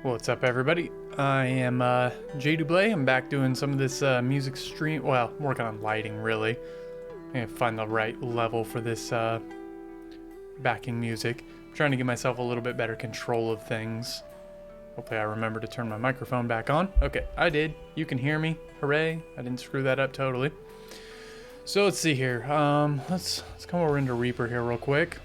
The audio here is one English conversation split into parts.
What's up, everybody? I am Jay Dublé. I'm back doing some of this music stream. Well, working on lighting, really. I'm gonna find the right level for this backing music. I'm trying to give myself a little bit better control of things. Hopefully I remember to turn my microphone back on. Okay, I did. You can hear me. Hooray. I didn't screw that up totally. So let's see here. Let's come over into Reaper here real quick.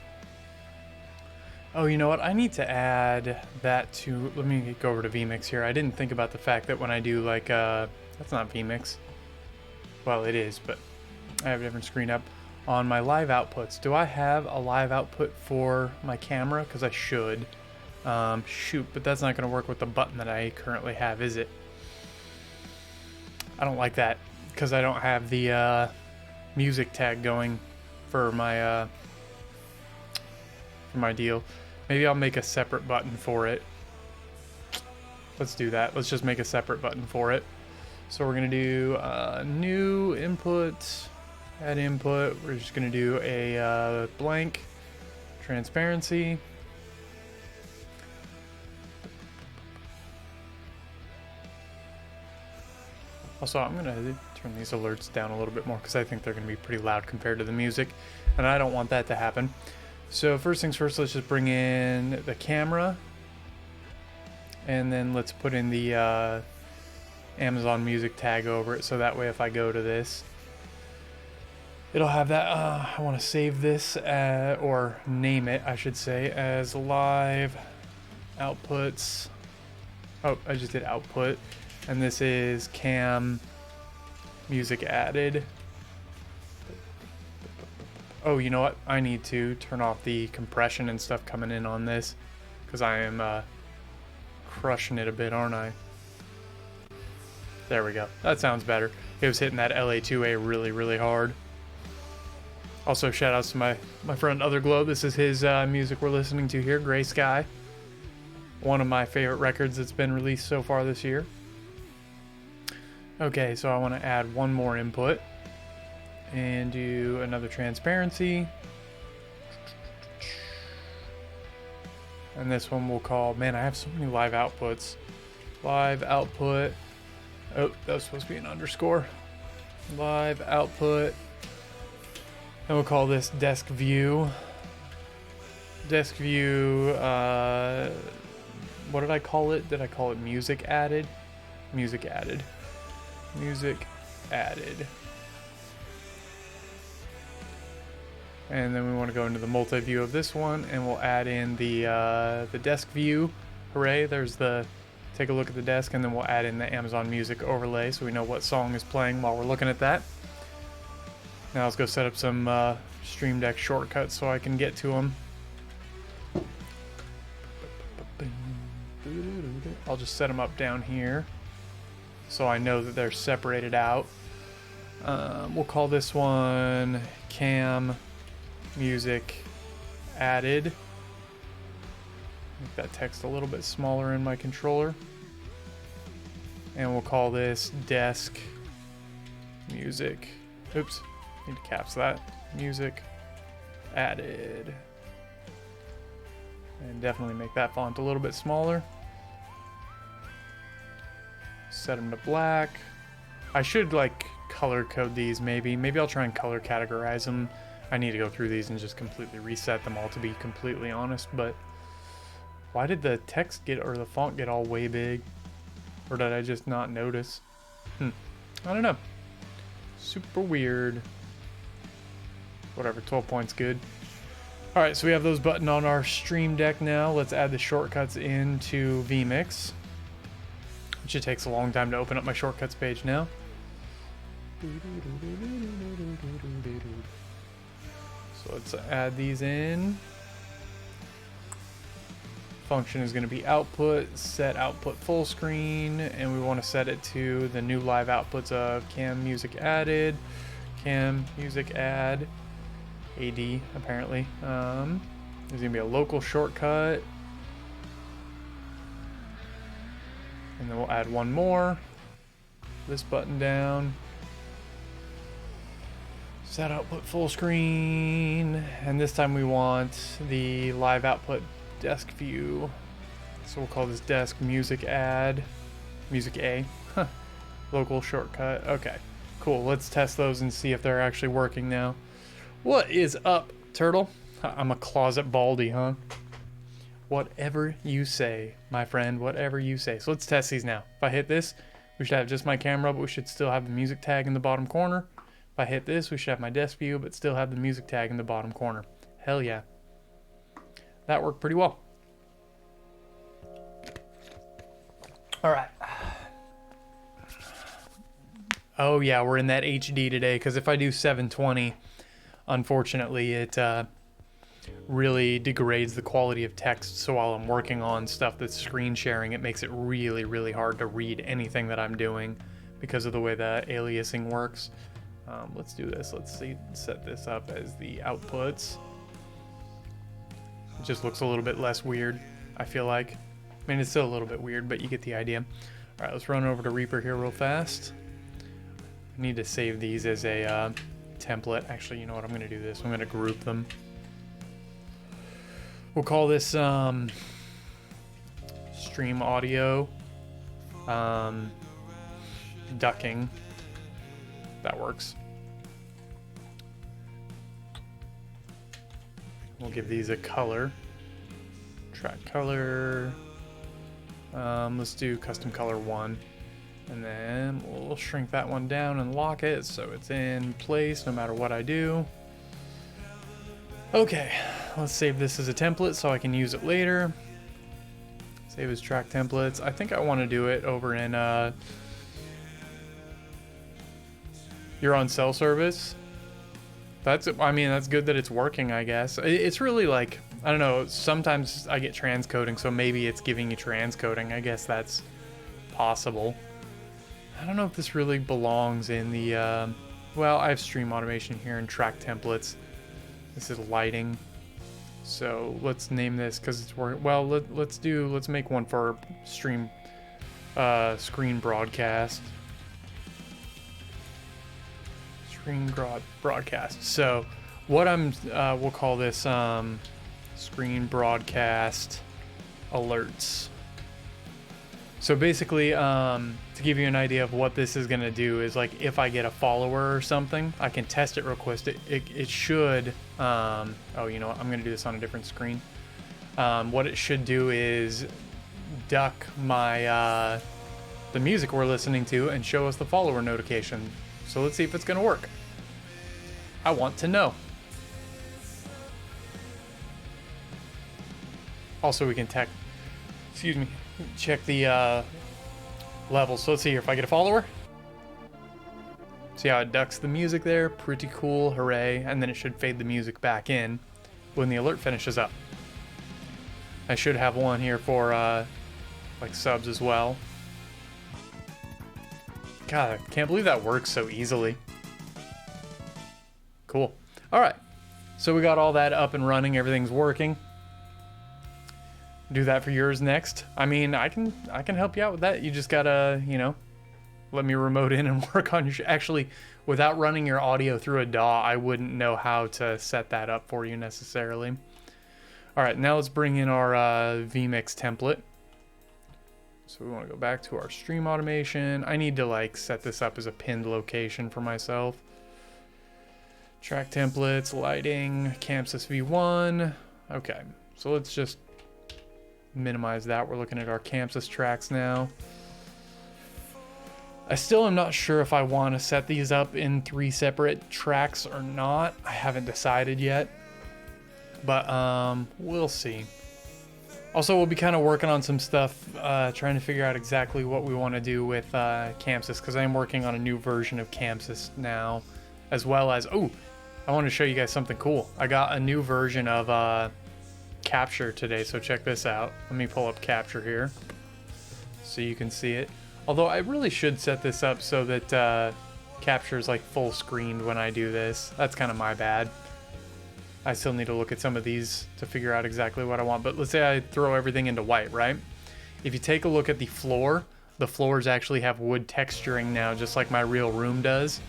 Oh, you know what? I need to add that to... Let me go over to vMix here. I didn't think about the fact that when I do like... that's not vMix. Well, it is, but I have a different screen up. On my live outputs, do I have a live output for my camera? Because I should. Shoot, but that's not going to work with the button that I currently have, is it? I don't like that, because I don't have the music tag going for my deal. Maybe I'll make a separate button for it. Let's do that. Let's just make a separate button for it. So we're gonna do new input, add input. We're just gonna do a blank transparency. Also, I'm gonna turn these alerts down a little bit more because I think they're gonna be pretty loud compared to the music, and I don't want that to happen. So first things first, let's just bring in the camera, and then let's put in the Amazon Music tag over it, so that way if I go to this, it'll have that. I want to save this, or name it, I should say, as live outputs. Oh, I just did output, and this is cam music added. Oh, you know what? I need to turn off the compression and stuff coming in on this, because I am crushing it a bit, aren't I? There we go. That sounds better. It was hitting that LA2A really, really hard. Also, shout outs to my friend Otherglow. This is his music we're listening to here, Gray Sky. One of my favorite records that's been released so far this year. Okay, so I want to add one more input. And do another transparency. And this one we'll call, man, I have so many live outputs. Live output. Oh, that was supposed to be an underscore. Live output. And we'll call this desk view. Desk view, what did I call it? Did I call it music added? Music added. Music added. And then we want to go into the multi-view of this one, and we'll add in the desk view. Hooray, there's the, take a look at the desk, and then we'll add in the Amazon Music overlay so we know what song is playing while we're looking at that. Now let's go set up some Stream Deck shortcuts so I can get to them. I'll just set them up down here so I know that they're separated out. We'll call this one Cam Music Added. Make that text a little bit smaller in my controller. And we'll call this Desk Music. Oops, need to caps that. Music Added. And definitely make that font a little bit smaller. Set them to black. I should like color code these maybe. Maybe I'll try and color categorize them. I need to go through these and just completely reset them all, to be completely honest, but why did the text get, or the font get all way big? Or did I just not notice? I don't know. Super weird. Whatever, 12 points good. Alright, so we have those buttoned on our Stream Deck now. Let's add the shortcuts into vMix. Which it takes a long time to open up my shortcuts page now. So let's add these in. Function is going to be output, set output full screen, and we want to set it to the new live outputs of cam music added, cam music add, AD apparently. There's going to be a local shortcut. And then we'll add one more. This button down. Set output full screen, and this time we want the live output desk view So we'll call this desk music add, music A, local shortcut. Okay, cool. Let's test those and see if they're actually working now. What is up, turtle? I'm a closet baldy, huh? Whatever you say, my friend, whatever you say. So let's test these now. If I hit this, we should have just my camera, but we should still have the music tag in the bottom corner. If I hit this, we should have my desk view, but still have the music tag in the bottom corner. Hell yeah. That worked pretty well. All right. Oh yeah, we're in that HD today, because if I do 720, unfortunately, it really degrades the quality of text. So while I'm working on stuff that's screen sharing, it makes it really, really hard to read anything that I'm doing because of the way the aliasing works. Let's do this. Let's set this up as the outputs. It just looks a little bit less weird, I feel like. I mean, it's still a little bit weird, but you get the idea. All right, let's run over to Reaper here real fast. I need to save these as a template. Actually, you know what? I'm going to do this. I'm going to group them. We'll call this stream audio ducking. That works. We'll give these a color. Track color. Let's do custom color 1. And then we'll shrink that one down and lock it so it's in place no matter what I do. Okay, let's save this as a template so I can use it later. Save as track templates. I think I want to do it over in you're on cell service. I mean, that's good that it's working, I guess. It's really like, I don't know, sometimes I get transcoding, so maybe it's giving you transcoding. I guess that's possible. I don't know if this really belongs in the, well, I have stream automation here and track templates. This is lighting. So let's name this because it's working. Well, let's make one for stream, screen broadcast. Screen broadcast. So what we'll call this, screen broadcast alerts. So basically, to give you an idea of what this is going to do is, like, if I get a follower or something, I can test it real quick. It should, oh, you know what? I'm going to do this on a different screen. What it should do is duck my, the music we're listening to and show us the follower notification. So let's see if it's going to work. I want to know. Also, we can check the levels. So let's see here. If I get a follower, see how it ducks the music there? Pretty cool. Hooray. And then it should fade the music back in when the alert finishes up. I should have one here for like subs as well. God, I can't believe that works so easily. Cool. All right. So we got all that up and running. Everything's working. Do that for yours next. I mean, I can help you out with that. You just gotta, you know, let me remote in and work on your actually, without running your audio through a DAW, I wouldn't know how to set that up for you necessarily. All right, now let's bring in our vMix template. So we want to go back to our stream automation. I need to like set this up as a pinned location for myself. Track templates, lighting, Chamsys V1. Okay, so let's just minimize that. We're looking at our Chamsys tracks now. I still am not sure if I want to set these up in 3 separate tracks or not. I haven't decided yet, but we'll see. Also, we'll be kind of working on some stuff, trying to figure out exactly what we want to do with Chamsys, because I am working on a new version of Chamsys now, as well as, oh, I want to show you guys something cool. I got a new version of Capture today, so check this out. Let me pull up Capture here so you can see it. Although I really should set this up so that Capture is like full screened when I do this. That's kind of my bad. I still need to look at some of these to figure out exactly what I want. But let's say I throw everything into white, right? If you take a look at the floors actually have wood texturing now, just like my real room does.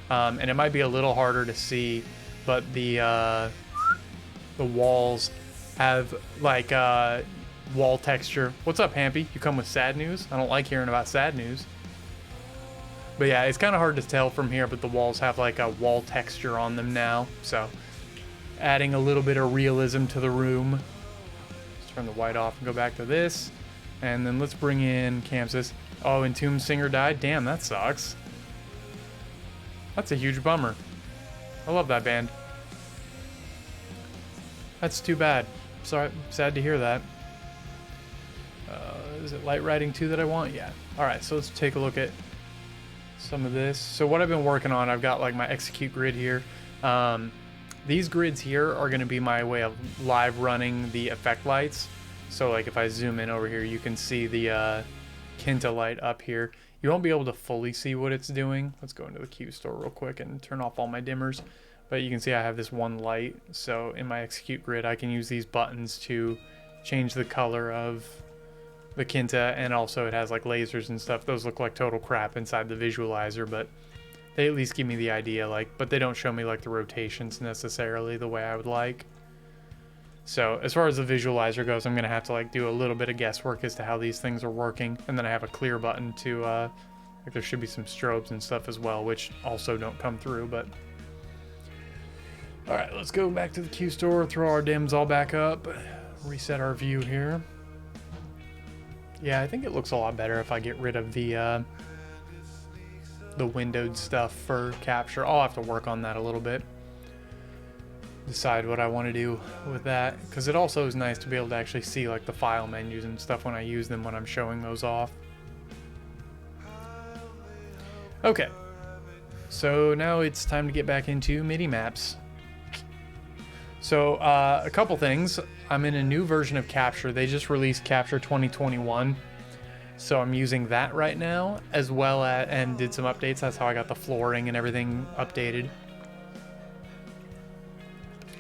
And it might be a little harder to see, but the walls have like wall texture. What's up, Hampy? You come with sad news? I don't like hearing about sad news. But yeah, it's kind of hard to tell from here, but the walls have like a wall texture on them now. So adding a little bit of realism to the room. Let's turn the white off and go back to this. And then let's bring in Chamsys. Oh, Entombed Singer died? Damn, that sucks. That's a huge bummer. I love that band. That's too bad. Sorry, sad to hear that. Is it light writing 2 that I want? Yeah. Alright, so let's take a look at some of this. So what I've been working on, I've got like my execute grid here. These grids here are going to be my way of live running the effect lights. So like if I zoom in over here, you can see the Kinta light up here. You won't be able to fully see what it's doing. Let's go into the Q store real quick and turn off all my dimmers. But you can see I have this one light. So in my execute grid, I can use these buttons to change the color of the Kinta, and also it has like lasers and stuff. Those look like total crap inside the visualizer, but they at least give me the idea, like, but they don't show me like the rotations necessarily the way I would like. So as far as the visualizer goes, I'm gonna have to like do a little bit of guesswork as to how these things are working, and then I have a clear button to like there should be some strobes and stuff as well, which also don't come through. But all right, let's go back to the Q store, throw our dims all back up, reset our view here. Yeah, I think it looks a lot better if I get rid of the windowed stuff for capture. I'll have to work on that a little bit. Decide what I want to do with that, because it also is nice to be able to actually see like the file menus and stuff when I use them when I'm showing those off. Okay, so now it's time to get back into MIDI maps. So a couple things. I'm in a new version of Capture. They just released Capture 2021. So I'm using that right now, as well as, and did some updates. That's how I got the flooring and everything updated.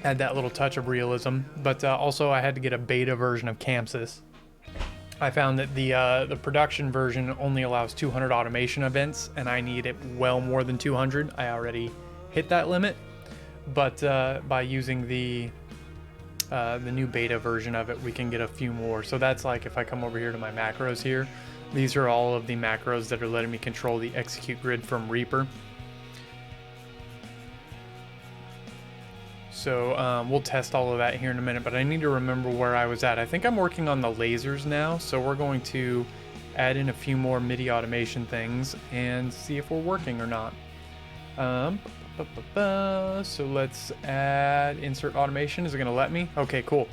Add that little touch of realism. But also I had to get a beta version of Chamsys. I found that the production version only allows 200 automation events, and I need it well more than 200. I already hit that limit. But by using the new beta version of it, we can get a few more. So that's like if I come over here to my macros here, these are all of the macros that are letting me control the execute grid from Reaper. So we'll test all of that here in a minute, but I need to remember where I was at. I think I'm working on the lasers now, so we're going to add in a few more MIDI automation things and see if we're working or not. So let's add insert automation. Is it gonna let me? Okay, cool.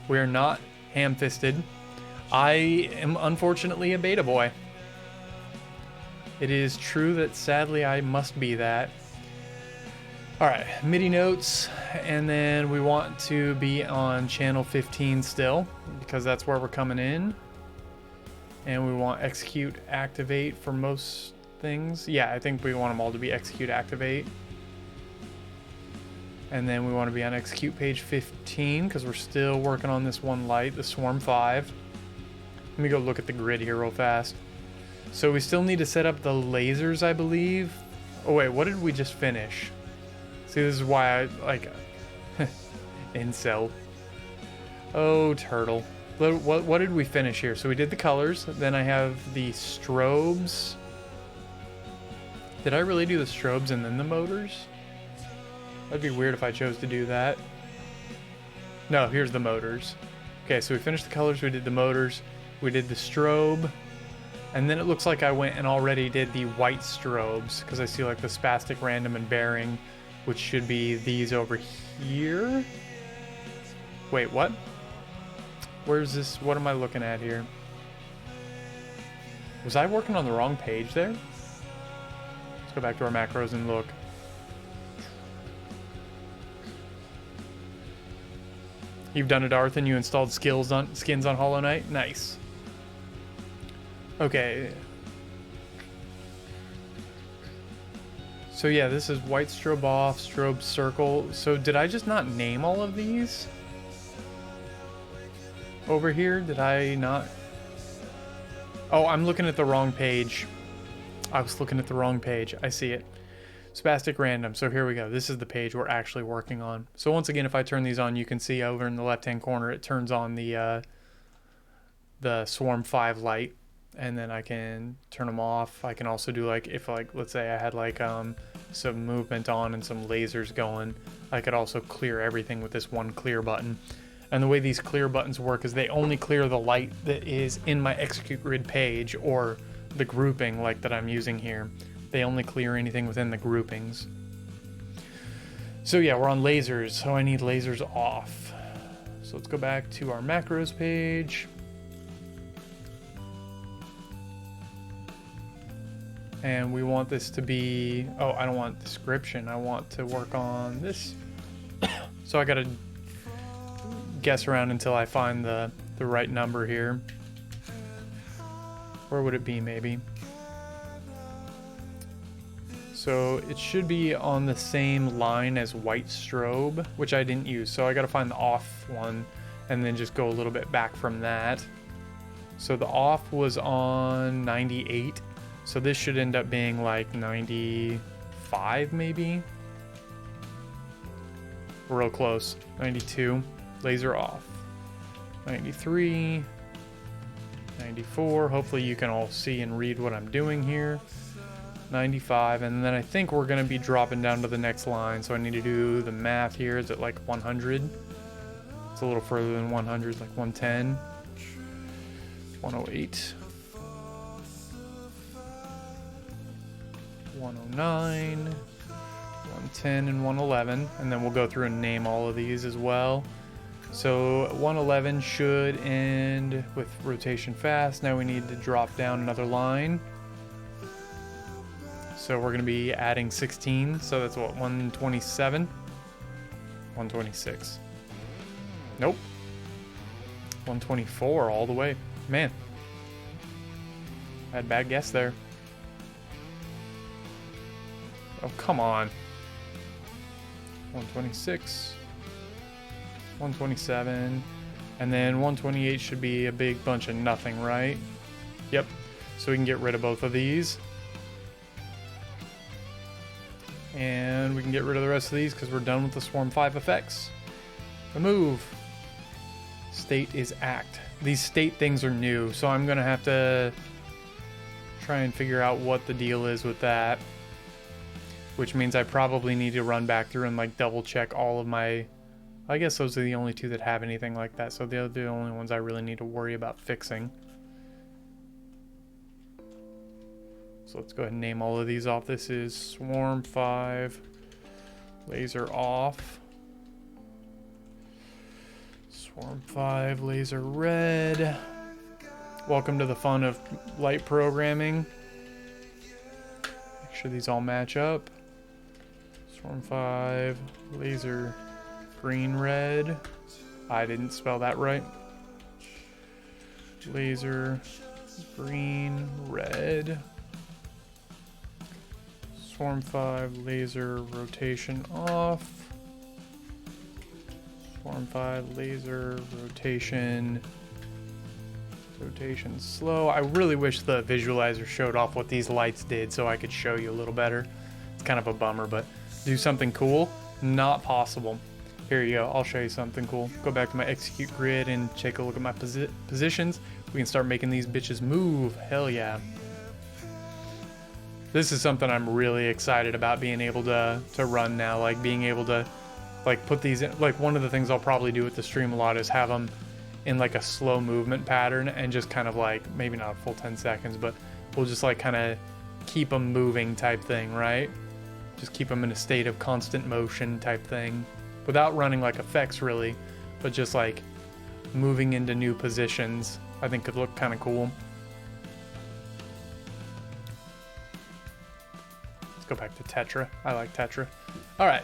We're not ham-fisted. I am unfortunately a beta boy. It is true that sadly I must be that. All right, MIDI notes, and then we want to be on channel 15 still, because that's where we're coming in. And we want execute activate for most things. Yeah, I think we want them all to be execute activate. And then we want to be on execute page 15 because we're still working on this one light, the Swarm 5. Let me go look at the grid here real fast. So we still need to set up the lasers, I believe. Oh wait, what did we just finish? See, this is why I like incel. Oh, turtle. What did we finish here? So we did the colors. Then I have the strobes. Did I really do the strobes and then the motors? That'd be weird if I chose to do that. No, here's the motors. Okay, so we finished the colors, we did the motors, we did the strobe, and then it looks like I went and already did the white strobes, because I see like the spastic, random, and bearing, which should be these over here. Wait, what? Where's this? What am I looking at here? Was I working on the wrong page there? Let's go back to our macros and look. You've done it, Arthur. You installed skins on Hollow Knight. Nice. Okay. So yeah, this is white strobe off, strobe circle. So did I just not name all of these? Over here, did I not? Oh, I'm looking at the wrong page. I was looking at the wrong page. I see it. Spastic random. So here we go. This is the page we're actually working on. So once again, if I turn these on, you can see over in the left-hand corner, it turns on the the Swarm 5 light, and then I can turn them off. I can also do like, if like, let's say I had like some movement on and some lasers going, I could also clear everything with this one clear button. And the way these clear buttons work is they only clear the light that is in my execute grid page or the grouping like that I'm using here. They only clear anything within the groupings. So yeah, we're on lasers, so I need lasers off. So let's go back to our macros page. And we want this to be, oh, I don't want description. I want to work on this. So I gotta guess around until I find the right number here. Where would it be, maybe? So it should be on the same line as white strobe, which I didn't use. So I gotta find the off one and then just go a little bit back from that. So the off was on 98. So this should end up being like 95 maybe. Real close. 92. Laser off. 93. 94. Hopefully you can all see and read what I'm doing here. 95. And then I think we're going to be dropping down to the next line. So I need to do the math here. Is it like 100? It's a little further than 100, like 110. 108. 109, 110, and 111, and then we'll go through and name all of these as well. So 111 should end with rotation fast. Now we need to drop down another line. So we're going to be adding 16, so that's what, 127? 126. Nope. 124 all the way. Man. I had a bad guess there. Oh, come on. 126, 127, and then 128 should be a big bunch of nothing, right? Yep. So we can get rid of both of these. And we can get rid of the rest of these because we're done with the Swarm 5 effects. Remove. State is act. These state things are new, so I'm going to have to try and figure out what the deal is with that. Which means I probably need to run back through and like double check all of my, I guess those are the only two that have anything like that. So they're the only ones I really need to worry about fixing. So let's go ahead and name all of these off. This is Swarm 5, laser off. Swarm 5, laser red. Welcome to the fun of light programming. Make sure these all match up. Swarm 5, laser green red. I didn't spell that right. Laser green red. Swarm 5, laser rotation off. Swarm 5, laser rotation slow. I really wish the visualizer showed off what these lights did so I could show you a little better. It's kind of a bummer, but do something cool, not possible. Here you go, I'll show you something cool. Go back to my execute grid and take a look at my positions. We can start making these bitches move. Hell yeah. This is something I'm really excited about being able to run now, like being able to like put these in. Like one of the things I'll probably do with the stream a lot is have them in like a slow movement pattern and just kind of like, maybe not a full 10 seconds, but we'll just like kind of keep them moving type thing, right? Just keep them in a state of constant motion type thing without running like effects really, but just like moving into new positions. I think could look kind of cool. Let's go back to Tetra. I like Tetra. All right,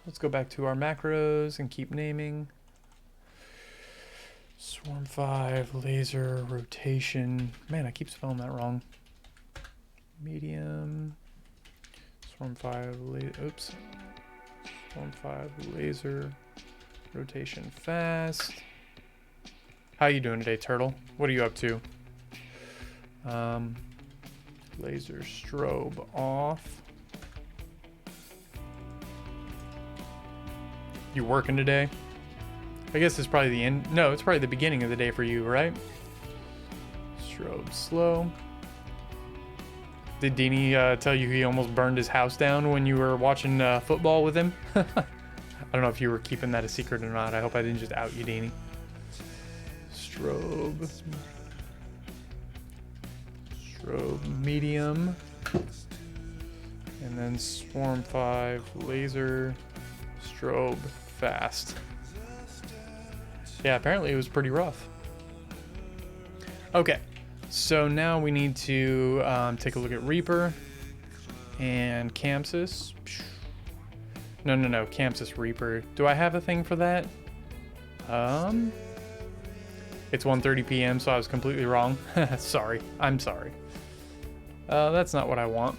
let's go back to our macros and keep naming. Swarm 5, laser, rotation. Man, I keep spelling that wrong. Medium. Swarm 5, oops. Swarm 5, laser, rotation fast. How you doing today, Turtle? What are you up to? Laser strobe off. You working today? I guess it's probably the end. No, it's probably the beginning of the day for you, right? Strobe slow. Did Deanie tell you he almost burned his house down when you were watching football with him? I don't know if you were keeping that a secret or not. I hope I didn't just out you, Deanie. Strobe medium. And then Swarm 5 laser strobe fast. Yeah, apparently it was pretty rough. Okay, so now we need to take a look at Reaper and Chamsys. No, Chamsys Reaper. Do I have a thing for that? It's 1:30 p.m., so I was completely wrong. Sorry, I'm sorry. That's not what I want.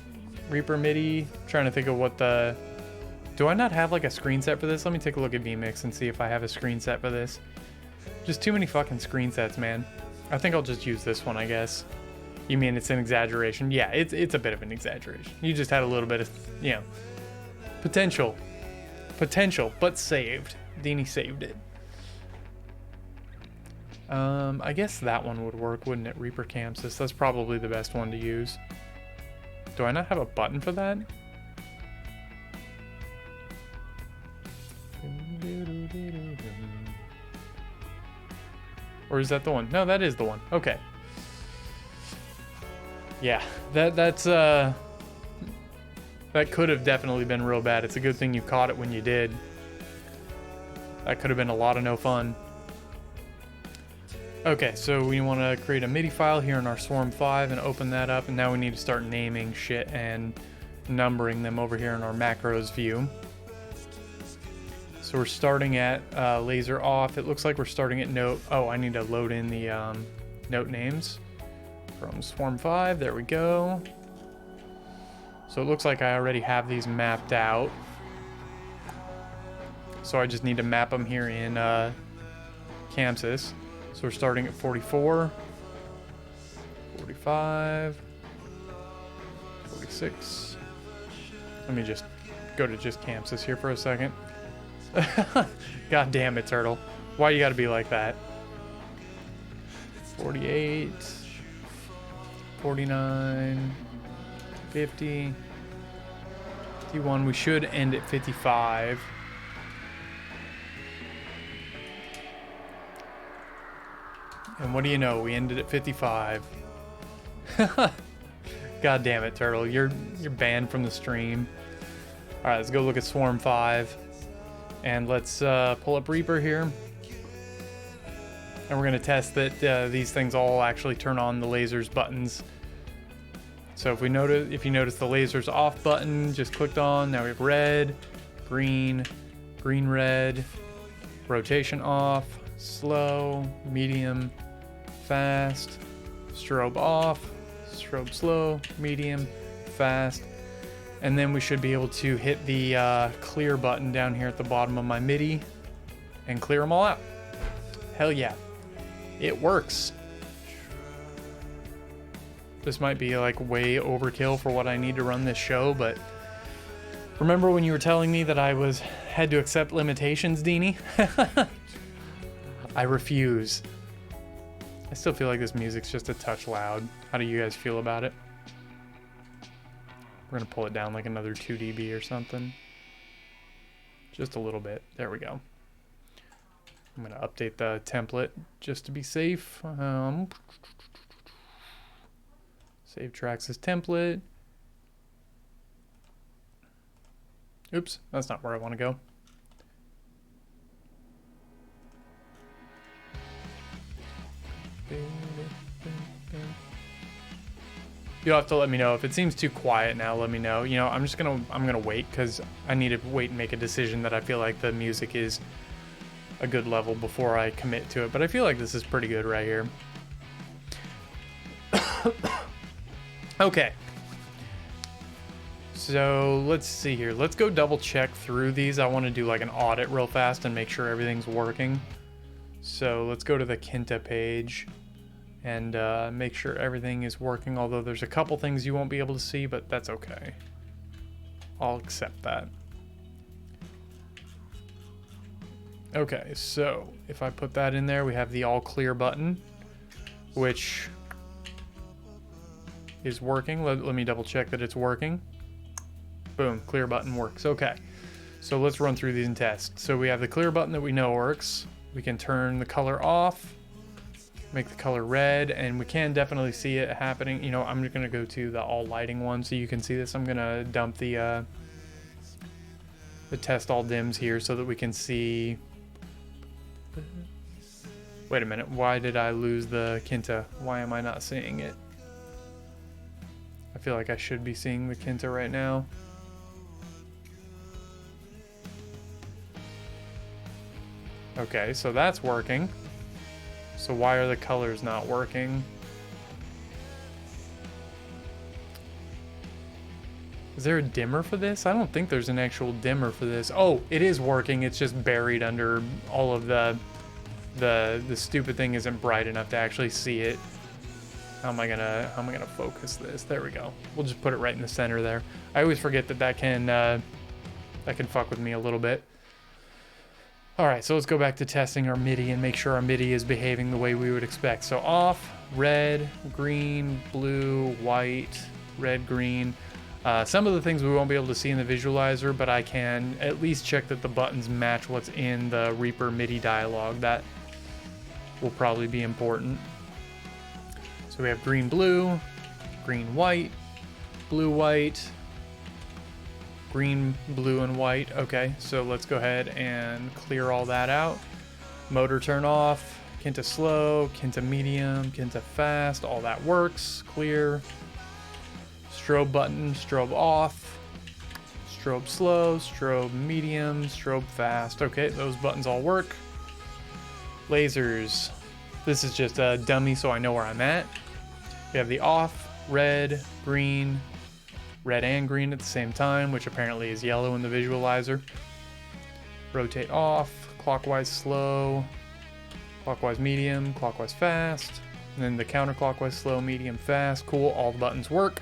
Reaper MIDI, trying to think of what the... Do I not have like a screen set for this? Let me take a look at vMix and see if I have a screen set for this. Just too many fucking screen sets, man. I think I'll just use this one, I guess. You mean it's an exaggeration? Yeah, it's a bit of an exaggeration. You just had a little bit of, you know, potential, but saved. Deanie saved it. I guess that one would work, wouldn't it? Reaper Chamsys. That's probably the best one to use. Do I not have a button for that? Or is that the one? No, that is the one. Okay. Yeah, that's that could have definitely been real bad. It's a good thing you caught it when you did. That could have been a lot of no fun. Okay, so we want to create a MIDI file here in our Swarm 5 and open that up, and now we need to start naming shit and numbering them over here in our macros view. So we're starting at laser off. It looks like we're starting at note. Oh, I need to load in the note names from Swarm 5. There we go. So it looks like I already have these mapped out. So I just need to map them here in Chamsys. So we're starting at 44, 45, 46. Let me just go to just Chamsys here for a second. God damn it, Turtle. Why you gotta be like that? 48, 49, 50, 51. We should end at 55. And what do you know? We ended at 55. God damn it, Turtle. You're banned from the stream. All right, let's go look at Swarm 5. And let's pull up Reaper here. And we're going to test that these things all actually turn on the lasers buttons. So if you notice the lasers off button just clicked on, now we have red, green, green, red, rotation off, slow, medium, fast, strobe off, strobe slow, medium, fast. And then we should be able to hit the clear button down here at the bottom of my MIDI and clear them all out. Hell yeah. It works. This might be like way overkill for what I need to run this show, but remember when you were telling me that I had to accept limitations, Deanie? I refuse. I still feel like this music's just a touch loud. How do you guys feel about it? We're gonna pull it down like another 2 dB or something. Just a little bit. There we go. I'm gonna update the template just to be safe. Save tracks as template. Oops, that's not where I want to go. You'll have to let me know if it seems too quiet now. Let me know. You know, I'm gonna wait because I need to wait and make a decision that I feel like the music is a good level before I commit to it. But I feel like this is pretty good right here. Okay. So let's see here. Let's go double check through these. I want to do like an audit real fast and make sure everything's working. So let's go to the Kinta page and make sure everything is working. Although there's a couple things you won't be able to see, but that's okay. I'll accept that. Okay, so if I put that in there, we have the all clear button, which is working. Let me double check that it's working. Boom, clear button works. Okay, so let's run through these and test. So we have the clear button that we know works. We can turn the color off, make the color red, and we can definitely see it happening. You know, I'm just gonna go to the all lighting one so you can see this. I'm gonna dump the test all dims here so that we can see. Wait a minute, why did I lose the Kinta? Why am I not seeing it? I feel like I should be seeing the Kinta right now. Okay, so that's working. So why are the colors not working? Is there a dimmer for this? I don't think there's an actual dimmer for this. Oh, it is working. It's just buried under all of the stupid thing isn't bright enough to actually see it. How am I gonna focus this? There we go. We'll just put it right in the center there. I always forget that can fuck with me a little bit. All right, so let's go back to testing our MIDI and make sure our MIDI is behaving the way we would expect. So off, red, green, blue, white, red, green. Some of the things we won't be able to see in the visualizer, but I can at least check that the buttons match what's in the Reaper MIDI dialog. That will probably be important. So we have green, blue, green, white, blue, white, green, blue, and white. Okay, so let's go ahead and clear all that out. Motor turn off, Kinta slow, Kinta medium, Kinta fast, all that works. Clear. Strobe button, strobe off, strobe slow, strobe medium, strobe fast. Okay, those buttons all work. Lasers. This is just a dummy so I know where I'm at. We have the off, red, green, red and green at the same time, which apparently is yellow in the visualizer. Rotate off, clockwise slow, clockwise medium, clockwise fast, and then the counterclockwise slow, medium, fast. Cool, all the buttons work.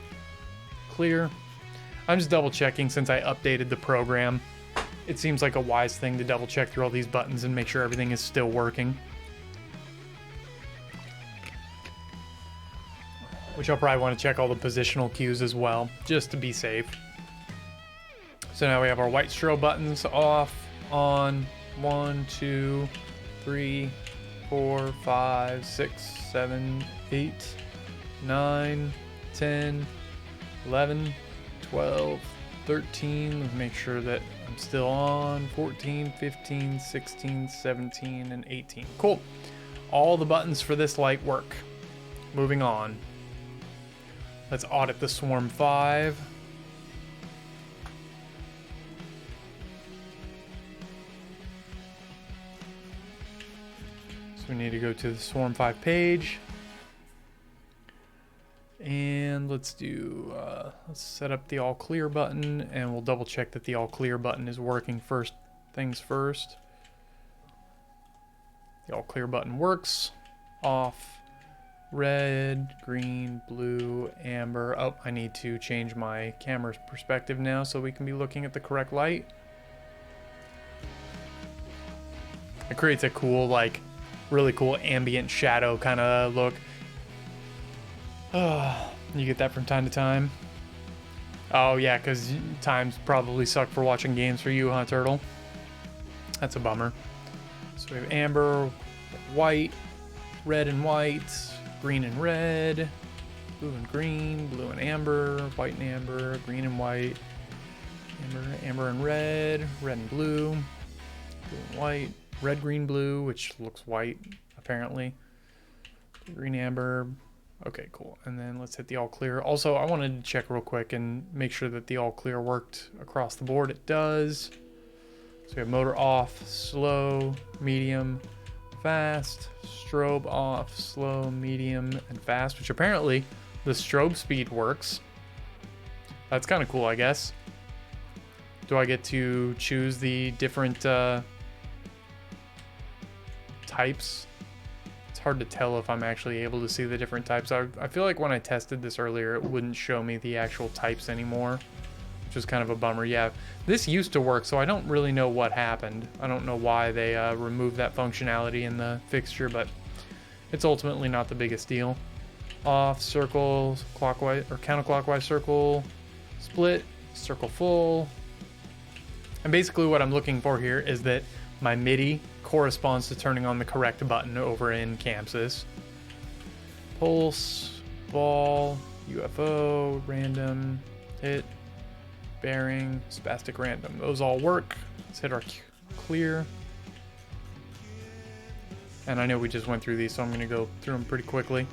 Clear. I'm just double checking since I updated the program. It seems like a wise thing to double check through all these buttons and make sure everything is still working. Which I'll probably want to check all the positional cues as well, just to be safe. So now we have our white strobe buttons off, on, 1, 2, 3, 4, 5, 6, 7, 8, 9, 10, 11, 12, 13. Let's make sure that I'm still on. 14, 15, 16, 17, and 18. Cool. All the buttons for this light work. Moving on. Let's audit the Swarm 5. So we need to go to the Swarm 5 page. And let's set up the all clear button, and we'll double check that the all clear button is working first things first. The all clear button works. Off. Red, green, blue, amber. Oh, I need to change my camera's perspective now so we can be looking at the correct light. It creates a cool, like, really cool ambient shadow kind of look. You get that from time to time? Oh yeah, because times probably suck for watching games for you, huh, Turtle? That's a bummer. So we have amber, white, red and white, green and red, blue and green, blue and amber, white and amber, green and white, amber and red, red and blue, blue and white, red, green, blue, which looks white, apparently, green, amber. Okay, cool. And then let's hit the all clear. Also, I wanted to check real quick and make sure that the all clear worked across the board. It does. So we have motor off, slow, medium, fast, strobe off, slow, medium, and fast, which apparently the strobe speed works. That's kind of cool, I guess. Do I get to choose the different types? It's hard to tell if I'm actually able to see the different types. I feel like when I tested this earlier, it wouldn't show me the actual types anymore, which is kind of a bummer. Yeah, this used to work, so I don't really know what happened. I don't know why they removed that functionality in the fixture, but it's ultimately not the biggest deal. off, circle, clockwise or counterclockwise circle, split, circle full. And basically what I'm looking for here is that my MIDI corresponds to turning on the correct button over in Chamsys. Pulse, ball, UFO, random, hit, bearing, spastic random. Those all work. Let's hit our clear. And I know we just went through these, so I'm going to go through them pretty quickly.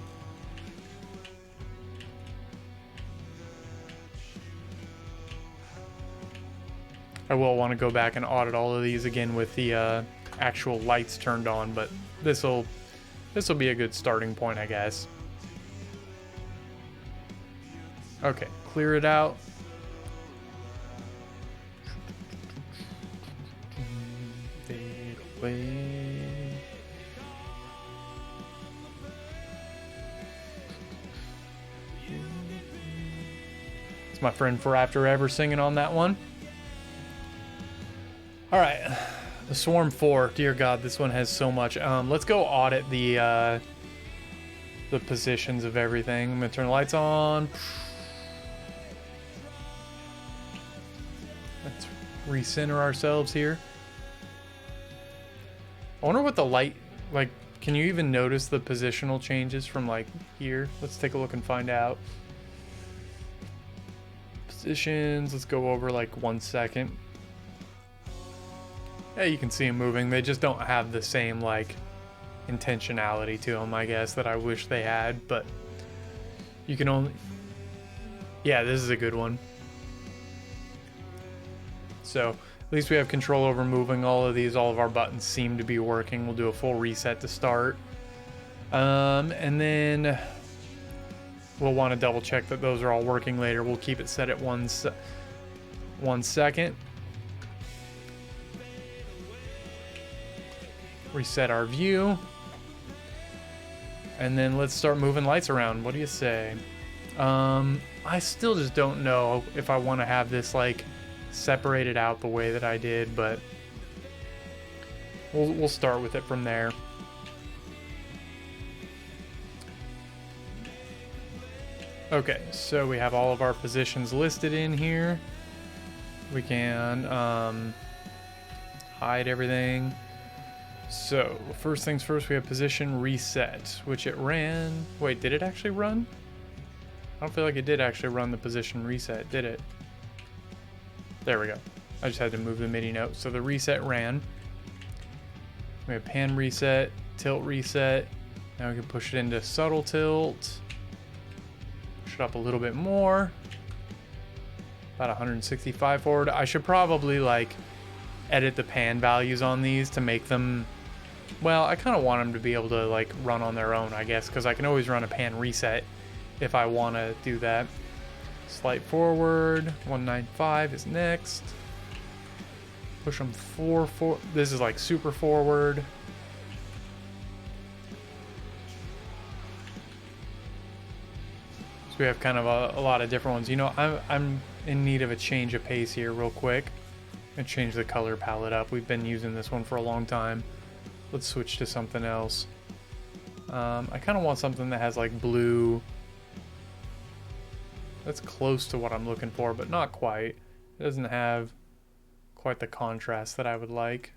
I will want to go back and audit all of these again with the actual lights turned on, but this will be a good starting point, I guess. Okay, clear it out. Fade away. It's my friend For After Ever singing on that one. All right, the Swarm 4. Dear God, this one has so much. Let's go audit the positions of everything. I'm gonna turn the lights on. Let's recenter ourselves here. I wonder what the light, like, can you even notice the positional changes from like here? Let's take a look and find out. Positions, let's go over like 1 second. Yeah, you can see them moving. They just don't have the same like intentionality to them, I guess, that I wish they had, but you can only... Yeah, this is a good one. So at least we have control over moving all of these. All of our buttons seem to be working. We'll do a full reset to start. And then we'll want to double check that those are all working later. We'll keep it set at 1 second. Reset our view. And then let's start moving lights around. What do you say? I still just don't know if I want to have this like separated out the way that I did, but we'll start with it from there. Okay, so we have all of our positions listed in here. We can hide everything. So first things first, we have position reset, which it ran. Wait, did it actually run? I don't feel like it did actually run the position reset, did it? There we go. I just had to move the MIDI note. So the reset ran. We have pan reset, tilt reset. Now we can push it into subtle tilt. Push it up a little bit more. About 165 forward. I should probably like edit the pan values on these to make them... Well, I kind of want them to be able to like run on their own, I guess, because I can always run a pan reset if I want to do that. Slight forward, 195 is next. Push them 4. This is like super forward. So we have kind of a lot of different ones. You know, I'm in need of a change of pace here real quick. And change the color palette up. We've been using this one for a long time. Let's switch to something else. I kind of want something that has like blue. That's close to what I'm looking for, but not quite. It doesn't have quite the contrast that I would like.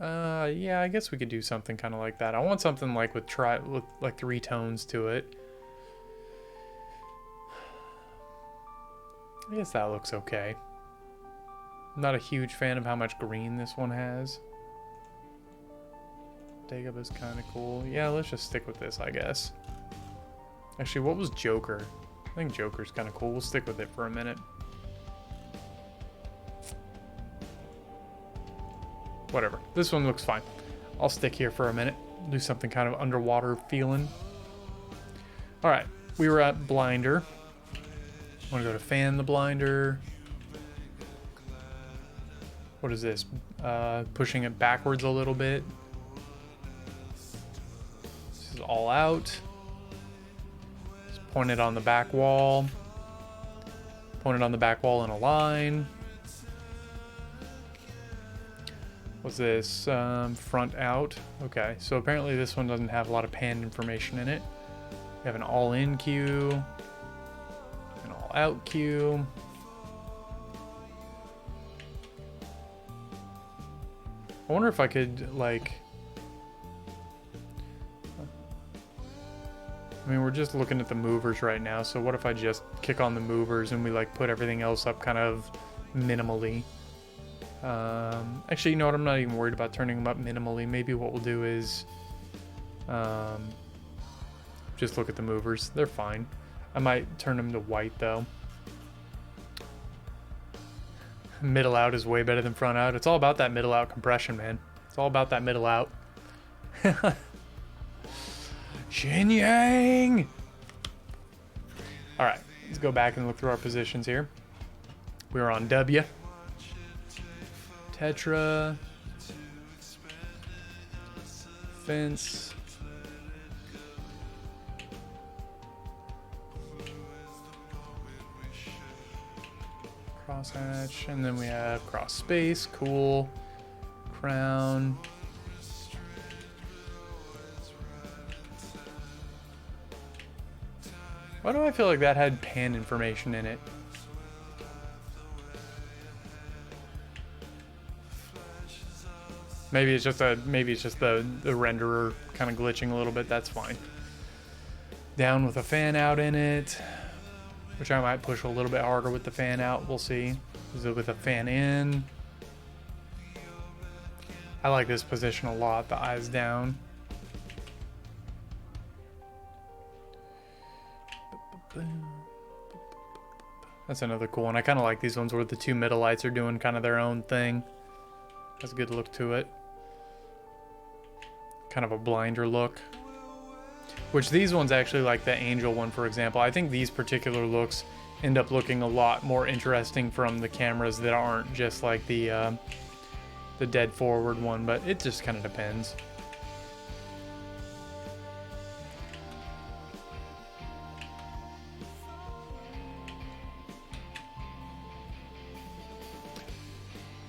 Yeah, I guess we could do something kind of like that. I want something like with like 3 tones to it. I guess that looks okay. I'm not a huge fan of how much green this one has. Dagobah is kind of cool. Yeah, let's just stick with this, I guess. Actually, what was Joker? I think Joker's kind of cool. We'll stick with it for a minute. Whatever. This one looks fine. I'll stick here for a minute. Do something kind of underwater feeling. Alright, we were at Blinder. I want to go to fan the blinder. What is this? Pushing it backwards a little bit. This is all out. Just point it on the back wall. Point it on the back wall in a line. What's this? Front out. Okay, so apparently this one doesn't have a lot of pan information in it. We have an all-in cue, an all-out cue. I wonder if I could, like... I mean, we're just looking at the movers right now, so what if I just kick on the movers and we, like, put everything else up kind of minimally? Actually, you know what? I'm not even worried about turning them up minimally. Maybe what we'll do is just look at the movers. They're fine. I might turn them to white, though. Middle out is way better than front out. It's all about that middle out compression, man. It's all about that middle out. Shin Yang! Alright, let's go back and look through our positions here. We're on W. Tetra. Fence. Crosshatch, and then we have cross space, cool, crown. Why do I feel like that had pan information in it? Maybe it's just the renderer kind of glitching a little bit. That's fine. Down with a fan out in it, which I might push a little bit harder with the fan out. We'll see. Is it with a fan in? I like this position a lot. The eyes down. That's another cool one. I kind of like these ones where the two middle lights are doing kind of their own thing. Has a good look to it. Kind of a blinder look. Which these ones actually, like the Angel one, for example, I think these particular looks end up looking a lot more interesting from the cameras that aren't just like the dead forward one, but it just kind of depends.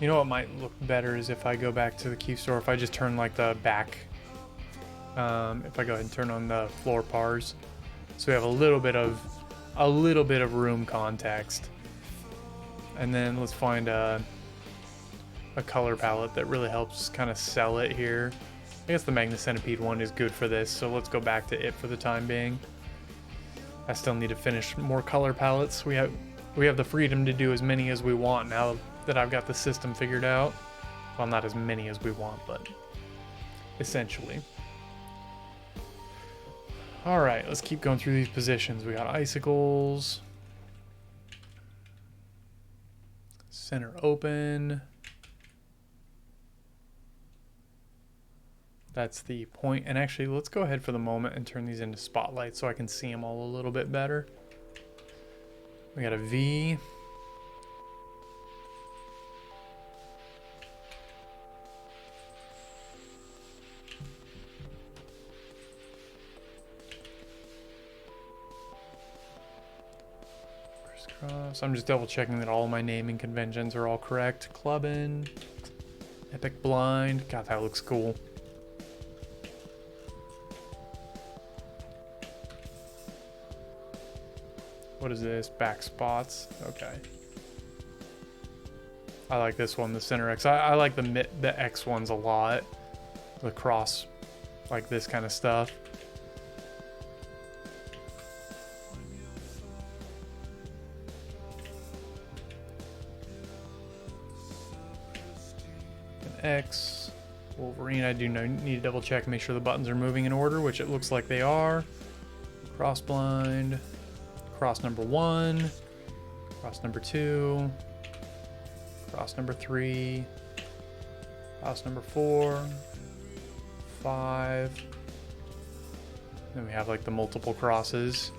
You know what might look better is if I go back to the cue store, if I just turn like the back, if I go ahead and turn on the floor pars, so we have a little bit of room context. And then let's find a color palette that really helps kind of sell it here. I guess the Magna Centipede one is good for this, so let's go back to it for the time being. I still need to finish more color palettes. We have the freedom to do as many as we want now that I've got the system figured out. Well, not as many as we want, but essentially. Alright, let's keep going through these positions. We got icicles. Center open. That's the point. And actually, let's go ahead for the moment and turn these into spotlights so I can see them all a little bit better. We got a V. So I'm just double checking that all my naming conventions are all correct. Clubbin', Epic Blind. God, that looks cool. What is this? Back spots. Okay. I like this one, the center X. I like the X ones a lot. The cross, like this kind of stuff. X, Wolverine. I do need to double check, make sure the buttons are moving in order, which it looks like they are. Cross blind, cross number 1, cross number 2, cross number 3, cross number 4, 5. Then we have like the multiple crosses.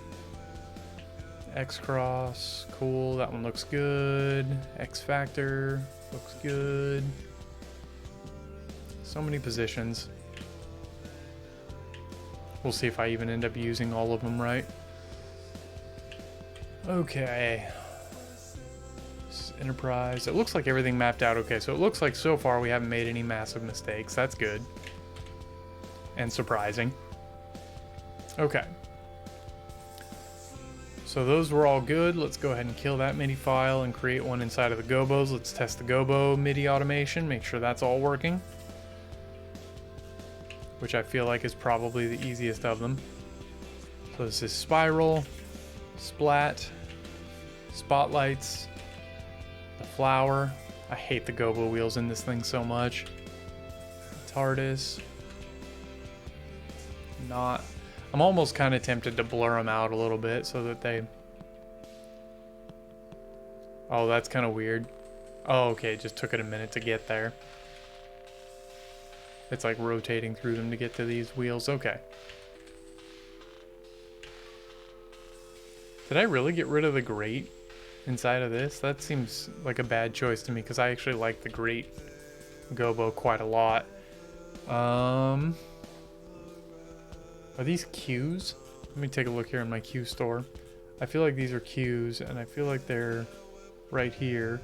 X cross, cool. That one looks good. X factor looks good. So many positions. We'll see if I even end up using all of them right. Okay. Enterprise. It looks like everything mapped out okay. So it looks like so far we haven't made any massive mistakes. That's good. And surprising. Okay. So those were all good. Let's go ahead and kill that MIDI file and create one inside of the gobos. Let's test the gobo MIDI automation. Make sure that's all working. Which I feel like is probably the easiest of them. So this is spiral, splat, spotlights, the flower. I hate the gobo wheels in this thing so much. TARDIS. Not. I'm almost kind of tempted to blur them out a little bit so that they... Oh, that's kind of weird. Oh, okay, it just took it a minute to get there. It's like rotating through them to get to these wheels. Okay. Did I really get rid of the grate inside of this? That seems like a bad choice to me because I actually like the grate gobo quite a lot. Are these cues? Let me take a look here in my cue store. I feel like these are cues and I feel like they're right here.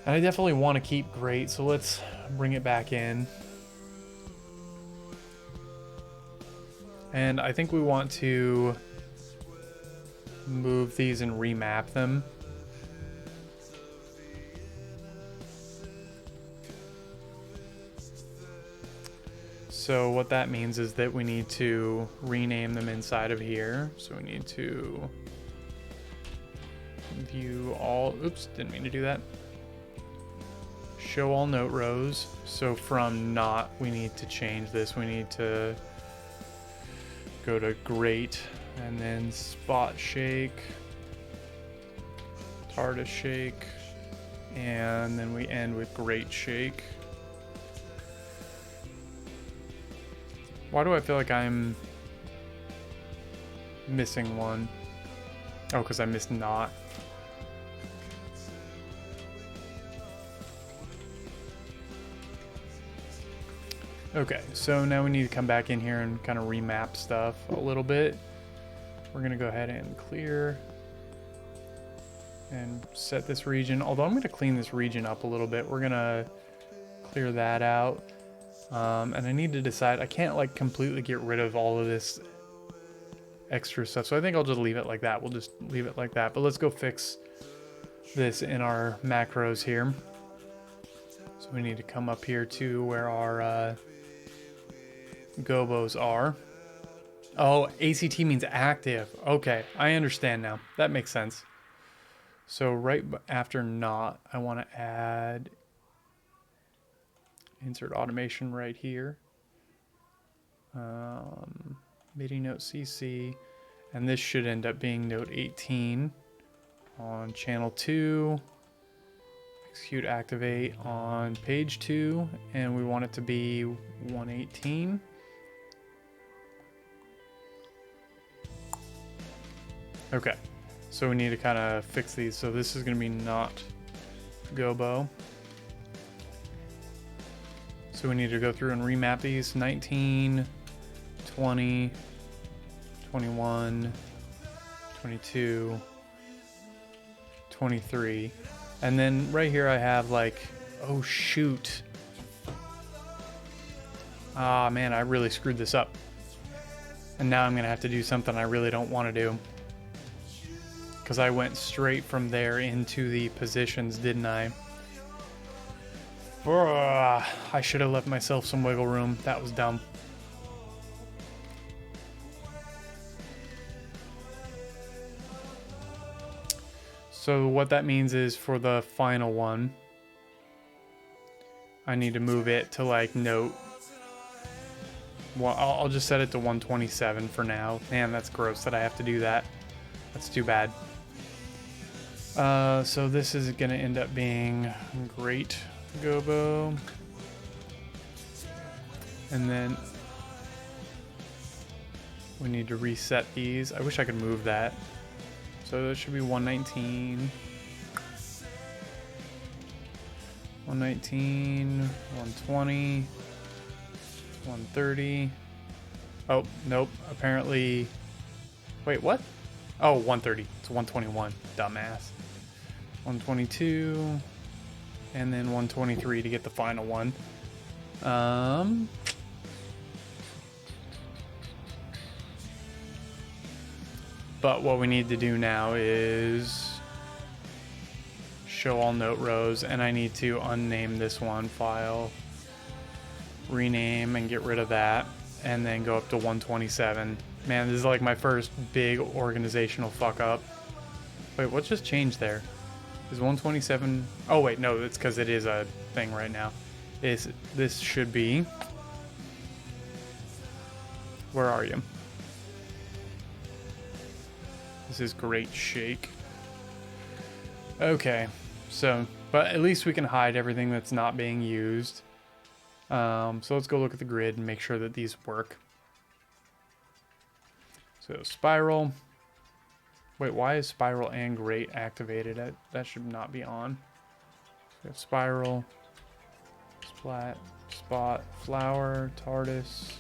And I definitely want to keep grate, so let's bring it back in. And I think we want to move these and remap them. So what that means is that we need to rename them inside of here. So we need to view all, oops, didn't mean to do that. Show all note rows. So from not, we need to change this. We need to go to grate and then spot shake, TARDIS shake, and then we end with grate shake. Why do I feel like I'm missing one? Oh, because I missed not. Okay, so now we need to come back in here and kind of remap stuff a little bit. We're going to go ahead and clear and set this region. Although I'm going to clean this region up a little bit. We're going to clear that out. And I need to decide, I can't like completely get rid of all of this extra stuff. So I think I'll just leave it like that. We'll just leave it like that. But let's go fix this in our macros here. So we need to come up here to where our gobos are. Oh, ACT means active. Okay, I understand now. That makes sense. So right after not, I want to add insert automation right here. MIDI note CC, and this should end up being note 18 on channel 2. Execute activate on page 2, and we want it to be 118. Okay, so we need to kind of fix these. So this is going to be not gobo. So we need to go through and remap these. 19, 20, 21, 22, 23. And then right here I have like, oh shoot. Ah man, I really screwed this up. And now I'm going to have to do something I really don't want to do. Because I went straight from there into the positions, didn't I? I should have left myself some wiggle room. That was dumb. So what that means is for the final one, I need to move it to like note. Well, I'll just set it to 127 for now. Man, that's gross that I have to do that. That's too bad. So this is going to end up being great gobo. And then we need to reset these. I wish I could move that. So that should be 119. 119, 120, 130. Oh, nope. Apparently, wait, what? Oh, 130. It's 121. Dumbass. 122, and then 123 to get the final one. But what we need to do now is show all note rows, and I need to unname this one file, rename and get rid of that, and then go up to 127. Man, this is like my first big organizational fuck up. Wait, what just changed there? Is 127... Oh wait, no, it's because it is a thing right now. This should be... Where are you? This is great shake. Okay, so, but at least we can hide everything that's not being used. So let's go look at the grid and make sure that these work. So spiral. Wait, why is spiral and grate activated? That should not be on. So we have spiral, splat, spot, flower, TARDIS,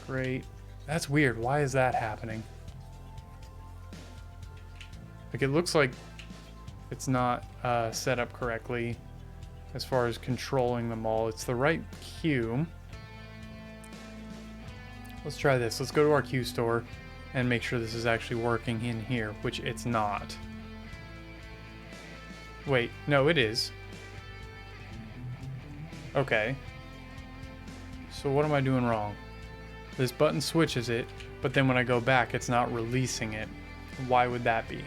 grate. That's weird. Why is that happening? Like, it looks like it's not set up correctly as far as controlling them all. It's the right cue. Let's try this. Let's go to our cue store and make sure this is actually working in here, which it's not. Wait, no, it is. Okay. So what am I doing wrong? This button switches it, but then when I go back, it's not releasing it. Why would that be?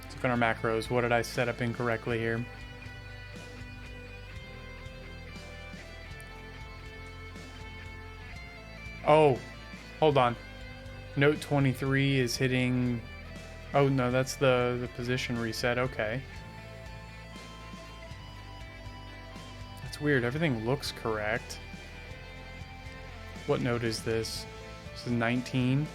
Let's look at our macros. What did I set up incorrectly here? Oh, hold on. Note 23 is hitting... Oh, no, that's the position reset. Okay. That's weird. Everything looks correct. What note is this? This is 19.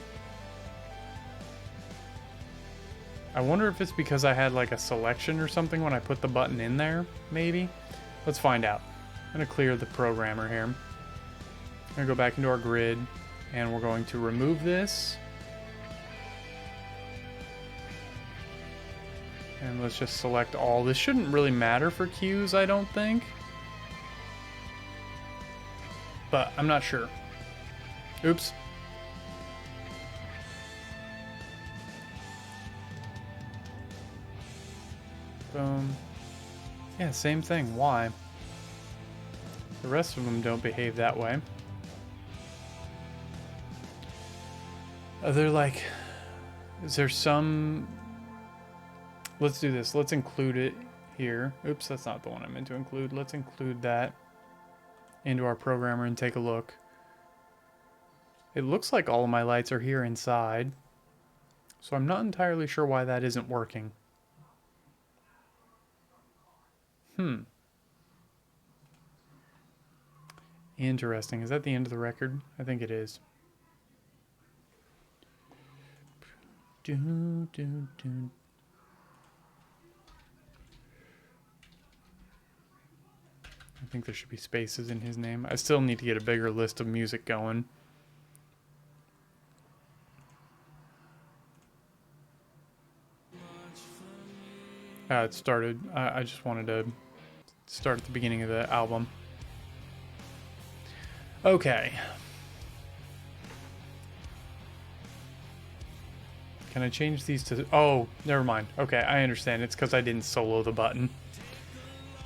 I wonder if it's because I had like a selection or something when I put the button in there, maybe? Let's find out. I'm going to clear the programmer here. I'm going to go back into our grid, and we're going to remove this. And let's just select all. This shouldn't really matter for cues, I don't think. But I'm not sure. Oops. Boom. Yeah, same thing. Why? The rest of them don't behave that way. Are there like... Is there some... Let's do this. Let's include it here. Oops, that's not the one I meant to include. Let's include that into our programmer and take a look. It looks like all of my lights are here inside. So I'm not entirely sure why that isn't working. Interesting. Is that the end of the record? I think it is. I think there should be spaces in his name. I still need to get a bigger list of music going. It started. I just wanted to start at the beginning of the album. Okay. Can I change these to... Oh, never mind. Okay, I understand. It's because I didn't solo the button.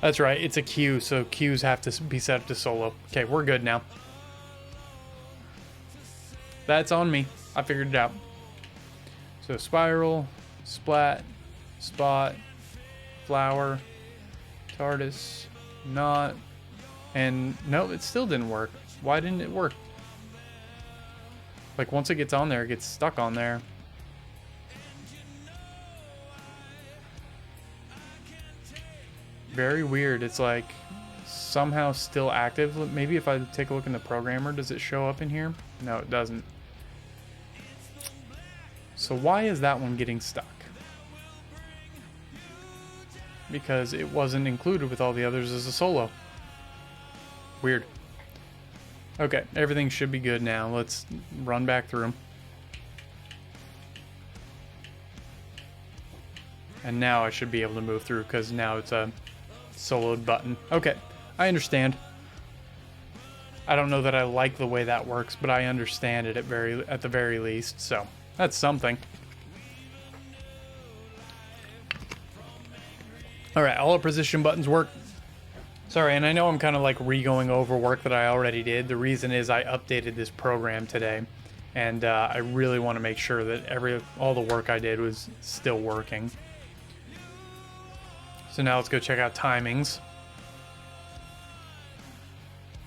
That's right. It's a cue, so cues have to be set up to solo. Okay, we're good now. That's on me. I figured it out. So spiral, splat, spot, flower, TARDIS, not, and no, it still didn't work. Why didn't it work? Like, once it gets on there, it gets stuck on there. Very weird. It's like somehow still active. Maybe if I take a look in the programmer, does it show up in here? No, it doesn't. So why is that one getting stuck? Because it wasn't included with all the others as a solo. Weird. Okay, everything should be good now. Let's run back through them. And now I should be able to move through because now it's a soloed button. Okay, I understand. I don't know that I like the way that works, but I understand it at the very least, so that's something. Alright, all the position buttons work. Sorry, and I know I'm kind of like re-going over work that I already did. The reason is I updated this program today, and I really want to make sure that all the work I did was still working. So now let's go check out timings.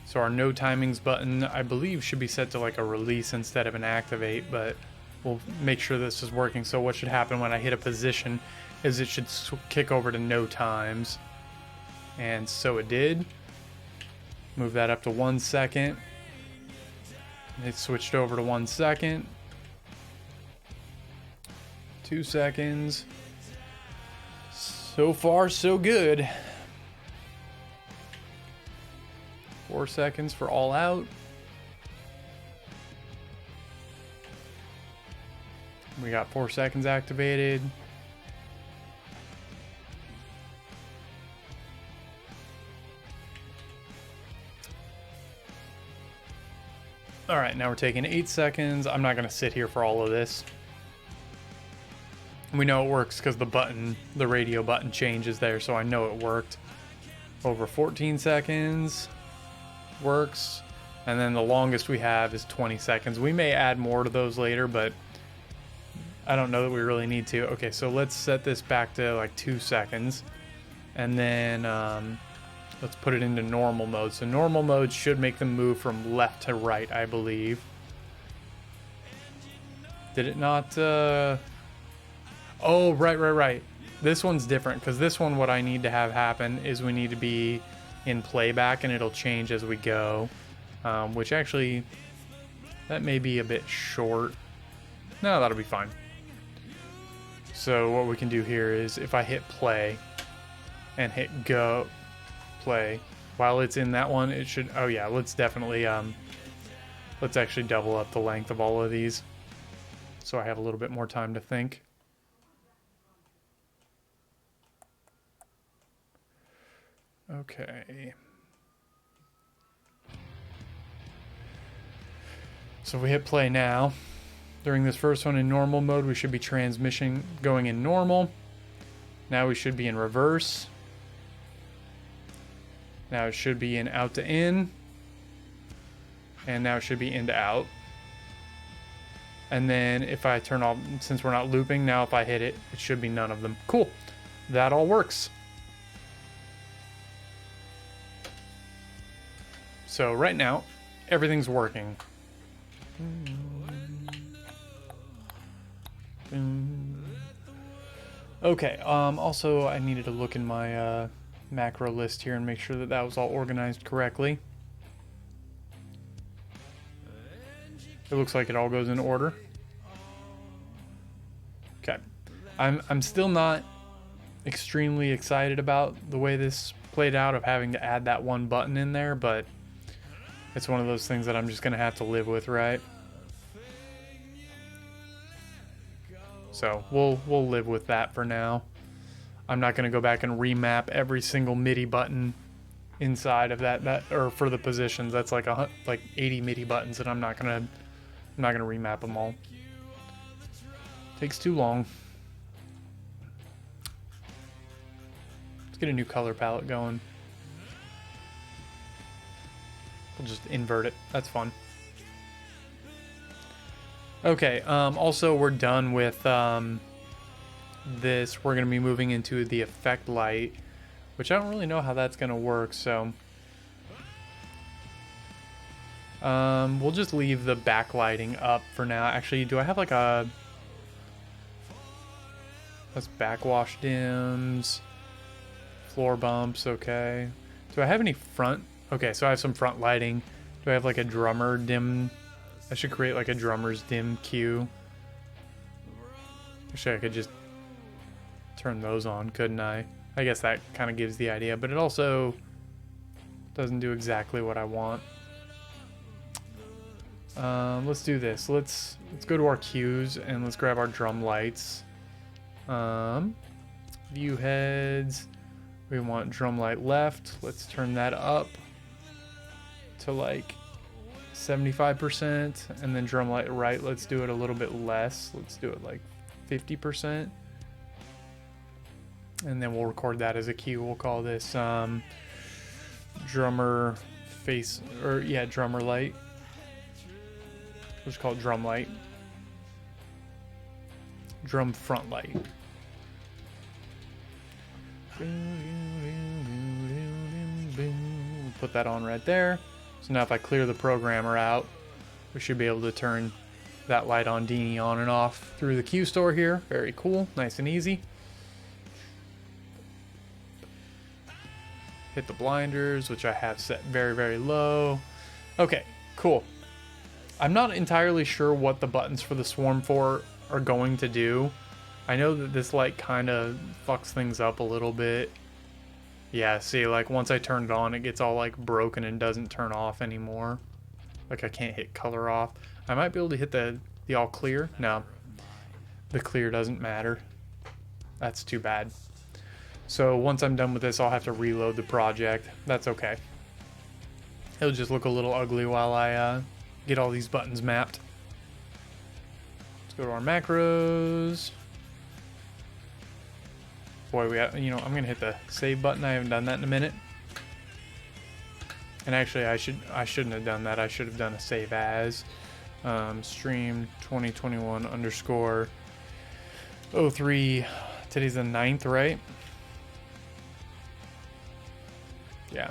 So our no timings button, I believe, should be set to like a release instead of an activate, but we'll make sure this is working. So what should happen when I hit a position is it should kick over to no times. And so it did. Move that up to 1 second. It switched over to 1 second. 2 seconds. So far, so good. 4 seconds for all out. We got 4 seconds activated. All right, now we're taking 8 seconds. I'm not going to sit here for all of this. We know it works because the radio button changes there, so I know it worked. Over 14 seconds. Works. And then the longest we have is 20 seconds. We may add more to those later, but I don't know that we really need to. Okay, so let's set this back to like 2 seconds. And then let's put it into normal mode. So normal mode should make them move from left to right, I believe. Did it not? Oh, right. This one's different because this one, what I need to have happen is we need to be in playback and it'll change as we go. Which actually, that may be a bit short. No, that'll be fine. So what we can do here is if I hit play and hit go, play, while it's in that one, it should, oh yeah, let's definitely, let's actually double up the length of all of these so I have a little bit more time to think. Okay. So we hit play now. During this first one in normal mode, we should be transmission going in normal. Now we should be in reverse. Now it should be in out to in. And now it should be in to out. And then if I turn off, since we're not looping, now if I hit it, it should be none of them. Cool. That all works. So right now, everything's working. Okay, also I needed to look in my macro list here and make sure that that was all organized correctly. It looks like it all goes in order. Okay. I'm still not extremely excited about the way this played out of having to add that one button in there, but it's one of those things that I'm just gonna have to live with, right? So we'll live with that for now. I'm not gonna go back and remap every single MIDI button inside of that or for the positions. That's like 80 MIDI buttons, and I'm not gonna remap them all. Takes too long. Let's get a new color palette going. We'll just invert it. That's fun. Okay, also we're done with this. We're going to be moving into the effect light, which I don't really know how that's going to work, so we'll just leave the backlighting up for now. Actually, do I have like a... That's backwash dims, floor bumps, okay. Do I have any front? Okay, so I have some front lighting. Do I have like a drummer dim? I should create like a drummer's dim cue. Actually, I could just turn those on, couldn't I? I guess that kind of gives the idea, but it also doesn't do exactly what I want. Let's do this. Let's go to our cues and let's grab our drum lights. view heads. We want drum light left. Let's turn that up to like 75%, and then drum light right, let's do it a little bit less. Let's do it like 50%. And then we'll record that as a cue. We'll call this drummer face, or yeah, drummer light. We'll just call it drum light. Drum front light. Put that on right there. So now if I clear the programmer out, we should be able to turn that light on Dini on and off through the cue store here. Very cool, nice and easy. Hit the blinders, which I have set very, very low. Okay, cool. I'm not entirely sure what the buttons for the Swarm 4 are going to do. I know that this light kind of fucks things up a little bit. Yeah, see, like once I turn it on, it gets all like broken and doesn't turn off anymore. Like I can't hit color off. I might be able to hit the all clear. No, the clear doesn't matter. That's too bad. So once I'm done with this, I'll have to reload the project. That's okay. It'll just look a little ugly while I get all these buttons mapped. Let's go to our macros. Boy, I'm gonna hit the save button. I haven't done that in a minute. And actually, I shouldn't have done that. I should have done a save as stream 2021 underscore 03. Today's the 9th, right? Yeah.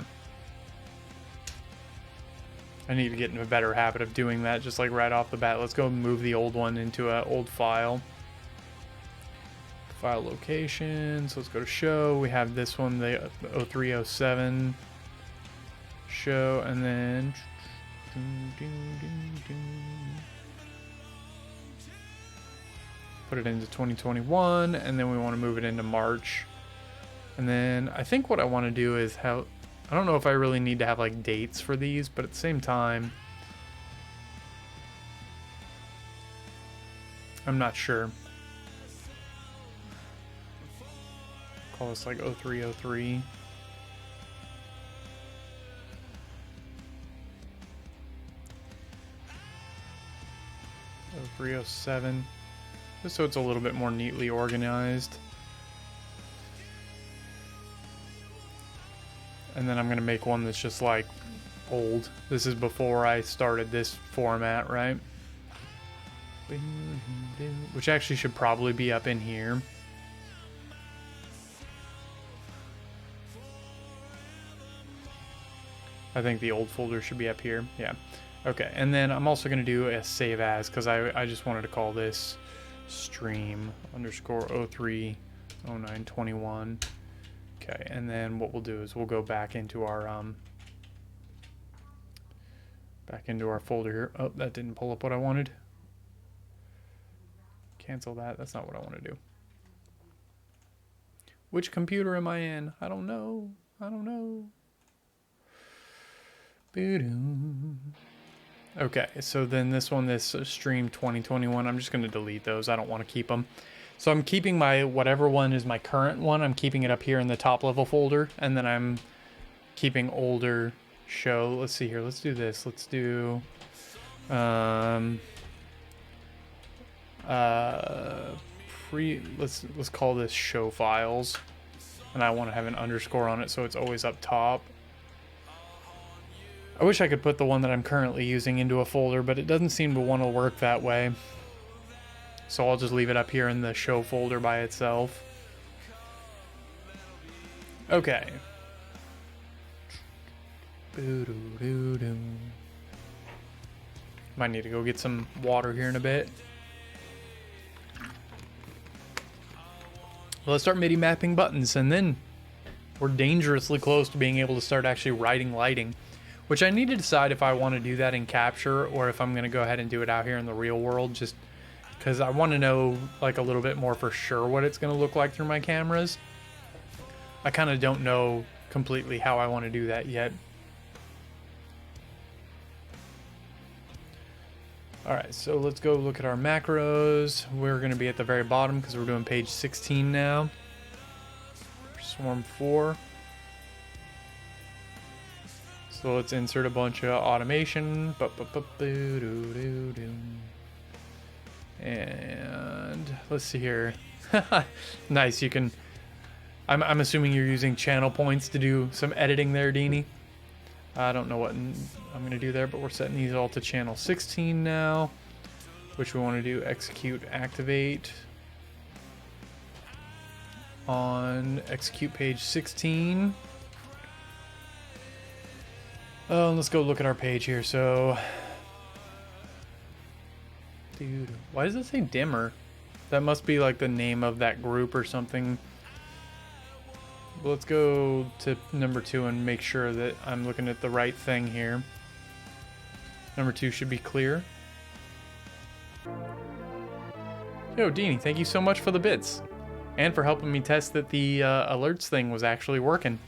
I need to get in a better habit of doing that, just like right off the bat. Let's go move the old one into an old file. File locations. Let's go to show. We have this one, the 0307 show, and then put it into 2021, and then we want to move it into March. And then I think what I want to do is have, I don't know if I really need to have like dates for these, but at the same time, I'm not sure. Call this like 0303. Oh, 0307. Just so it's a little bit more neatly organized. And then I'm going to make one that's just like old. This is before I started this format, right? Which actually should probably be up in here. I think the old folder should be up here. Yeah. Okay. And then I'm also going to do a save as, because I just wanted to call this stream underscore 030921. Okay, and then what we'll do is we'll go back into our folder here. Oh, that didn't pull up what I wanted. Cancel that. That's not what I want to do. Which computer am I in? I don't know. I don't know. Okay, so then this one, this stream 2021, I'm just going to delete those. I don't want to keep them. So I'm keeping my, whatever one is my current one, I'm keeping it up here in the top level folder, and then I'm keeping older show. Let's see here. Let's do this. Let's do let's call this show files, and I want to have an underscore on it so it's always up top. I wish I could put the one that I'm currently using into a folder, but it doesn't seem to want to work that way. So I'll just leave it up here in the show folder by itself. Okay. Might need to go get some water here in a bit. Let's start MIDI mapping buttons, and then we're dangerously close to being able to start actually writing lighting, which I need to decide if I want to do that in Capture or if I'm going to go ahead and do it out here in the real world, just because I want to know like a little bit more for sure what it's going to look like through my cameras. I kind of don't know completely how I want to do that yet. Alright, so let's go look at our macros. We're going to be at the very bottom because we're doing page 16 now. swarm 4. So let's insert a bunch of automation. And let's see here. Nice, you can... I'm assuming you're using channel points to do some editing there, Deanie. I don't know what I'm going to do there, but we're setting these all to channel 16 now, which we want to do execute activate on execute page 16. Oh, let's go look at our page here. So, dude, why does it say dimmer? That must be like the name of that group or something. Let's go to number 2 and make sure that I'm looking at the right thing here. Number 2 should be clear. Yo, Deanie, thank you so much for the bits. And for helping me test that the alerts thing was actually working.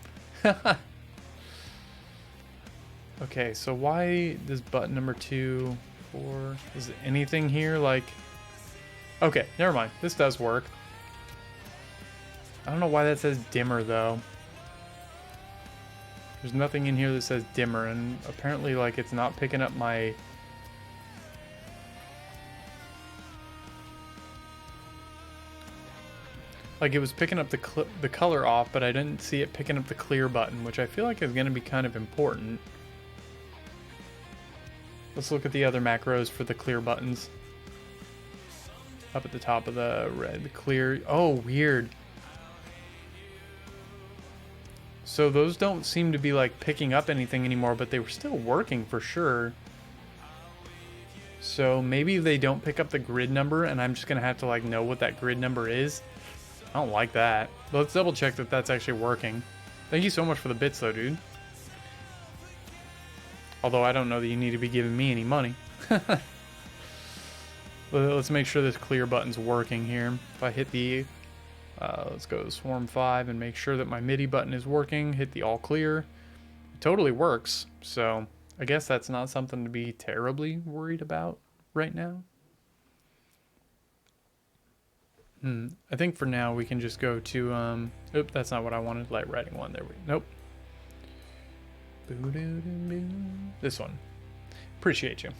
Okay, so why does button number 2, 4... Is anything here like... Okay, never mind. This does work. I don't know why that says dimmer, though. There's nothing in here that says dimmer, and apparently, like, it's not picking up my... Like, it was picking up the color off, but I didn't see it picking up the clear button, which I feel like is going to be kind of important. Let's look at the other macros for the clear buttons. Up at the top of the red, clear... Oh, weird. So those don't seem to be like picking up anything anymore, but they were still working for sure. So maybe they don't pick up the grid number and I'm just going to have to like know what that grid number is. I don't like that. But let's double check that that's actually working. Thank you so much for the bits though, dude. Although I don't know that you need to be giving me any money. Let's make sure this clear button's working here. If I hit the... let's go to Swarm 5 and make sure that my MIDI button is working. Hit the all clear. It totally works. So I guess that's not something to be terribly worried about right now. I think for now we can just go to... Oop, that's not what I wanted. Light writing 1. There we go. Nope. This one. Appreciate you.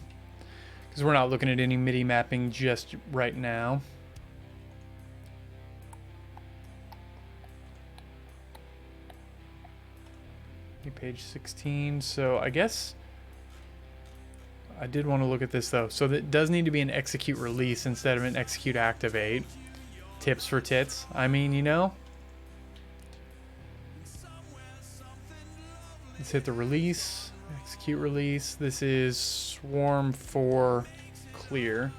Because we're not looking at any MIDI mapping just right now. Page 16. So I guess I did want to look at this though. So that does need to be an execute release instead of an execute activate. Tips for tits. I mean, you know. Let's hit the release. Execute release. This is Swarm 4 clear.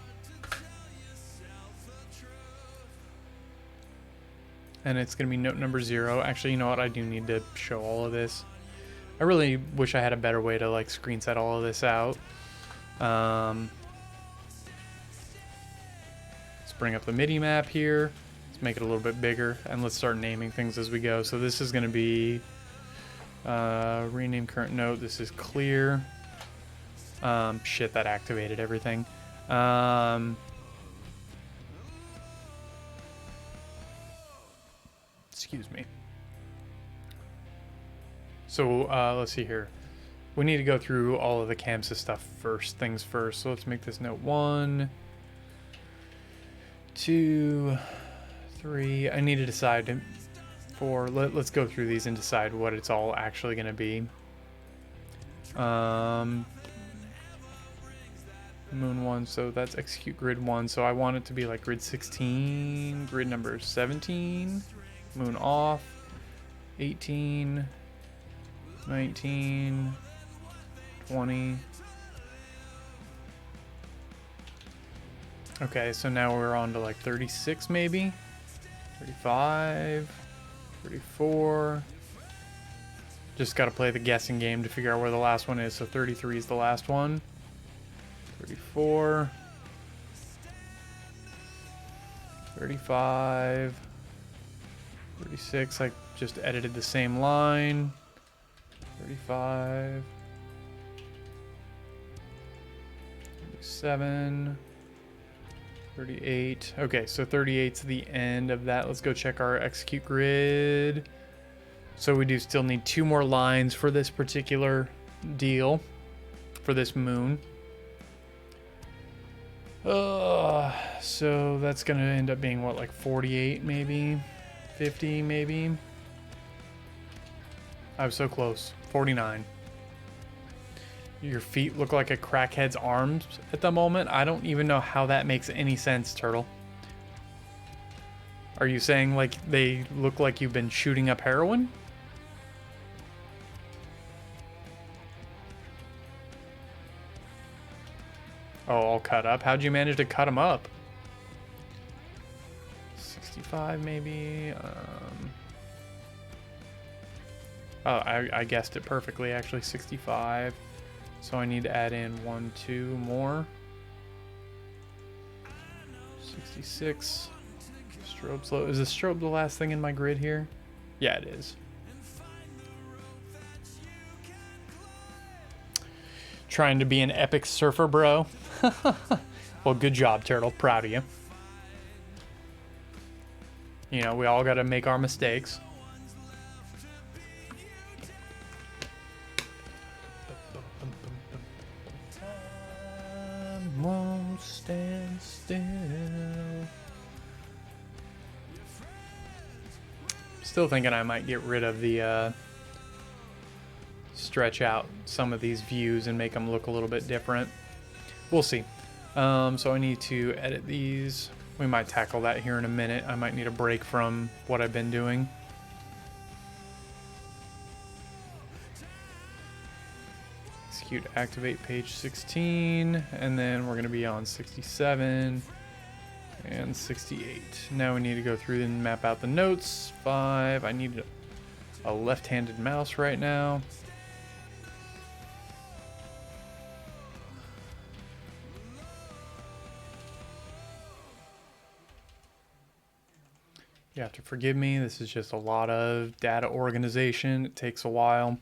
And it's going to be note number 0. Actually, you know what? I do need to show all of this. I really wish I had a better way to like screen set all of this out. Let's bring up the MIDI map here. Let's make it a little bit bigger and let's start naming things as we go. So this is going to be rename current note. This is clear. Shit, that activated everything. Excuse me. So let's see here. We need to go through all of the Chamsys stuff first, things first. So let's make this note 1, 2, 3. I need to decide 4. Let's go through these and decide what it's all actually going to be. Moon 1, so that's execute grid 1. So I want it to be like grid 16, grid number 17, moon off, 18, 19, 20. Okay, so now we're on to like 36 maybe, 35, 34. Just got to play the guessing game to figure out where the last one is. So 33 is the last one. 34, 35, 36. I just edited the same line. 35, 37, 38. Okay, so 38's the end of that. Let's go check our execute grid. So we do still need 2 more lines for this particular deal, for this moon. So that's gonna end up being what, like 48 maybe? 50 maybe? I was so close. 49. Your feet look like a crackhead's arms at the moment. I don't even know how that makes any sense, Turtle. Are you saying like they look like you've been shooting up heroin? Oh, all cut up. How'd you manage to cut them up? 65 maybe. Oh, I guessed it perfectly actually. 65. So I need to add in 1, 2 more. 66. Strobe slow. Is the strobe the last thing in my grid here? Yeah, it is. Trying to be an epic surfer, bro. Well, good job, Turtle. Proud of you. You know, we all got to make our mistakes. Time won't stand still. Still thinking I might get rid of the stretch out some of these views and make them look a little bit different. We'll see. So I need to edit these. We might tackle that here in a minute. I might need a break from what I've been doing. Execute, activate page 16, and then we're going to be on 67 and 68. Now we need to go through and map out the notes. 5. I need a left-handed mouse right now. You have to forgive me. This is just a lot of data organization. It takes a while.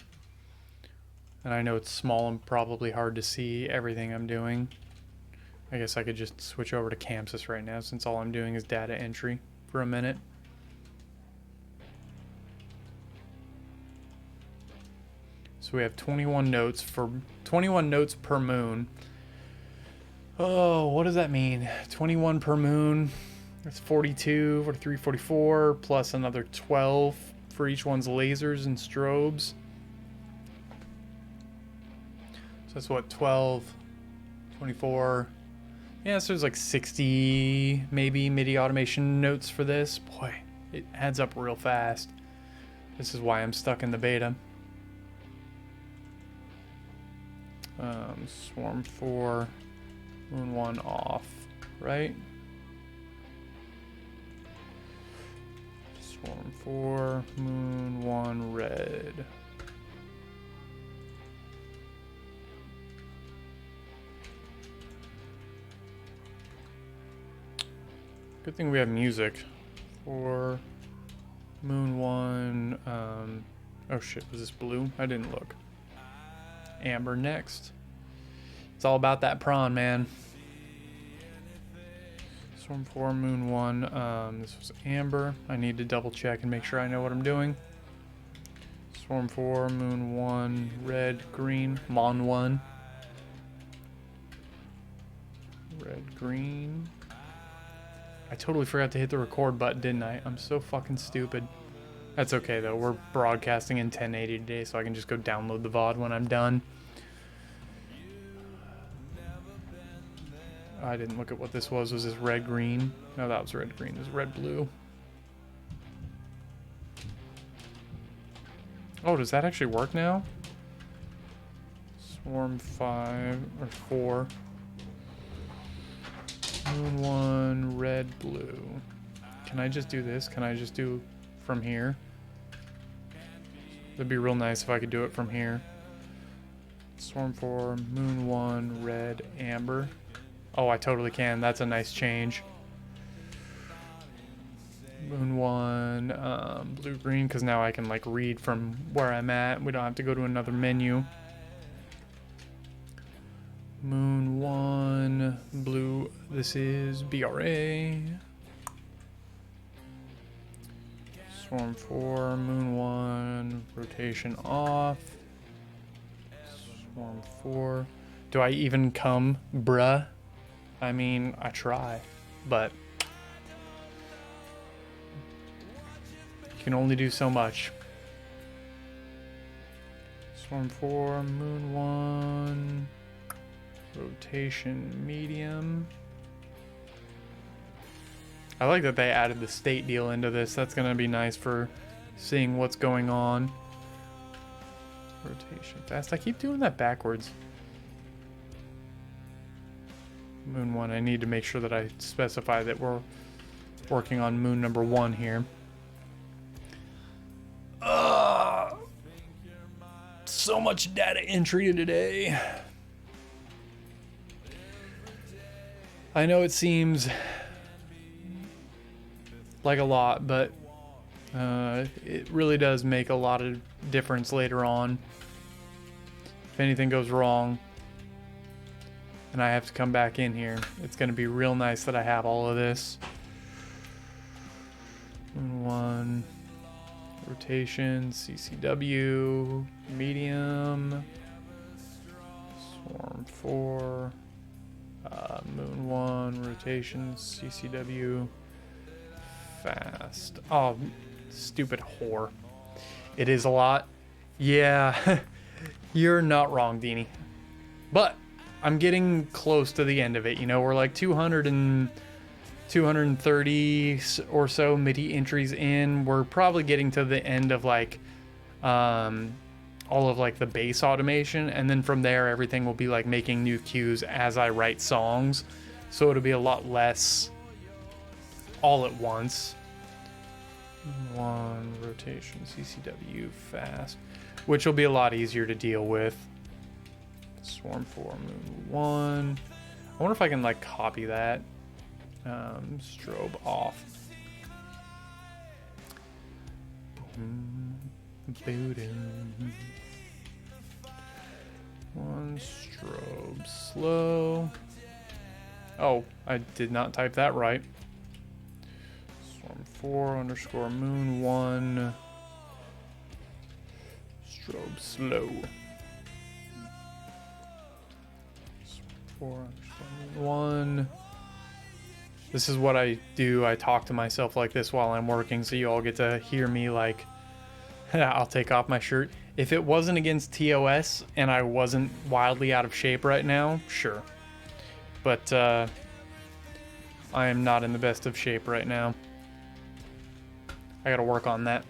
And I know it's small and probably hard to see everything I'm doing. I guess I could just switch over to Chamsys right now since all I'm doing is data entry for a minute. So we have 21 notes for 21 notes per moon. Oh, what does that mean? 21 per moon. That's 42, 43, 44, plus another 12 for each one's lasers and strobes. So that's what, 12, 24. Yeah, so there's like 60 maybe MIDI automation notes for this. Boy, it adds up real fast. This is why I'm stuck in the beta. Swarm 4, Moon 1 off, right? Swarm 4, Moon 1 red. Good thing we have music. 4, Moon 1, oh shit, was this blue? I didn't look. Amber next. It's all about that prawn, man. Swarm 4, Moon 1. This was Amber. I need to double check and make sure I know what I'm doing. Swarm 4, Moon 1, Red, Green. Mon 1. Red, Green. I totally forgot to hit the record button, didn't I? I'm so fucking stupid. That's okay, though. We're broadcasting in 1080 today, so I can just go download the VOD when I'm done. I didn't look at what this was. Was this red, green? No, that was red, green. It was red, blue. Oh, does that actually work now? Swarm 5 or 4. Moon 1, red, blue. Can I just do this? Can I just do from here? It'd be real nice if I could do it from here. Swarm 4, Moon 1, red, amber. Oh, I totally can. That's a nice change. Moon 1, blue, green, because now I can like read from where I'm at. We don't have to go to another menu. Moon 1, blue, this is BRA. Swarm 4, Moon 1, rotation off. Swarm 4. Do I even come, bruh? I mean, I try, but you can only do so much. Swarm 4, Moon 1, rotation medium. I like that they added the state deal into this. That's going to be nice for seeing what's going on. Rotation fast. I keep doing that backwards. Moon 1. I need to make sure that I specify that we're working on moon number 1 here. So much data entry today. I know it seems like a lot, but it really does make a lot of difference later on. If anything goes wrong and I have to come back in here, it's going to be real nice that I have all of this. 1 rotation, CCW, medium, Swarm 4, Moon 1, rotation, CCW, fast. Oh, stupid whore. It is a lot. Yeah, you're not wrong, Deanie. But I'm getting close to the end of it. You know, we're like 230 or so MIDI entries in. We're probably getting to the end of like all of like the bass automation, and then from there everything will be like making new cues as I write songs, so it'll be a lot less all at once. 1 rotation, CCW, fast, which will be a lot easier to deal with. Swarm 4, Moon 1. I wonder if I can like copy that. Strobe off. One strobe slow. Oh, I did not type that right. Swarm 4 underscore Moon 1. Strobe slow. Swarm 4 underscore Moon 1. This is what I do. I talk to myself like this while I'm working, so you all get to hear me like, I'll take off my shirt. If it wasn't against TOS and I wasn't wildly out of shape right now, sure. But I am not in the best of shape right now. I gotta work on that.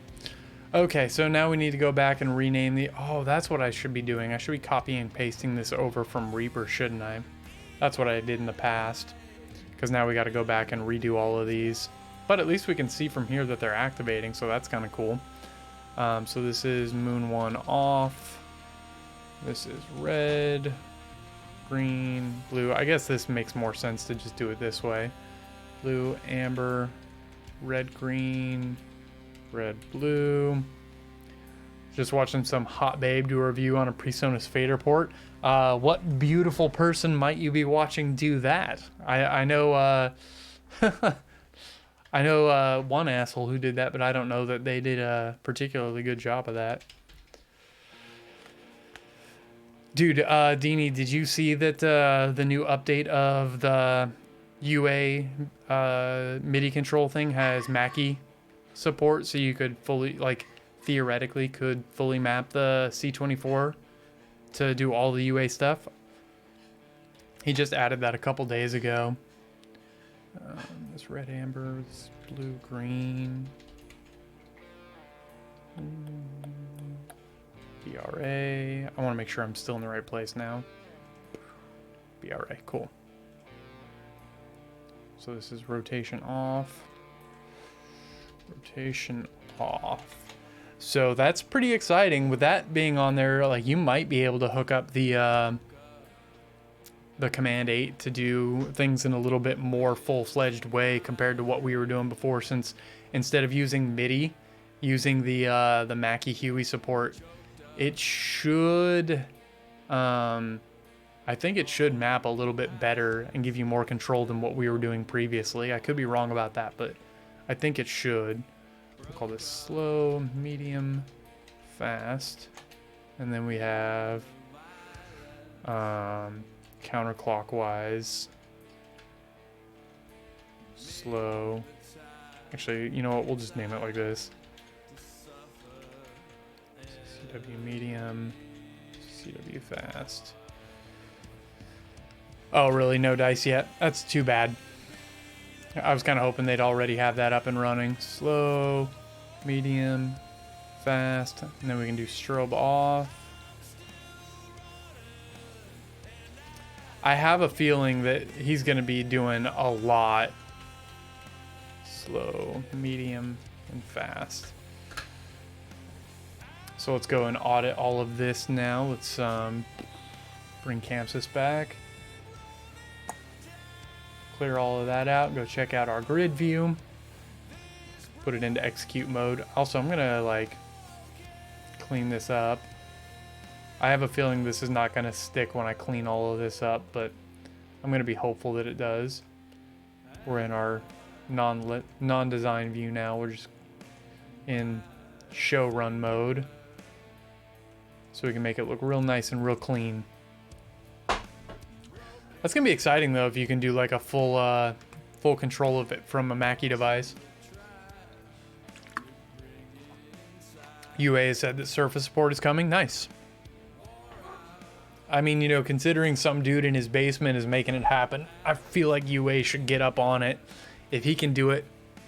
Okay, so now we need to go back and rename the... Oh, that's what I should be doing. I should be copying and pasting this over from Reaper, shouldn't I? That's what I did in the past. Because now we got to go back and redo all of these. But at least we can see from here that they're activating, so that's kind of cool. So this is Moon 1 off. This is red, green, blue. I guess this makes more sense to just do it this way. Blue, amber, red, green, red, blue. Just watching some hot babe do a review on a PreSonus fader port. What beautiful person might you be watching do that? I know I know one asshole who did that, but I don't know that they did a particularly good job of that. Dude, Deanie, did you see that the new update of the UA MIDI control thing has Mackie support, so you could fully, like, theoretically could fully map the C24 to do all the UA stuff? He just added that a couple days ago. This red amber, this blue green. BRA. I want to make sure I'm still in the right place now. BRA, cool. So this is rotation off. Rotation off. So that's pretty exciting. With that being on there, like, you might be able to hook up the Command 8 to do things in a little bit more full-fledged way compared to what we were doing before, since instead of using MIDI, using the Mackie Huey support, it should, I think it should map a little bit better and give you more control than what we were doing previously. I could be wrong about that, but I think it should. We'll call this slow, medium, fast. And then we have counterclockwise, slow. Actually, you know what? We'll just name it like this. CW medium, CW fast. Oh, really? No dice yet? That's too bad. I was kind of hoping they'd already have that up and running. Slow, medium, fast. And then we can do strobe off. I have a feeling that he's going to be doing a lot. Slow, medium, and fast. So let's go and audit all of this now. Let's bring Chamsys back. Clear all of that out. Go check out our grid view. Put it into execute mode. Also, I'm gonna like clean this up. I have a feeling this is not gonna stick when I clean all of this up, but I'm gonna be hopeful that it does. We're in our non-design view now. We're just in show run mode, so we can make it look real nice and real clean. That's gonna be exciting though if you can do like a full control of it from a Mackie device. UA has said that Surface support is coming. Nice. I mean, you know, considering some dude in his basement is making it happen, I feel like UA should get up on it. If he can do it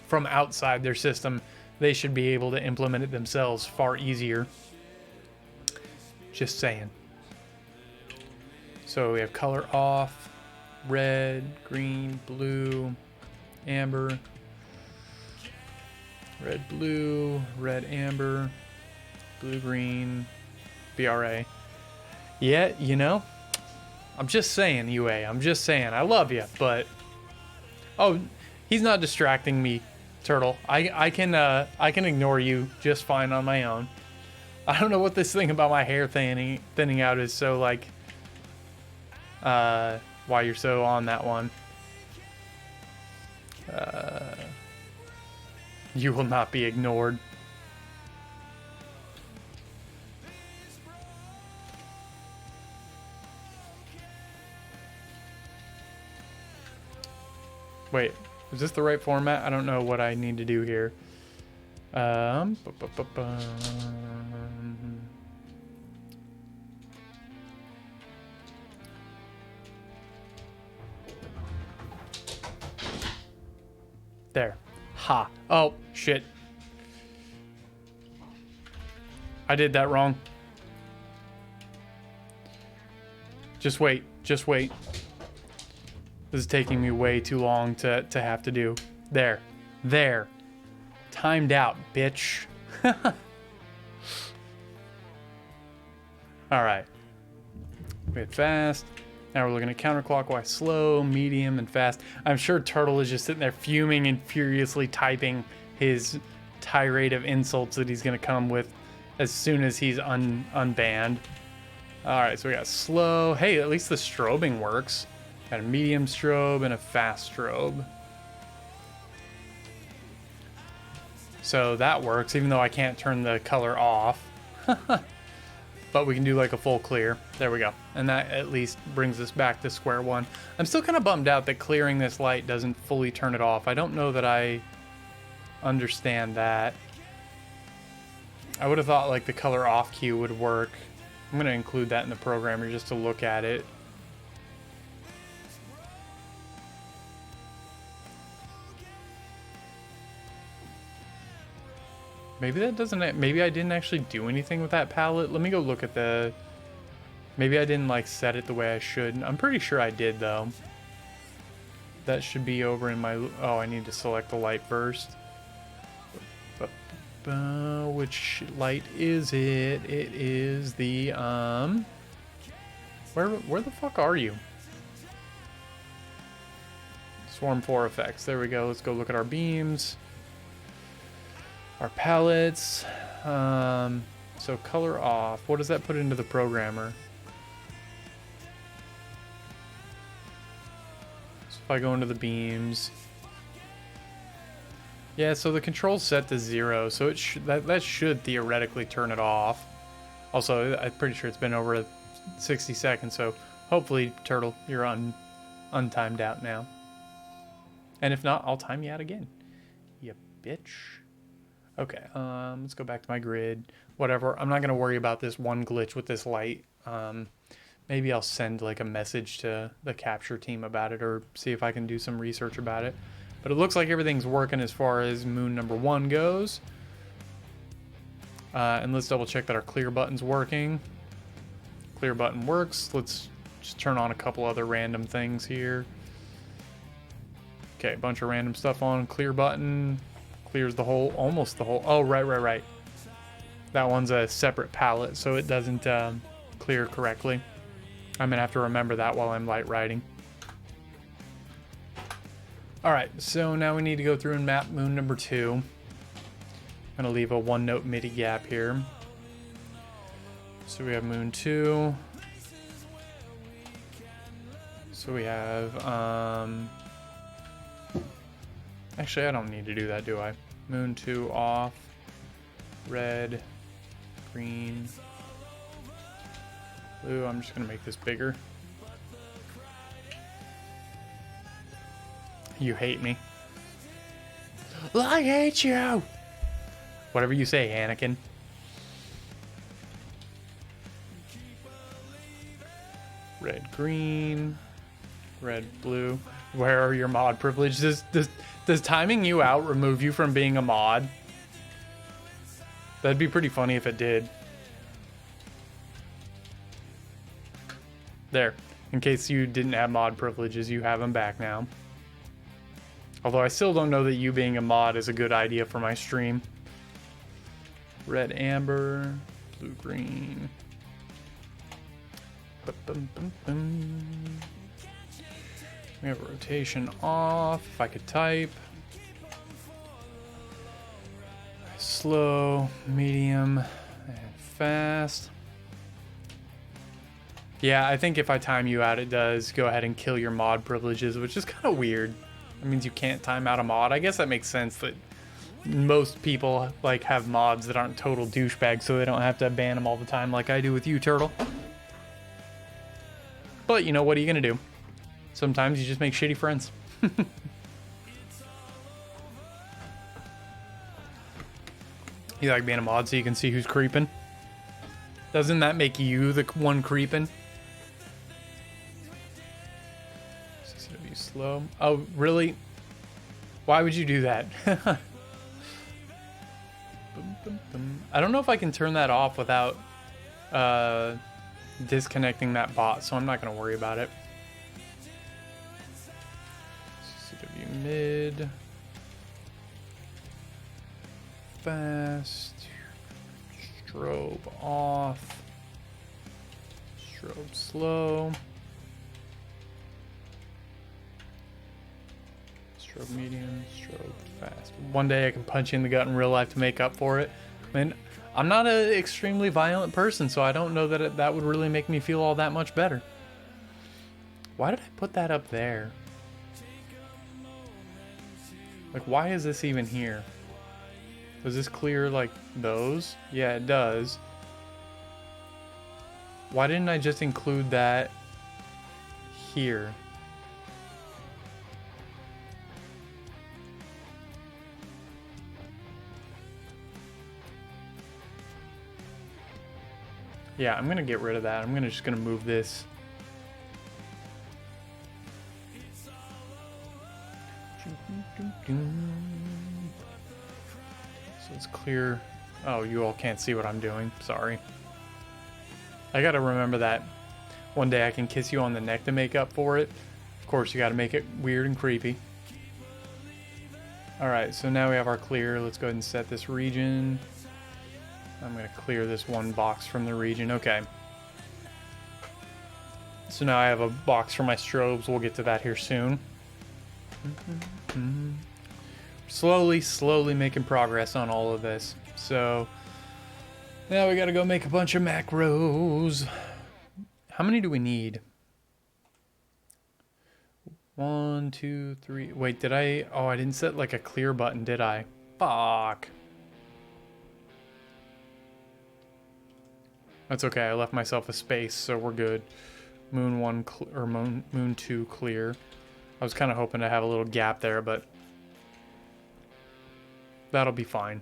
from outside their system, they should be able to implement it themselves far easier. Just saying. So we have color off, red, green, blue, amber, red, blue, red, amber, blue, green, BRA. Yeah, you know, I'm just saying, UA, I'm just saying, I love you, but, oh, he's not distracting me, Turtle. I can ignore you just fine on my own. I don't know what this thing about my hair thinning out is, so like, why you're so on that one. You will not be ignored. Wait, is this the right format? I don't know what I need to do here. There. Ha. Oh, shit. I did that wrong. Just wait. Just wait. This is taking me way too long to have to do. There. There. Timed out, bitch. Alright. We had fast. Now we're looking at counterclockwise, slow, medium, and fast. I'm sure Turtle is just sitting there fuming and furiously typing his tirade of insults that he's going to come with as soon as he's unbanned. Alright, so we got slow. Hey, at least the strobing works. Got a medium strobe and a fast strobe. So that works, even though I can't turn the color off. But we can do like a full clear. There we go. And that at least brings us back to square one. I'm still kind of bummed out that clearing this light doesn't fully turn it off. I don't know that I understand that. I would have thought like the color off cue would work. I'm going to include that in the programmer just to look at it. Maybe that doesn't, maybe I didn't actually do anything with that palette. Let me go look at the, maybe I didn't like set it the way I should. I'm pretty sure I did though. That should be over in my, oh, I need to select the light first. Which light is it? It is the, where the fuck are you? Swarm 4 effects. There we go. Let's go look at our beams. Our palettes. So color off. What does that put into the programmer? So if I go into the beams. Yeah, so the control's set to 0, so that should theoretically turn it off. Also, I'm pretty sure it's been over 60 seconds, so hopefully, Turtle, you're untimed out now. And if not, I'll time you out again. You bitch. Okay, let's go back to my grid. Whatever, I'm not going to worry about this one glitch with this light. Maybe I'll send like a message to the capture team about it or see if I can do some research about it. But it looks like everything's working as far as moon number 1 goes. And let's double check that our clear button's working. Clear button works. Let's just turn on a couple other random things here. Okay, a bunch of random stuff on. Clear button. Clears the whole, almost the whole. Oh, right. That one's a separate palette, so it doesn't clear correctly. I'm going to have to remember that while I'm light riding. Alright, so now we need to go through and map moon number 2. I'm going to leave a 1-note MIDI gap here. So we have moon 2. So we have, actually I don't need to do that, do I? Moon 2 off. Red. Green. Blue. I'm just going to make this bigger. You hate me. I hate you! Whatever you say, Anakin. Red, green. Red, blue. Where are your mod privileges? Does timing you out remove you from being a mod? That'd be pretty funny if it did. There. In case you didn't have mod privileges, you have them back now. Although I still don't know that you being a mod is a good idea for my stream. Red, amber, blue, green. We have rotation off. If I could type. Slow, medium, and fast. Yeah, I think if I time you out, it does go ahead and kill your mod privileges, which is kind of weird. That means you can't time out a mod. I guess that makes sense that most people like have mods that aren't total douchebags, so they don't have to ban them all the time like I do with you, Turtle. But, you know, what are you going to do? Sometimes you just make shitty friends. You like being a mod so you can see who's creeping? Doesn't that make you the one creeping? CCW slow. Oh, really? Why would you do that? I don't know if I can turn that off without disconnecting that bot, so I'm not going to worry about it. CCW mid. Fast. Strobe off. Strobe slow. Strobe medium. Strobe fast. One day I can punch you in the gut in real life to make up for it. I mean, I'm not an extremely violent person, so I don't know that that would really make me feel all that much better. Why did I put that up there? Like, why is this even here? Does this clear, like, those? Yeah, it does. Why didn't I just include that here? Yeah, I'm gonna get rid of that. I'm just gonna move this. So it's clear. Oh, you all can't see what I'm doing. Sorry. I gotta remember that. One day I can kiss you on the neck to make up for it. Of course, you gotta make it weird and creepy. Alright, so now we have our clear. Let's go ahead and set this region. I'm gonna clear this one box from the region. Okay. So now I have a box for my strobes. We'll get to that here soon. Slowly making progress on all of this. So now we gotta go make a bunch of macros. How many do we need? 1, 2, 3. Wait, did I? Oh, I didn't set like a clear button, did I? Fuck. That's okay. I left myself a space, so we're good. Moon 1 or moon 2 clear. I was kind of hoping to have a little gap there, but that'll be fine.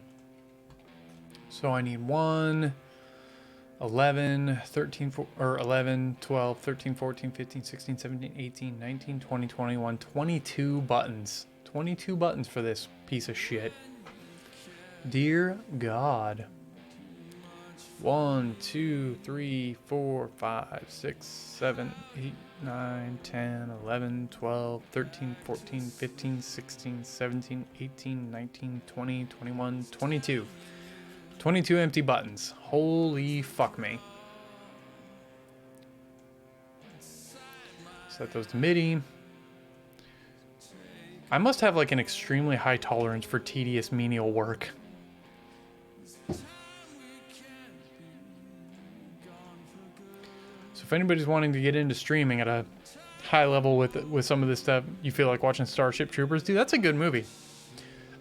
So I need 1, 11, 13, or 11, 12, 13, 14, 15, 16, 17, 18, 19, 20, 21, 22 buttons. 22 buttons for this piece of shit. Dear God. 1, 2, 3, 4, 5, 6, 7, 8, 9, 10, 11, 12, 13, 14, 15, 16, 17, 18, 19, 20, 21, 22. 22 empty buttons. Holy fuck me. Set those to MIDI. I must have like an extremely high tolerance for tedious menial work. So if anybody's wanting to get into streaming at a high level with some of this stuff, you feel like watching Starship Troopers, dude, that's a good movie.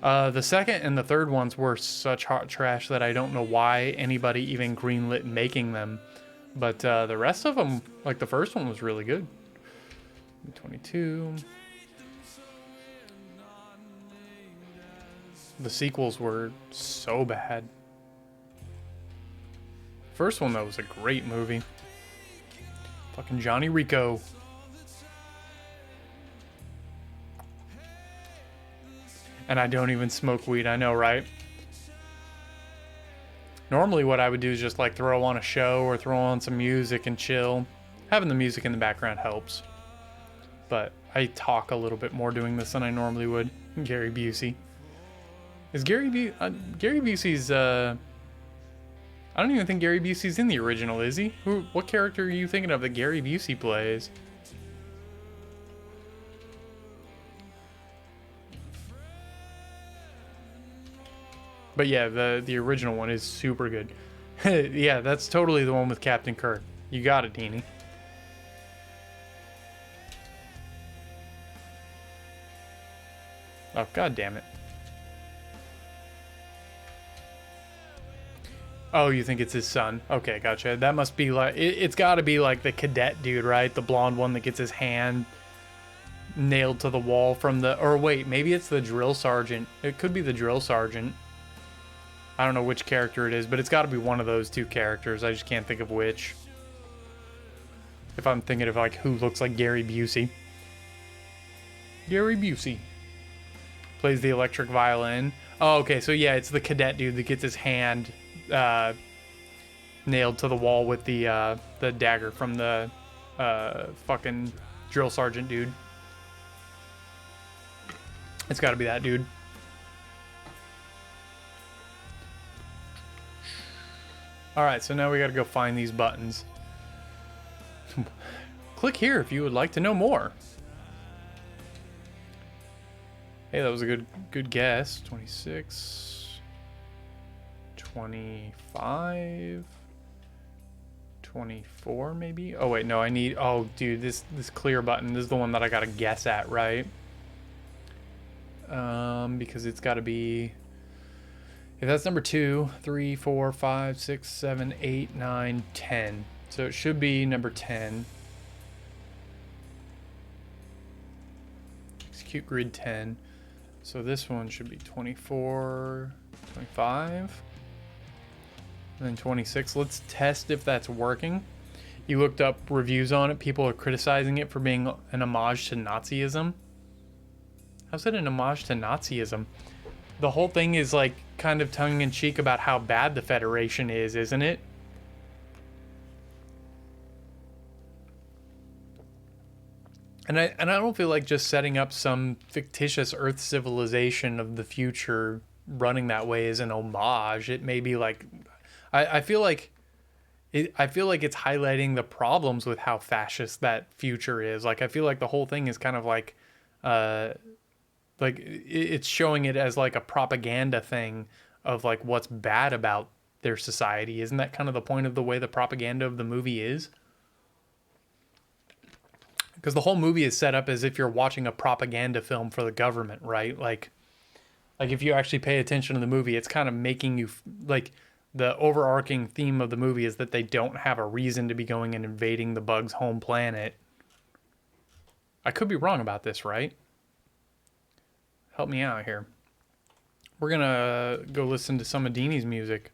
The second and the third ones were such hot trash that I don't know why anybody even greenlit making them. But the rest of them, like the first one was really good. 22. The sequels were so bad. First one, though, was a great movie. Fucking Johnny Rico. And I don't even smoke weed, I know, right? Normally what I would do is just like throw on a show or throw on some music and chill. Having the music in the background helps. But I talk a little bit more doing this than I normally would. Gary Busey. Is Gary Busey's, I don't even think Gary Busey's in the original, is he? What character are you thinking of that Gary Busey plays? But yeah, the original one is super good. Yeah, that's totally the one with Captain Kirk. You got it, Deanie. Oh, god damn it. Oh, you think it's his son? Okay, gotcha. That must be like... It's got to be like the cadet dude, right? The blonde one that gets his hand nailed to the wall from the... Or wait, maybe it's the drill sergeant. It could be the drill sergeant. I don't know which character it is, but it's got to be one of those two characters. I just can't think of which. If I'm thinking of like who looks like Gary Busey. Gary Busey. Plays the electric violin. Oh, okay, so yeah, it's the cadet dude that gets his hand... nailed to the wall with the dagger from the fucking drill sergeant dude. It's got to be that dude. All right, so now we got to go find these buttons. Click here if you would like to know more. Hey, that was a good guess. 26. 25, 24 maybe. Oh wait, no, I need, oh dude, this clear button, this is the one that I gotta guess at, right? Because it's gotta be, if that's number 2, 3, 4, 5, 6, 7, 8, 9, 10. So it should be number 10. Execute grid 10. So this one should be 24, 25. And then 26. Let's test if that's working. You looked up reviews on it. People are criticizing it for being an homage to Nazism. How's it an homage to Nazism? The whole thing is like kind of tongue-in-cheek about how bad the Federation is, isn't it? And I don't feel like just setting up some fictitious Earth civilization of the future running that way is an homage. It may be like... I feel like it's highlighting the problems with how fascist that future is. Like, I feel like the whole thing is kind of like it's showing it as like a propaganda thing of like what's bad about their society. Isn't that kind of the point of the way the propaganda of the movie is? Because the whole movie is set up as if you're watching a propaganda film for the government, right? Like if you actually pay attention to the movie, it's kind of making you like the overarching theme of the movie is that they don't have a reason to be going and invading the bugs' home planet. I could be wrong about this, right? Help me out here. We're gonna go listen to some of Deanie's music.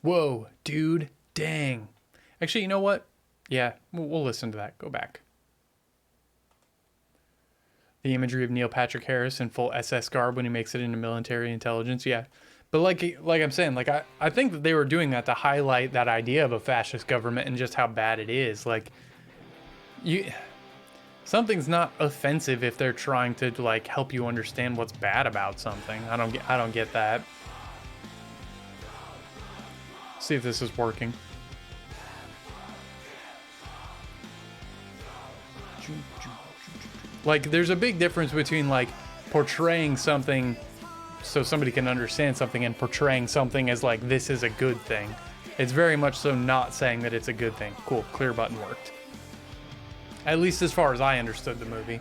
Whoa, dude, dang. Actually, you know what? Yeah, we'll listen to that. Go back. The imagery of Neil Patrick Harris in full SS garb when he makes it into military intelligence. Yeah. But like I'm saying, like I think that they were doing that to highlight that idea of a fascist government and just how bad it is. Like something's not offensive if they're trying to like help you understand what's bad about something. I don't get that. See if this is working. Like, there's a big difference between, like, portraying something so somebody can understand something and portraying something as, like, this is a good thing. It's very much so not saying that it's a good thing. Cool, clear button worked. At least as far as I understood the movie.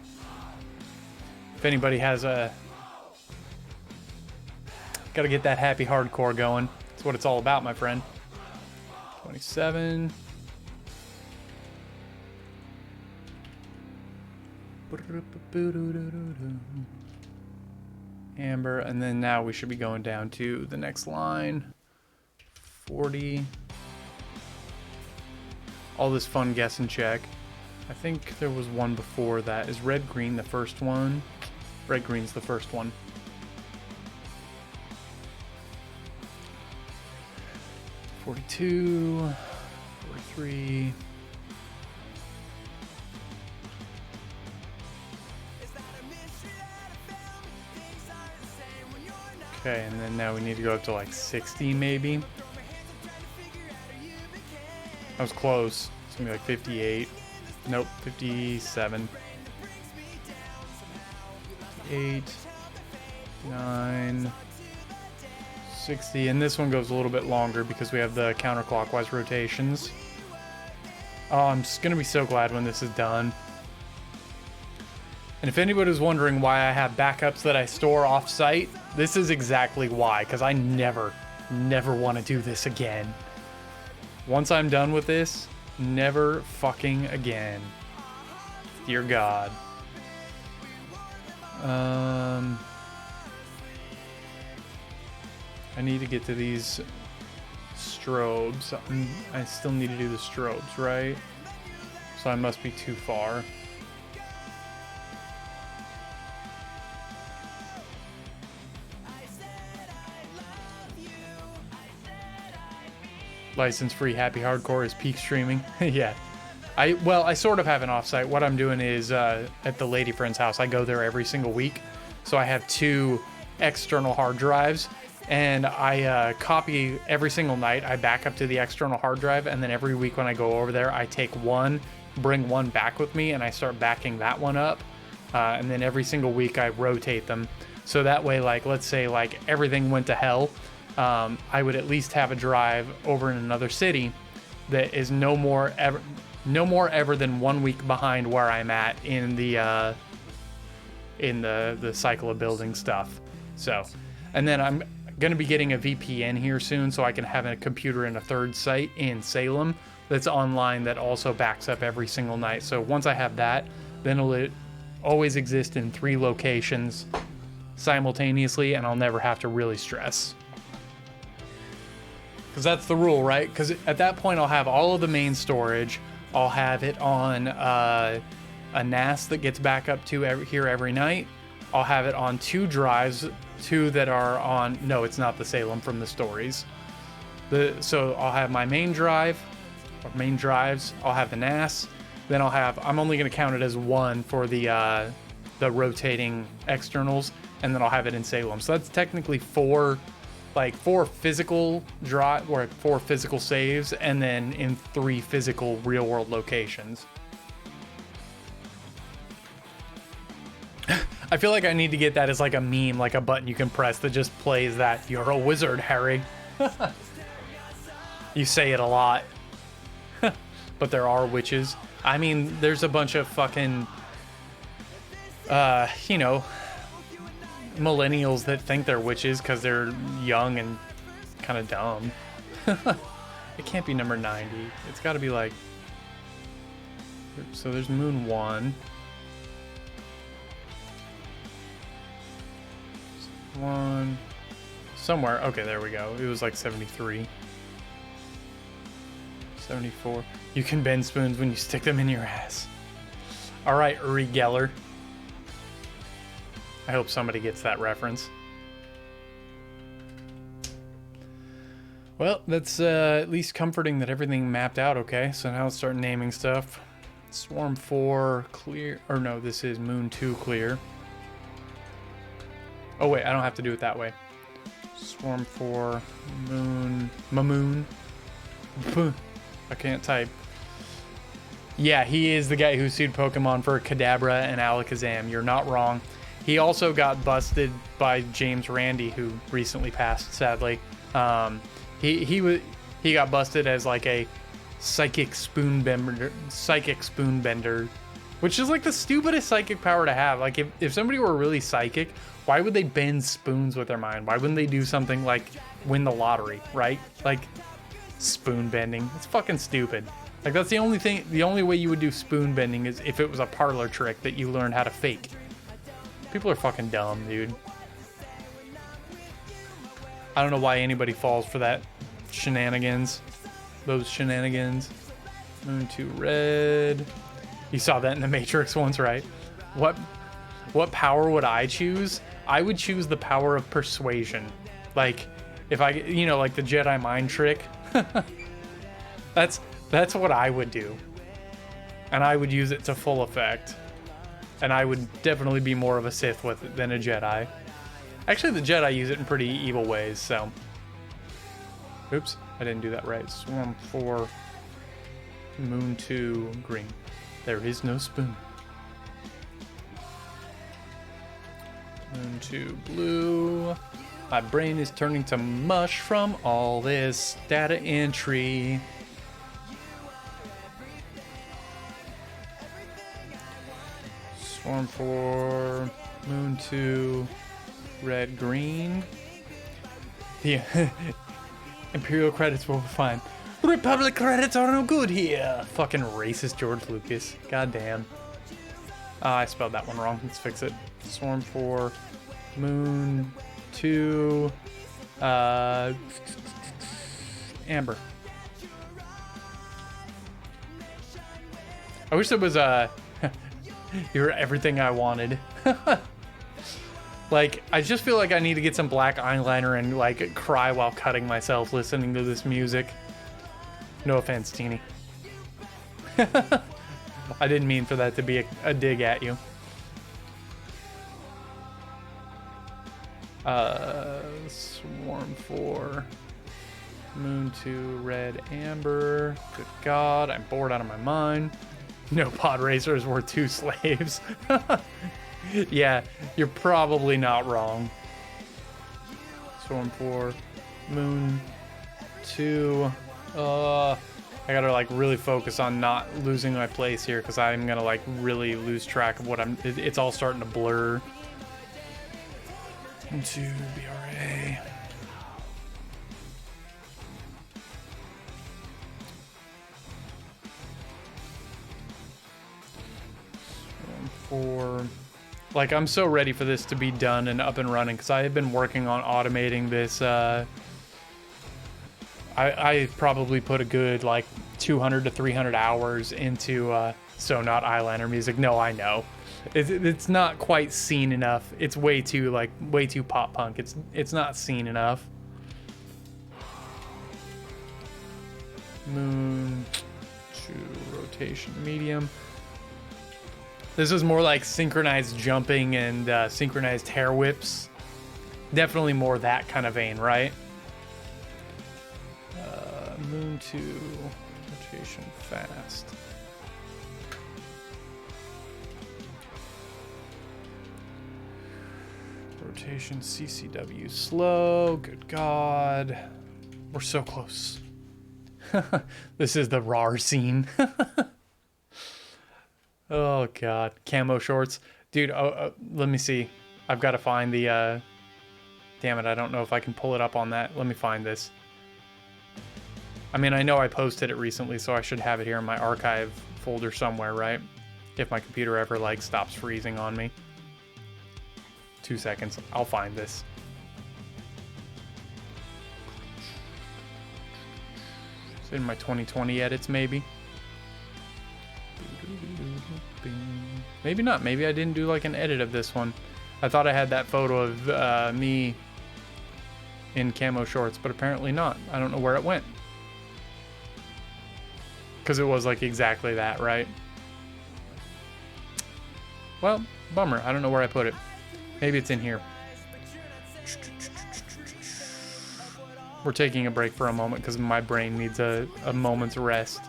If anybody has a... Gotta get that happy hardcore going. That's what it's all about, my friend. 27... Amber, and then now we should be going down to the next line. 40. All this fun guess and check. I think there was one before that. Is red green the first one? Red green's the first one. $42, 43. Okay, and then now we need to go up to like 60 maybe. That was close. It's gonna be like 58. Nope, 57. 8, 9, 60. And this one goes a little bit longer because we have the counterclockwise rotations. Oh, I'm just gonna be so glad when this is done. And if anybody's wondering why I have backups that I store off-site, this is exactly why, because I never want to do this again. Once I'm done with this, never fucking again. Dear God. I need to get to these strobes. I still need to do the strobes, right? So I must be too far. License-free happy hardcore is peak streaming. Yeah. I sort of have an offsite. What I'm doing is at the lady friend's house. I go there every single week. So I have 2 external hard drives and I copy every single night. I back up to the external hard drive, and then every week when I go over there, I take one, bring one back with me, and I start backing that one up. And then every single week I rotate them. So that way, like, let's say like everything went to hell. I would at least have a drive over in another city that is no more ever than 1 week behind where I'm at in the cycle of building stuff. So, and then I'm gonna be getting a VPN here soon, so I can have a computer in a third site in Salem that's online that also backs up every single night. So once I have that, then it'll always exist in 3 locations simultaneously, and I'll never have to really stress. Because that's the rule, right? Because at that point, I'll have all of the main storage. I'll have it on a NAS that gets back up to here every night. I'll have it on 2 drives, 2 that are on... No, it's not the Salem from the stories. So I'll have my main drive, or main drives. I'll have the NAS. Then I'll have... I'm only going to count it as 1 for the rotating externals. And then I'll have it in Salem. So that's technically 4 physical drive or 4 physical saves, and then in 3 physical real world locations. I feel like I need to get that as like a meme, like a button you can press that just plays that "You're a wizard, Harry." You say it a lot. But there are witches. I mean, there's a bunch of fucking, you know, millennials that think they're witches because they're young and kind of dumb. It can't be number 90. It's got to be like... So there's Moon 1. One... Somewhere. Okay, there we go. It was like 73. 74. You can bend spoons when you stick them in your ass. Alright, Uri Geller. I hope somebody gets that reference. Well, that's at least comforting that everything mapped out okay. So now let's start naming stuff. Swarm 4 clear. Or no, this is Moon 2 clear. Oh wait, I don't have to do it that way. Swarm 4, Moon, Mamoon. I can't type. Yeah, he is the guy who sued Pokemon for Kadabra and Alakazam. You're not wrong. He also got busted by James Randi, who recently passed, sadly. He got busted as like a psychic spoonbender, which is like the stupidest psychic power to have. Like if somebody were really psychic, why would they bend spoons with their mind? Why wouldn't they do something like win the lottery, right? Like spoon bending. It's fucking stupid. Like that's the only way you would do spoon bending is if it was a parlor trick that you learned how to fake. People are fucking dumb, dude. I don't know why anybody falls for that shenanigans. Those shenanigans. Moon 2 red. You saw that in the Matrix once, right? What power would I choose? I would choose the power of persuasion. Like, if I, you know, like the Jedi mind trick. That's what I would do. And I would use it to full effect. And I would definitely be more of a Sith with it than a Jedi. Actually, the Jedi use it in pretty evil ways, so. Oops, I didn't do that right. Swarm 4, Moon 2, green. There is no spoon. Moon 2, blue. My brain is turning to mush from all this data entry. Swarm 4, Moon 2, red, green. The Imperial credits will be fine. Republic credits are no good here. Fucking racist George Lucas. Goddamn. I spelled that one wrong. Let's fix it. Swarm 4, Moon 2, Amber. I wish there was you're everything I wanted. Like, I just feel like I need to get some black eyeliner and like cry while cutting myself listening to this music. No offense, Teeny. I didn't mean for that to be a dig at you. Swarm 4, Moon 2, red, amber. Good God, I'm bored out of my mind. No pod racer is worth 2 slaves. Yeah, you're probably not wrong. Swarm 4, Moon 2. I gotta like really focus on not losing my place here because I'm gonna like really lose track of what it's all starting to blur. Moon 2, BRA. For like I'm so ready for this to be done and up and running because I have been working on automating this. I probably put a good like 200 to 300 hours into so not eyeliner music. No, I know it's not quite seen enough. It's way too pop punk. It's not seen enough. Moon 2, rotation medium. This is more like synchronized jumping and synchronized hair whips. Definitely more that kind of vein, right? Moon 2, rotation fast. Rotation CCW slow. Good God. We're so close. This is the RAR scene. Oh god, camo shorts. Dude, let me see. I've got to find the, damn it, I don't know if I can pull it up on that. Let me find this. I mean, I know I posted it recently, so I should have it here in my archive folder somewhere, right? If my computer ever, like, stops freezing on me. 2 seconds. I'll find this. It's in my 2020 edits, maybe. Maybe not. Maybe I didn't do, like, an edit of this one. I thought I had that photo of me in camo shorts, but apparently not. I don't know where it went. Because it was, like, exactly that, right? Well, bummer. I don't know where I put it. Maybe it's in here. We're taking a break for a moment because my brain needs a moment's rest.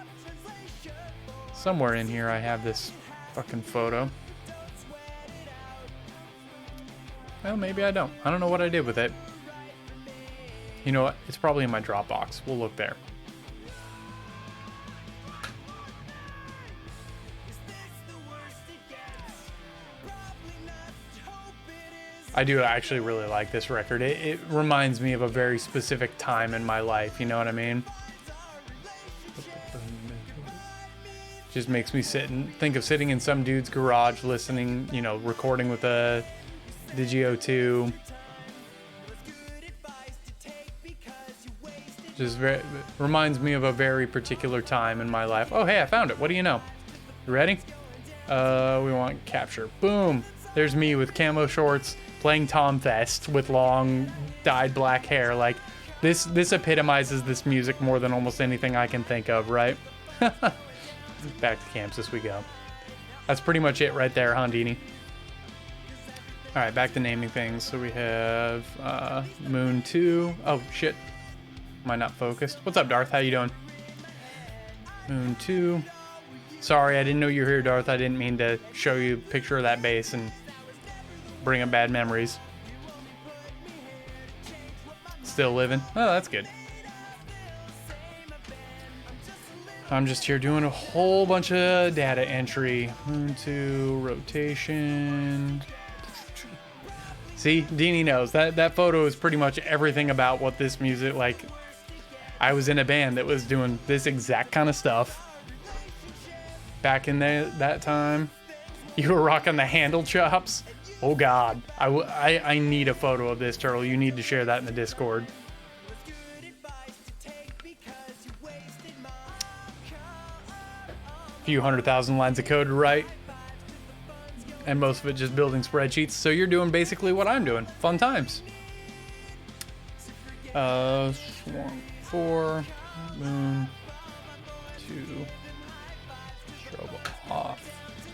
Somewhere in here I have this fucking photo. Well, maybe I don't. I don't know what I did with it. You know what? It's probably in my Dropbox. We'll look there. I do actually really like this record. It reminds me of a very specific time in my life, you know what I mean? Just makes me sit and think of sitting in some dude's garage listening, you know, recording with a Digio 2. Just reminds me of a very particular time in my life. Oh, hey, I found it. What do you know? You ready? We want capture. Boom. There's me with camo shorts playing Tom Fest with long dyed black hair. Like, this epitomizes this music more than almost anything I can think of, right? Back to Chamsys we go. That's pretty much it right there, huh, Dini? Alright, back to naming things. So we have Moon 2. Oh, shit. Am I not focused? What's up, Darth? How you doing? Moon 2. Sorry, I didn't know you were here, Darth. I didn't mean to show you a picture of that bass and bring up bad memories. Still living? Oh, that's good. I'm just here doing a whole bunch of data entry. Moon 2, rotation. See, Deanie knows. That photo is pretty much everything about what this music, like, I was in a band that was doing this exact kind of stuff. Back in that time. You were rocking the handle chops. Oh God, I need a photo of this, Turtle. You need to share that in the Discord. A few 100,000 lines of code to write, and most of it just building spreadsheets. So you're doing basically what I'm doing. Fun times. Swarm 4, Moon 2, strobe off,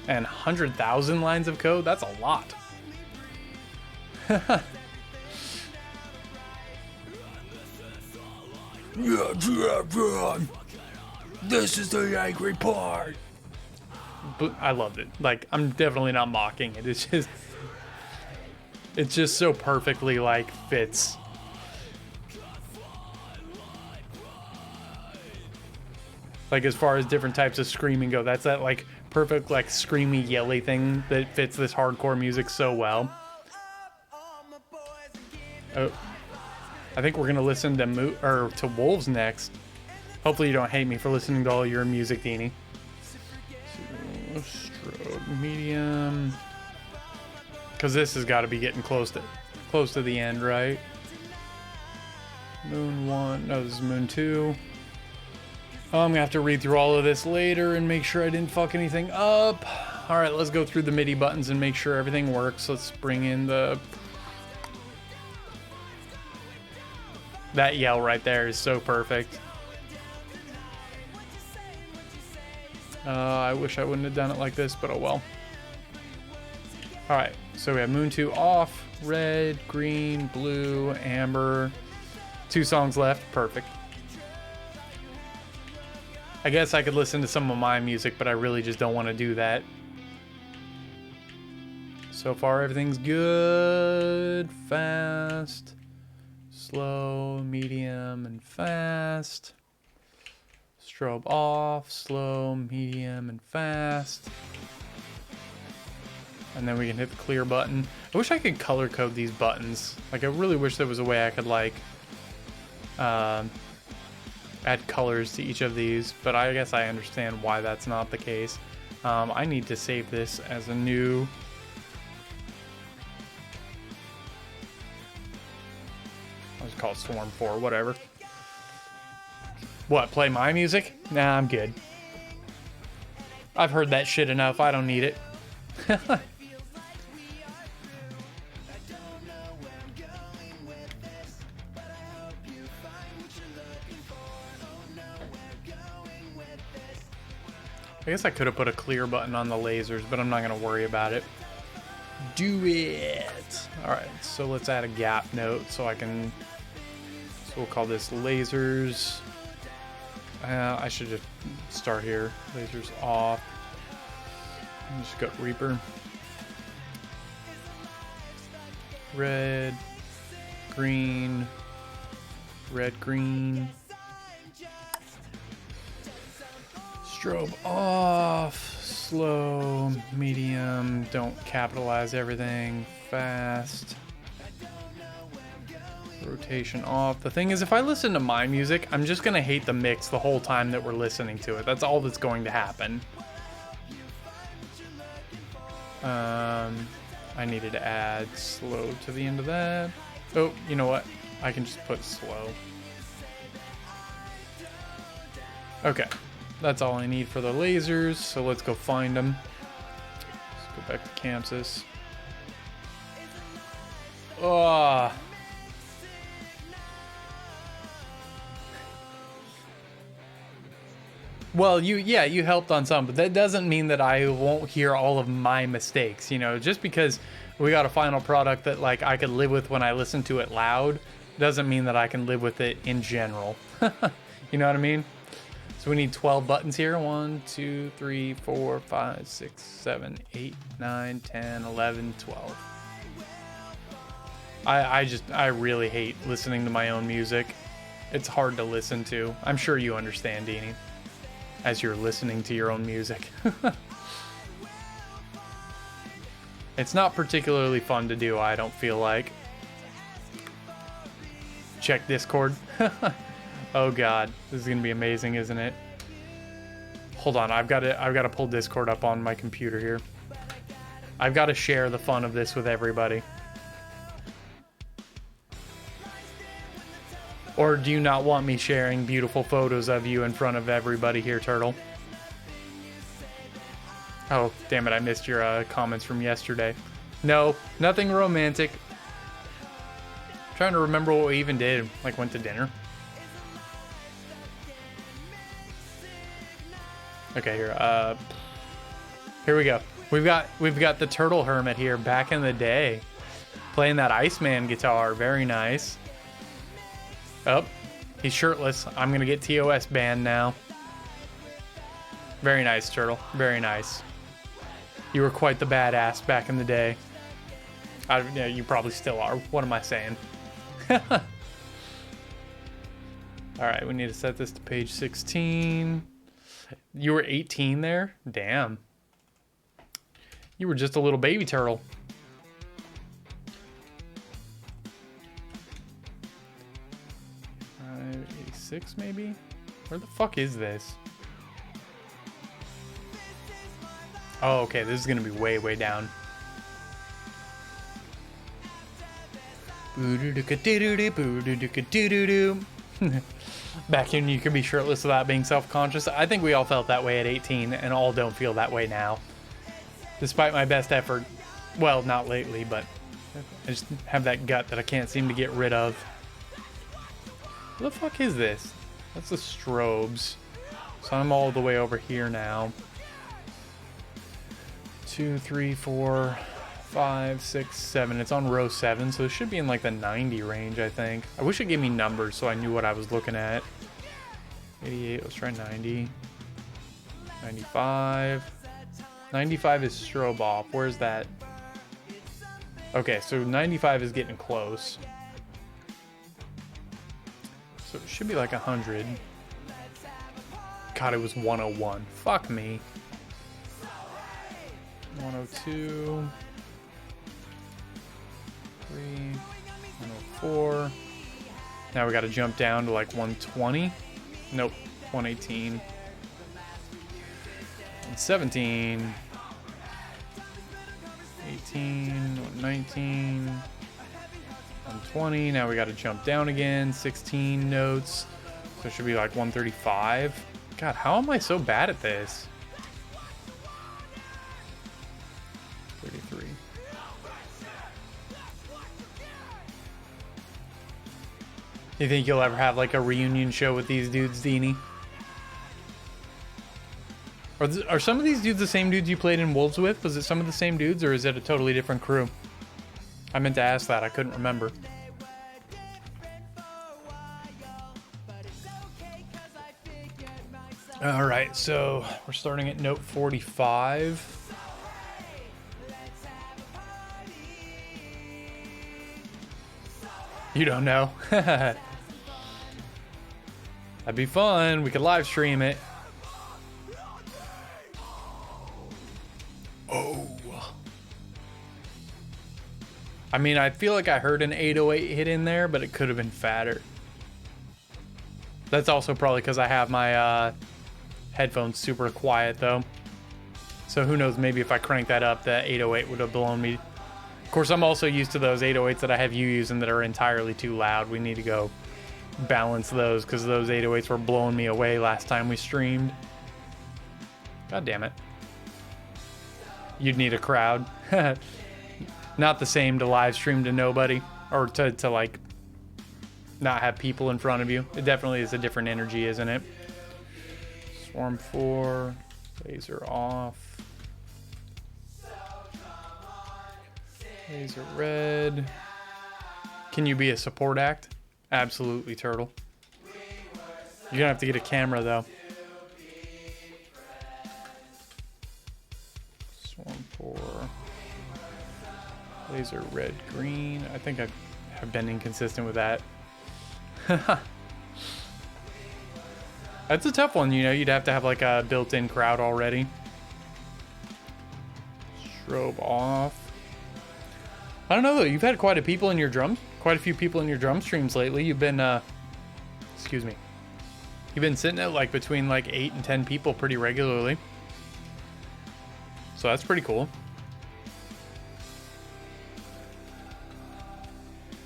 and 100,000 lines of code. That's a lot. This is the angry part. But I loved it. Like, I'm definitely not mocking it. It's just so perfectly, like, fits. Like, as far as different types of screaming go, that's that, like, perfect, like, screamy, yelly thing that fits this hardcore music so well. Oh, I think we're gonna listen to Wolves next. Hopefully you don't hate me for listening to all your music, Deanie. So, strobe medium, because this has got to be getting close to the end, right? Moon 1. No, this is Moon 2. Oh, I'm gonna have to read through all of this later and make sure I didn't fuck anything up. All right, let's go through the MIDI buttons and make sure everything works. Let's bring in the... That yell right there is so perfect. I wish I wouldn't have done it like this, but oh well. Alright, so we have Moon 2 off, red, green, blue, amber. 2 songs left, perfect. I guess I could listen to some of my music, but I really just don't want to do that. So far, everything's good. Fast, slow, medium, and fast. Strobe off, slow, medium, and fast. And then we can hit the clear button. I wish I could color code these buttons. Like, I really wish there was a way I could, like, add colors to each of these, but I guess I understand why that's not the case. I need to save this as a new... I'll just call it Swarm 4, whatever. What, play my music? Nah, I'm good. I've heard that shit enough, I don't need it. I guess I could have put a clear button on the lasers, but I'm not going to worry about it. Do it! Alright, so let's add a gap note so I can... So we'll call this lasers. I should just start here. Lasers off. And just go Reaper. Red. Green. Red, green. Strobe off, slow, medium, don't capitalize everything, fast, rotation off. The thing is, if I listen to my music, I'm just gonna hate the mix the whole time that we're listening to it. That's all that's going to happen. I needed to add slow to the end of that. Oh, you know what? I can just put slow. Okay. That's all I need for the lasers, so let's go find them. Let's go back to Chamsys. Oh. Well, you helped on some, but that doesn't mean that I won't hear all of my mistakes, you know, just because we got a final product that, like, I could live with when I listen to it loud, doesn't mean that I can live with it in general. You know what I mean? So we need 12 buttons here. 1, 2, 3, 4, 5, 6, 7, 8, 9, 10, 11, 12. I really hate listening to my own music. It's hard to listen to. I'm sure you understand, Deanie, as you're listening to your own music. It's not particularly fun to do, I don't feel like. Check Discord. Oh god, this is gonna be amazing, isn't it? Hold on, I've got to pull Discord up on my computer here. I've got to share the fun of this with everybody. Or do you not want me sharing beautiful photos of you in front of everybody here, Turtle? Oh, damn it, I missed your comments from yesterday. No, nothing romantic. I'm trying to remember what we even did. Like, went to dinner. Okay, here we go. We've got the Turtle Hermit here back in the day, playing that Iceman guitar. Very nice. Oh, he's shirtless. I'm gonna get TOS banned now. Very nice, Turtle. Very nice. You were quite the badass back in the day. Yeah, you probably still are. What am I saying? All right, we need to set this to page 16. You were 18 there? Damn. You were just a little baby turtle. 586 maybe? Where the fuck is this? Oh, okay, this is gonna be way, way down. Back when you could be shirtless without being self-conscious. I think we all felt that way at 18 and all don't feel that way now. Despite my best effort. Well, not lately, but I just have that gut that I can't seem to get rid of. What the fuck is this? That's the strobes. So I'm all the way over here now. 2, 3, 4, 5, 6, 7. It's on row 7, so it should be in like the 90 range, I think. I wish it gave me numbers so I knew what I was looking at. 88, let's try 90. 95. 95 is strobe off. Where's that? Okay, so 95 is getting close. So it should be like 100. God, it was 101. Fuck me. 102. 3. 104. Now we got to jump down to like 120. Nope. 118. 117. 18. 119. 120. Now we got to jump down again. 16 notes. So it should be like 135. God, how am I so bad at this? 33. You think you'll ever have like a reunion show with these dudes, Deanie? Are some of these dudes the same dudes you played in Wolves with? Was it some of the same dudes, or is it a totally different crew? I meant to ask that. I couldn't remember. All right, so we're starting at note 45. You don't know. That'd be fun. We could live stream it. Oh. I mean, I feel like I heard an 808 hit in there, but it could have been fatter. That's also probably because I have my headphones super quiet, though. So who knows, maybe if I crank that up, that 808 would have blown me. Of course, I'm also used to those 808s that I have you using that are entirely too loud. We need to go balance those because those 808s were blowing me away last time we streamed. God damn it. You'd need a crowd. Not the same to live stream to nobody or to like not have people in front of you. It definitely is a different energy, isn't it? Swarm 4, laser off. Laser red. Can you be a support act? Absolutely, Turtle. You're gonna have to get a camera though. Swarm 4. Laser red green. I think I have been inconsistent with that. That's a tough one, you know. You'd have to have like a built-in crowd already. Strobe off. I don't know though. You've had quite a few people in your drum streams lately. You've been, excuse me. You've been sitting at like between like 8 and 10 people pretty regularly. So that's pretty cool.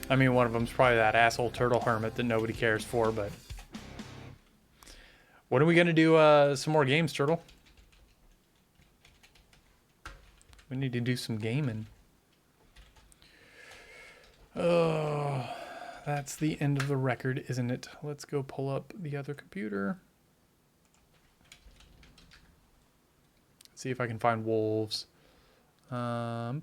I mean, one of them's probably that asshole Turtle Hermit that nobody cares for, but when are we gonna do some more games, Turtle? We need to do some gaming. Oh, that's the end of the record, isn't it? Let's go pull up the other computer. See if I can find wolves. There's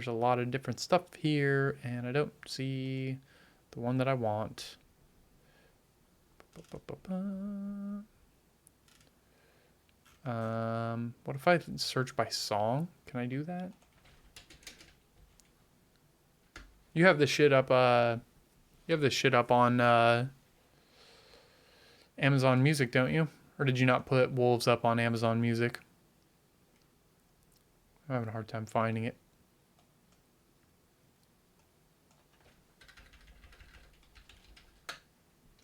a lot of different stuff here, and I don't see the one that I want. What if I search by song? Can I do that? You have this shit up, on Amazon Music, don't you? Or did you not put Wolves up on Amazon Music? I'm having a hard time finding it.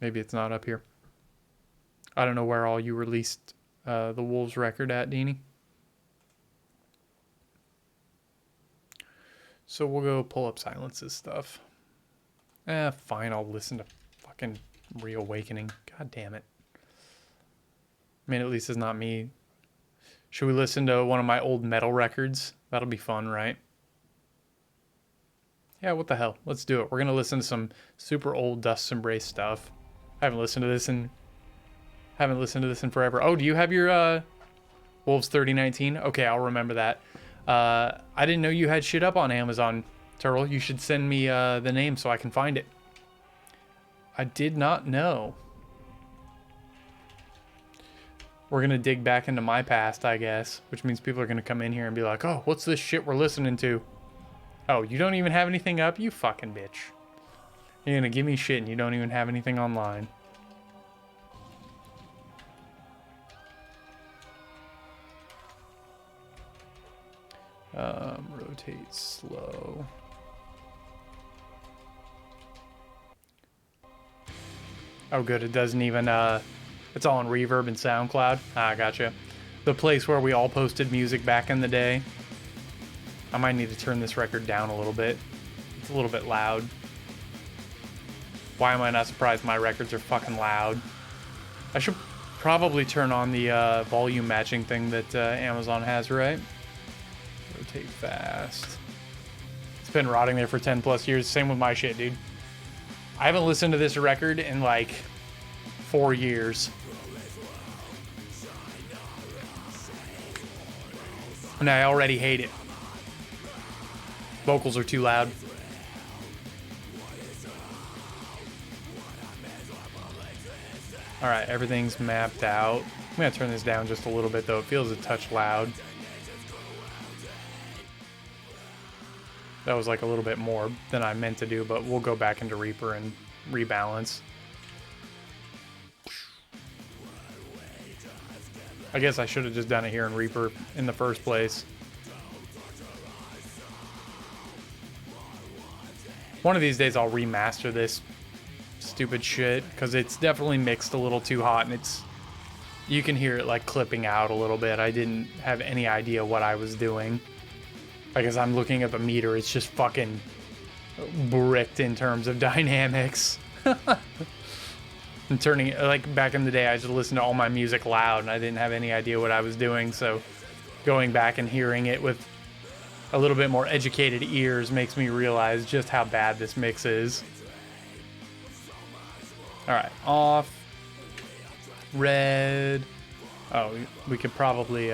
Maybe it's not up here. I don't know where all you released the Wolves record at, Deanie. So we'll go pull up Silence's stuff. Fine, I'll listen to fucking Reawakening. God damn it. I mean, at least it's not me. Should we listen to one of my old metal records? That'll be fun, right? Yeah, what the hell? Let's do it. We're gonna listen to some super old Dust Embrace stuff. I haven't listened to this in forever. Oh, do you have your Wolves 3019? Okay, I'll remember that. I didn't know you had shit up on Amazon, Turtle. You should send me the name so I can find it. I did not know. We're going to dig back into my past, I guess, which means people are going to come in here and be like, oh, what's this shit we're listening to? Oh, you don't even have anything up? You fucking bitch. You're going to give me shit and you don't even have anything online. Rotate slow. Oh good, it doesn't even, it's all on Reverb and SoundCloud. Ah, gotcha. The place where we all posted music back in the day. I might need to turn this record down a little bit. It's a little bit loud. Why am I not surprised my records are fucking loud? I should probably turn on the volume matching thing that Amazon has, right? Rotate fast. It's been rotting there for 10 plus years. Same with my shit, dude. I haven't listened to this record in like 4 years. And I already hate it. Vocals are too loud. Alright, everything's mapped out. I'm gonna turn this down just a little bit though. It feels a touch loud. That was like a little bit more than I meant to do, but we'll go back into Reaper and rebalance. I guess I should have just done it here in Reaper in the first place. One of these days I'll remaster this stupid shit, because it's definitely mixed a little too hot, and you can hear it like clipping out a little bit. I didn't have any idea what I was doing. Like as I'm looking at the meter, it's just fucking bricked in terms of dynamics. And turning it, like back in the day, I just listened to all my music loud and I didn't have any idea what I was doing. So going back and hearing it with a little bit more educated ears makes me realize just how bad this mix is. All right, off, red. Oh, we could probably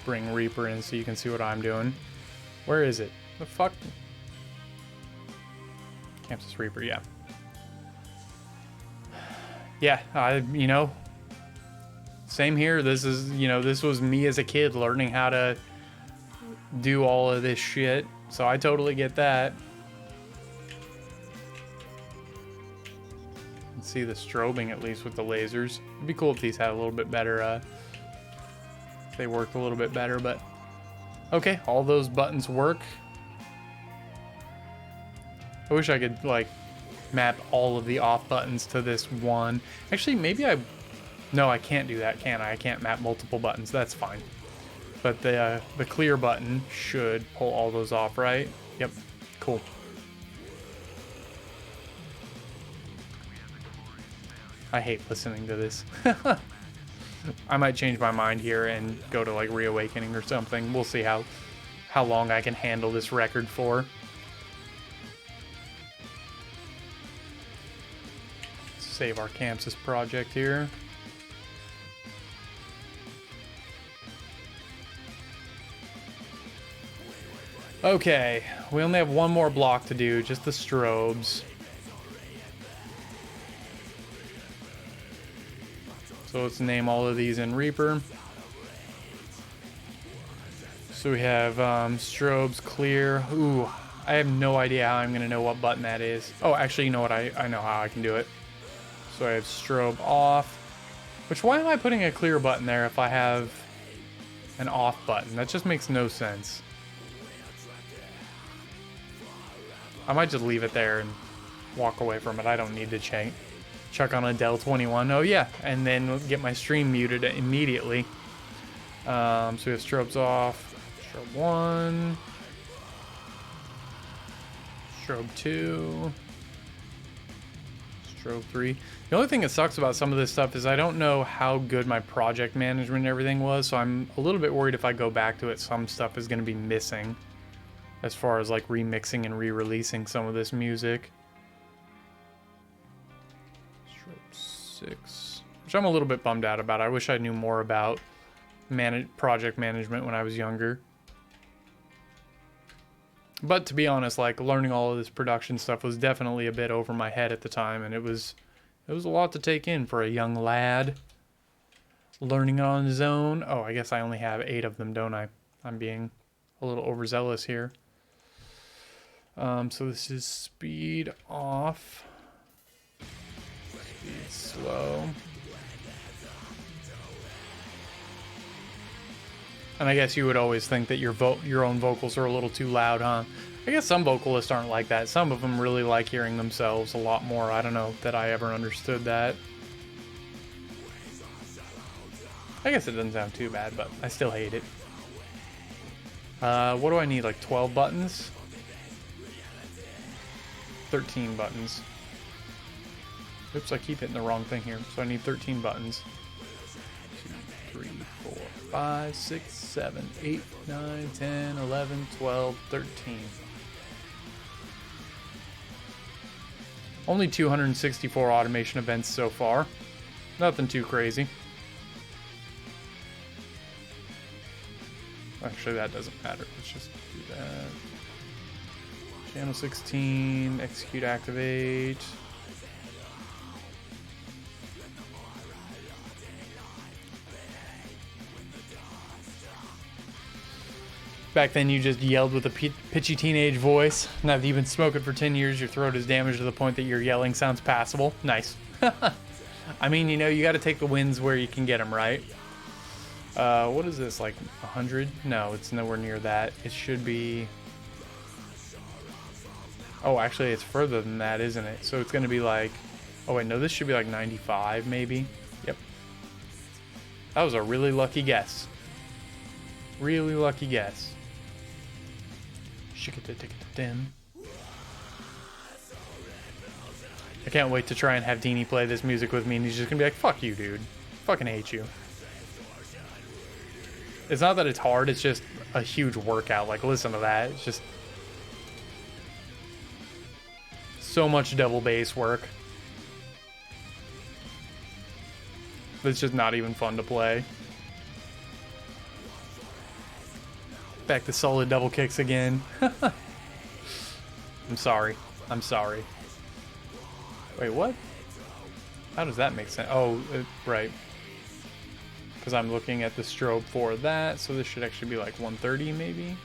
bring Reaper in so you can see what I'm doing. Where is it? The fuck? Chamsys Reaper, yeah. Yeah, you know, same here. This is, you know, this was me as a kid learning how to do all of this shit. So I totally get that. Let's see the strobing at least with the lasers. It'd be cool if these had a little bit better, if they worked a little bit better, but okay, all those buttons work. I wish I could like map all of the off buttons to this one. Actually, maybe no, I can't do that, can I? I can't map multiple buttons. That's fine. But the clear button should pull all those off, right? Yep, cool. I hate listening to this. I might change my mind here and go to like Reawakening or something. We'll see how long I can handle this record for. Save our Chamsys project here. Okay, we only have one more block to do, just the strobes. So let's name all of these in Reaper. So we have strobes, clear. Ooh, I have no idea how I'm going to know what button that is. Oh, actually, you know what? I know how I can do it. So I have strobe off. Which, why am I putting a clear button there if I have an off button? That just makes no sense. I might just leave it there and walk away from it. I don't need to chuck on a Dell 21. Oh yeah, and then get my stream muted immediately. So we have strobes off. Strobe 1. Strobe 2. Strobe 3. The only thing that sucks about some of this stuff is I don't know how good my project management and everything was, so I'm a little bit worried if I go back to it, some stuff is going to be missing as far as like remixing and re-releasing some of this music. Strobe 6, which I'm a little bit bummed out about. I wish I knew more about project management when I was younger. But to be honest, like learning all of this production stuff was definitely a bit over my head at the time, and it was a lot to take in for a young lad learning on his own. Oh, I guess I only have 8 of them, don't I? I'm being a little overzealous here. So this is speed off, speed slow. And I guess you would always think that your own vocals are a little too loud, huh? I guess some vocalists aren't like that. Some of them really like hearing themselves a lot more. I don't know that I ever understood that. I guess it doesn't sound too bad, but I still hate it. What do I need? Like 12 buttons? 13 buttons. Oops, I keep hitting the wrong thing here. So I need 13 buttons. 2, 3, 4, 5, 6, 7, 8, 9, 10, 11, 12, 13. Only 264 automation events so far. Nothing too crazy. Actually, that doesn't matter. Let's just do that. Channel 16, execute, activate. Back then, you just yelled with a pitchy teenage voice. Now that you've been smoking for 10 years, your throat is damaged to the point that your yelling sounds passable. Nice. I mean, you know, you got to take the wins where you can get them, right? What is this, like 100? No, it's nowhere near that. It should be... Oh, actually, it's further than that, isn't it? So it's going to be like... Oh, wait, no, this should be like 95, maybe. Yep. That was a really lucky guess. Really lucky guess. I can't wait to try and have Deanie play this music with me, and he's just gonna be like, fuck you, dude. Fucking hate you. It's not that it's hard, it's just a huge workout. Like, listen to that. It's just so much double bass work. It's just not even fun to play. Back to solid double kicks again. I'm sorry. I'm sorry. Wait, what? How does that make sense? Oh, right. Because I'm looking at the strobe for that, so this should actually be like 130 maybe.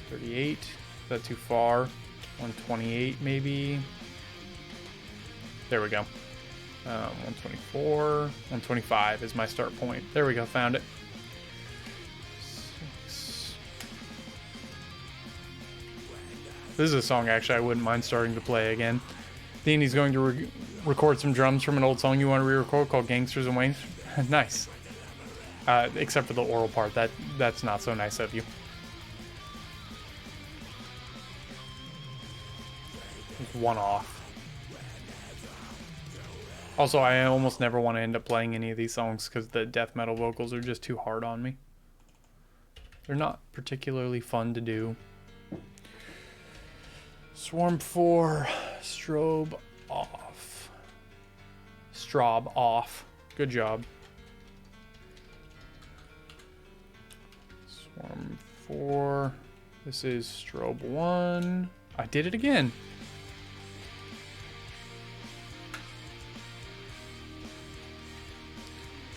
38. Is that too far? 128 maybe. There we go. 124. 125 is my start point. There we go, found it. This is a song actually I wouldn't mind starting to play again. Deanie's going to record some drums from an old song you want to re-record called Gangsters and Waynes. Nice. Except for the oral part. That's not so nice of you. Just one off. Also, I almost never want to end up playing any of these songs because the death metal vocals are just too hard on me. They're not particularly fun to do. Swarm 4, strobe off. Strobe off. Good job. Swarm 4. This is strobe 1. I did it again.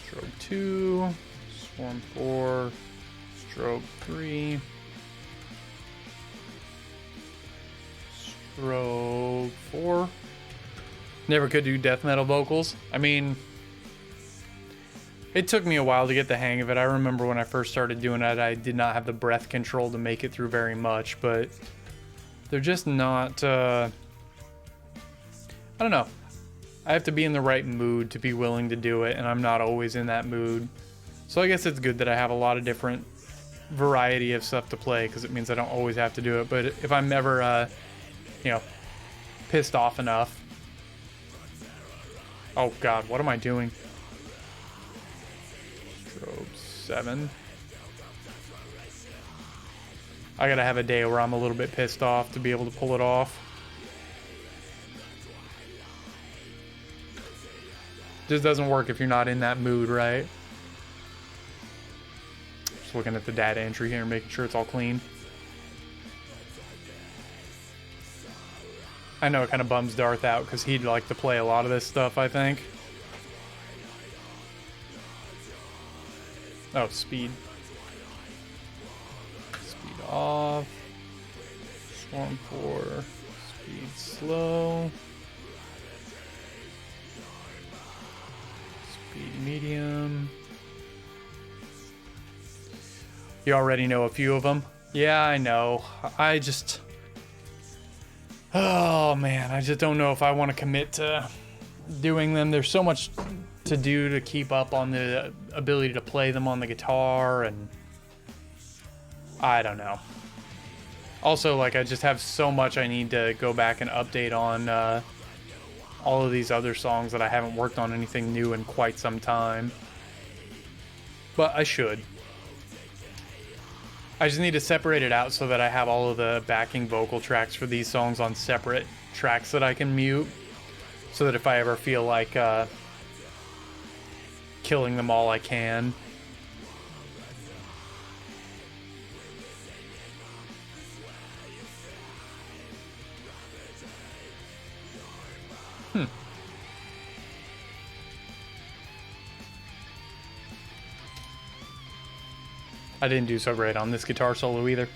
Strobe 2. Swarm 4. Strobe 3. Strobe 4. Never could do death metal vocals. I mean, it took me a while to get the hang of it. I remember when I first started doing it, I did not have the breath control to make it through very much, but they're just not, I don't know. I have to be in the right mood to be willing to do it, and I'm not always in that mood. So I guess it's good that I have a lot of different variety of stuff to play, because it means I don't always have to do it. But if I'm ever, you know, pissed off enough. Oh god, what am I doing? Strobe 7. I gotta have a day where I'm a little bit pissed off to be able to pull it off. Just doesn't work if you're not in that mood, right? Just looking at the data entry here, making sure it's all clean. I know it kind of bums Darth out because he'd like to play a lot of this stuff, I think. Oh, speed. Speed off. Swarm 4. Speed slow. Speed medium. You already know a few of them. Yeah, I know. Oh man, I just don't know if I want to commit to doing them. There's so much to do to keep up on the ability to play them on the guitar, and I don't know. Also, like, I just have so much I need to go back and update on all of these other songs that I haven't worked on anything new in quite some time. But I should. I just need to separate it out so that I have all of the backing vocal tracks for these songs on separate tracks that I can mute. So that if I ever feel like killing them all, I can. I didn't do so great on this guitar solo either.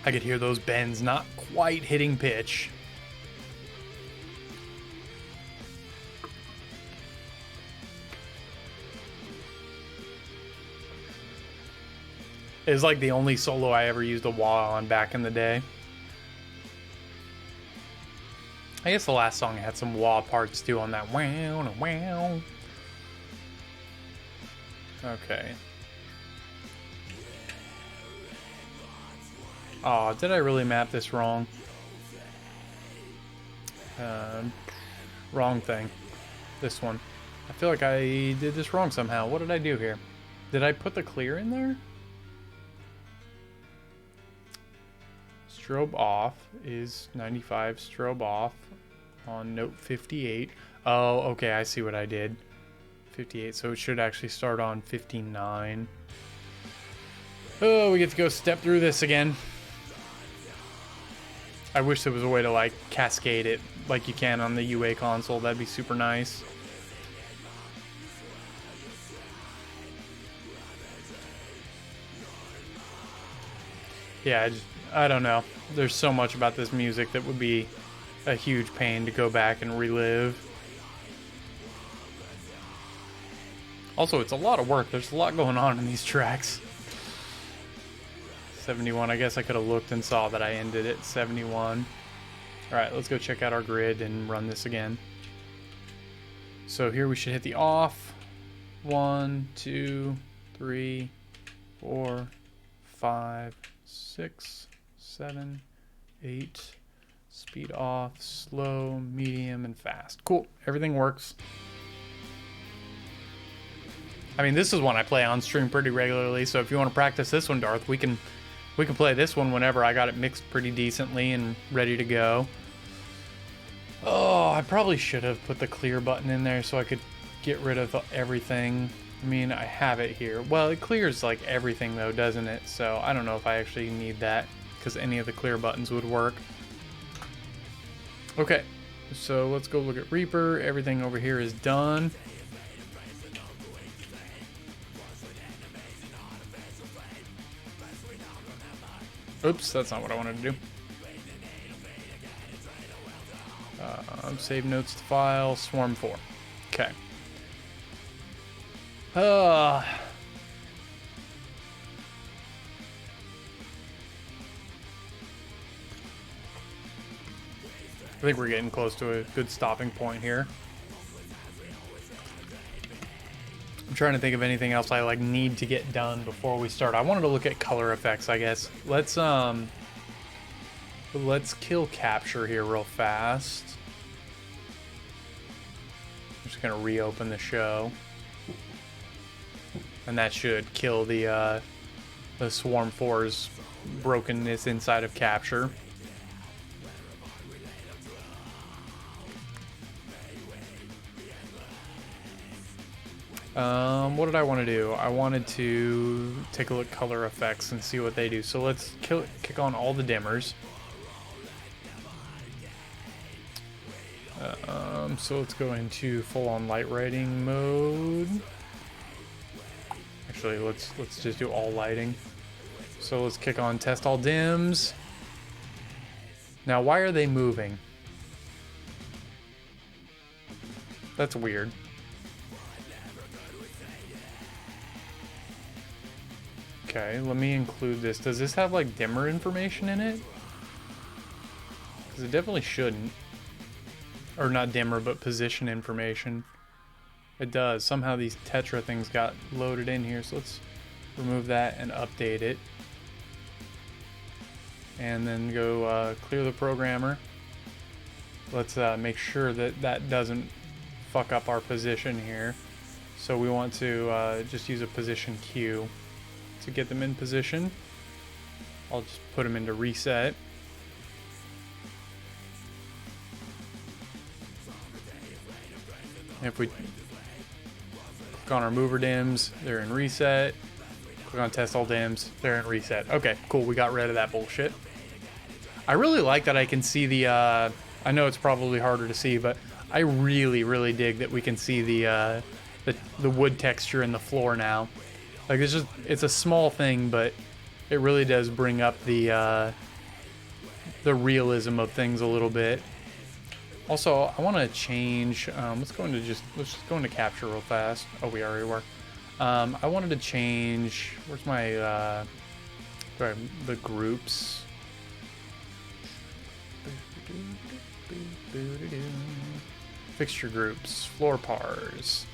I could hear those bends not quite hitting pitch. It's like the only solo I ever used a wah on back in the day. I guess the last song had some wah parts too on that wow and wow. Okay. Oh, did I really map this wrong? Wrong thing. This one. I feel like I did this wrong somehow. What did I do here? Did I put the clear in there? Strobe off is 95. Strobe off on note 58. Oh, okay, I see what I did. 58, so it should actually start on 59. Oh, we get to go step through this again. I wish there was a way to like cascade it like you can on the UA console. That'd be super nice. Yeah, I don't know. There's so much about this music that would be a huge pain to go back and relive. Also, it's a lot of work. There's a lot going on in these tracks. 71. I guess I could have looked and saw that I ended at 71. Alright, let's go check out our grid and run this again. So here we should hit the off. 1, 2, 3, 4, 5, 6, 7, 8. Speed off, slow, medium, and fast. Cool. Everything works. I mean, this is one I play on stream pretty regularly, so if you want to practice this one, Darth, we can play this one whenever. I got it mixed pretty decently and ready to go. Oh, I probably should have put the clear button in there so I could get rid of everything. I mean, I have it here. Well, it clears like everything though, doesn't it? So I don't know if I actually need that because any of the clear buttons would work. Okay, so let's go look at Reaper. Everything over here is done. Oops, that's not what I wanted to do. Save notes to file, Swarm 4. Okay. I think we're getting close to a good stopping point here. I'm trying to think of anything else I like need to get done before we start. I wanted to look at color effects, I guess. Let's kill capture here real fast. I'm just gonna reopen the show. And that should kill the Swarm 4's brokenness inside of capture. What did I want to do? I wanted to take a look at color effects and see what they do. So let's kick on all the dimmers. So let's go into full-on light writing mode. Actually, let's just do all lighting. So let's kick on test all dims. Now, why are they moving? That's weird. Okay, let me include this. Does this have like dimmer information in it? Because it definitely shouldn't. Or not dimmer, but position information. It does. Somehow these Tetra things got loaded in here, so let's remove that and update it. And then go clear the programmer. Let's make sure that that doesn't fuck up our position here. So we want to just use a position cue to get them in position. I'll just put them into reset. If we click on our mover dims, they're in reset. Click on test all dims, they're in reset. Okay, cool, we got rid of that bullshit. I really like that I can see the, I know it's probably harder to see, but I really, really dig that we can see the wood texture in the floor now. Like, it's a small thing, but it really does bring up the realism of things a little bit. Also, I want to change, let's just go into capture real fast. Oh, we already were. I wanted to change, where's my, the groups. Fixture groups, floor pars.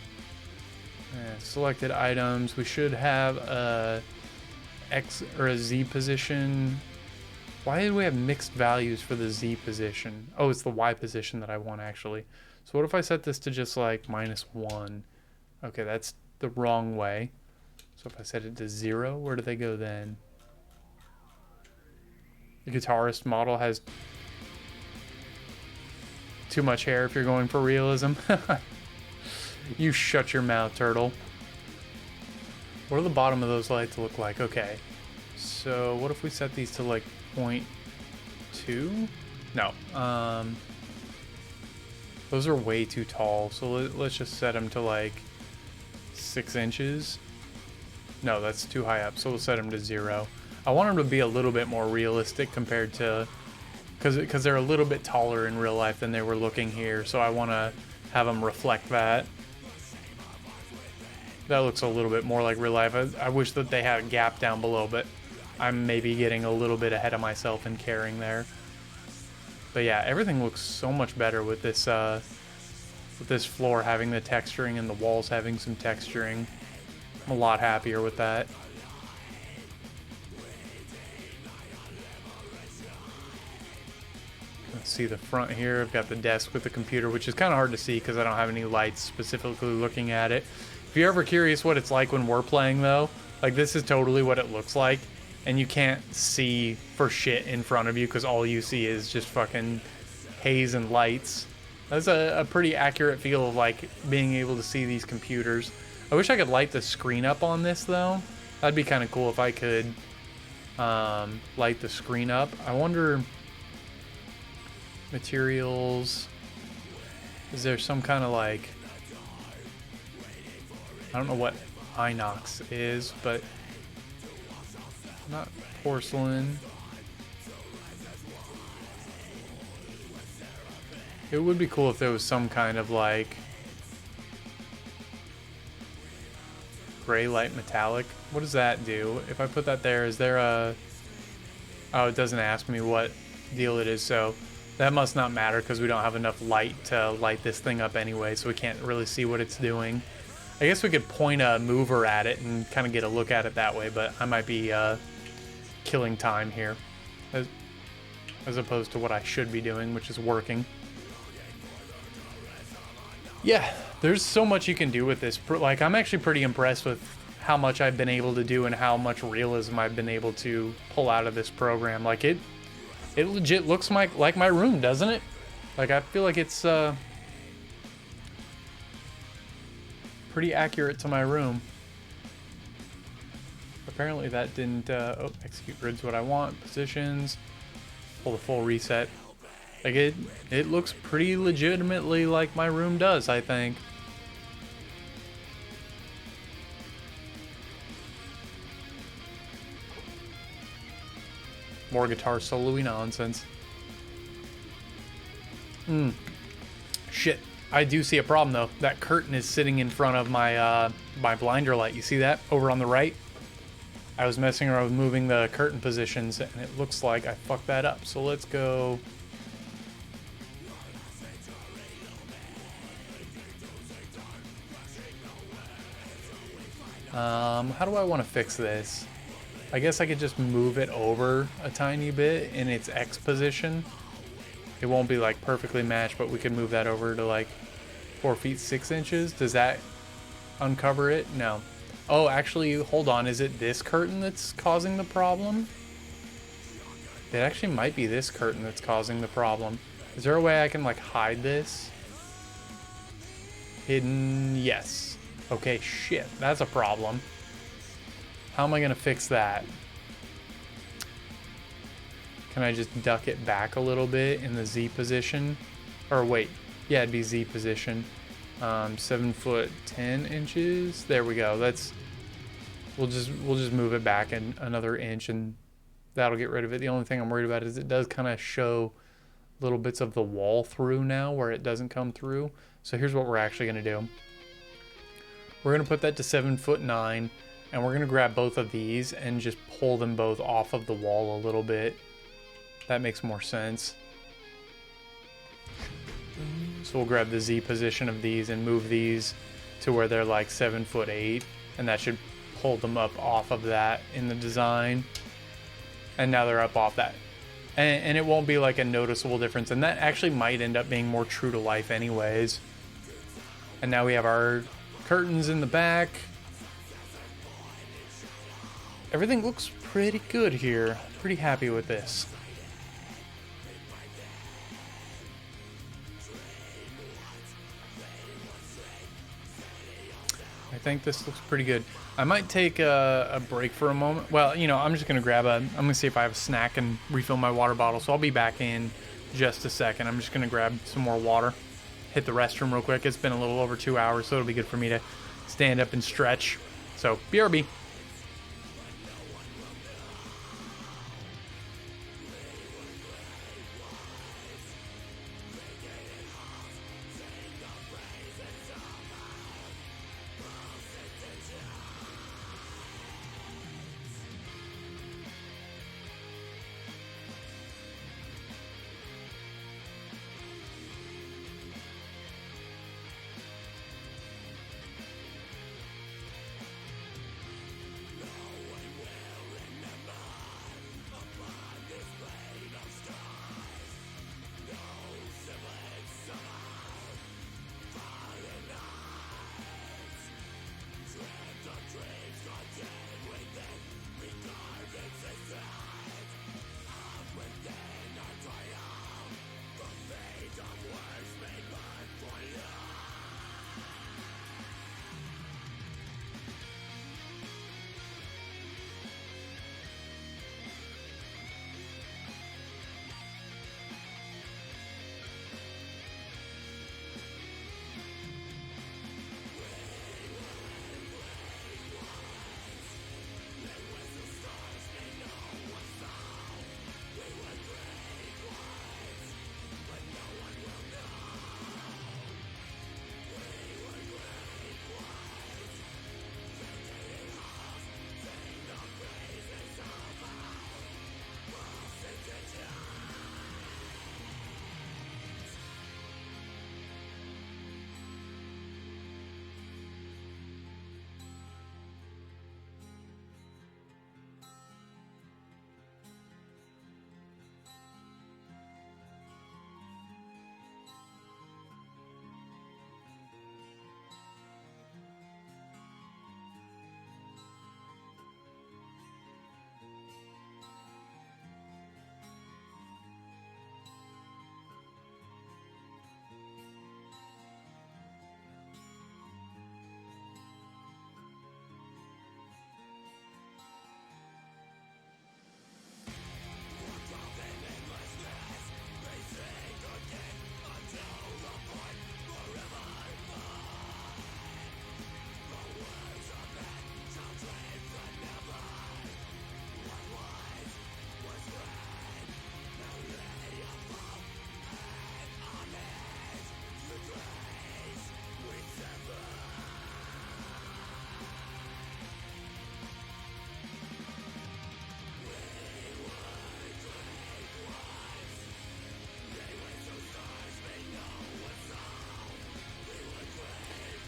Selected items. We should have a X or a Z position. Why did we have mixed values for the Z position? Oh, it's the Y position that I want actually. So what if I set this to just like -1? Okay, that's the wrong way. So if I set it to 0, where do they go then? The guitarist model has too much hair if you're going for realism. You shut your mouth, turtle. What do the bottom of those lights look like? Okay. So what if we set these to like 0.2? No. Those are way too tall. So let's just set them to like 6 inches. No, that's too high up. So we'll set them to 0. I want them to be a little bit more realistic compared to, because they're a little bit taller in real life than they were looking here. So I want to have them reflect that. That looks a little bit more like real life. I wish that they had a gap down below, but I'm maybe getting a little bit ahead of myself in caring there. But yeah, everything looks so much better with this floor having the texturing and the walls having some texturing. I'm a lot happier with that. Let's see the front here. I've got the desk with the computer, which is kind of hard to see because I don't have any lights specifically looking at it. If you're ever curious what it's like when we're playing though, like this is totally what it looks like. And you can't see for shit in front of you because all you see is just fucking haze and lights. That's a pretty accurate feel of like being able to see these computers. I wish I could light the screen up on this though. That'd be kind of cool if I could light the screen up. I wonder, materials, is there some kind of like, I don't know what inox is, but not porcelain. It would be cool if there was some kind of like gray light metallic. What does that do? If I put that there, is there a... Oh, it doesn't ask me what deal it is, so that must not matter because we don't have enough light to light this thing up anyway, so we can't really see what it's doing. I guess we could point a mover at it and kind of get a look at it that way, but I might be killing time here as opposed to what I should be doing, which is working. Yeah, there's so much you can do with this. Like, I'm actually pretty impressed with how much I've been able to do and how much realism I've been able to pull out of this program. Like, it legit looks like my room, doesn't it? Like, I feel like it's pretty accurate to my room. Apparently that didn't, oh, execute grid's what I want. Positions, pull the full reset. Like it looks pretty legitimately like my room does, I think. More guitar solo-y nonsense. Shit. I do see a problem though. That curtain is sitting in front of my my blinder light. You see that over on the right? I was messing around with moving the curtain positions, and it looks like I fucked that up. So let's go. How do I want to fix this? I guess I could just move it over a tiny bit in its X position. It won't be like perfectly matched, but we could move that over to like 4 feet 6 inches. Does that uncover it? No. Oh, actually, hold on. Is it this curtain that's causing the problem? It actually might be this curtain that's causing the problem. Is there a way I can like hide this? Hidden, yes. Okay, shit, that's a problem. How am I gonna fix that? Can I just duck it back a little bit in the Z position? Or wait, yeah, it'd be Z position. 7 foot 10 inches. There we go. We'll just move it back another inch, and that'll get rid of it. The only thing I'm worried about is it does kind of show little bits of the wall through now where it doesn't come through. So here's what we're actually gonna do. We're gonna put that to 7 foot 9, and we're gonna grab both of these and just pull them both off of the wall a little bit. That makes more sense. So we'll grab the Z position of these and move these to where they're like 7 foot 8, and that should pull them up off of that in the design. And now they're up off that. And it won't be like a noticeable difference, and that actually might end up being more true to life anyways. And now we have our curtains in the back. Everything looks pretty good here. Pretty happy with this. I think this looks pretty good. I might take a break for a moment. Well, you know, I'm just gonna I'm gonna see if I have a snack and refill my water bottle. So I'll be back in just a second. I'm just gonna grab some more water, hit the restroom real quick. It's been a little over 2 hours, so it'll be good for me to stand up and stretch. So BRB.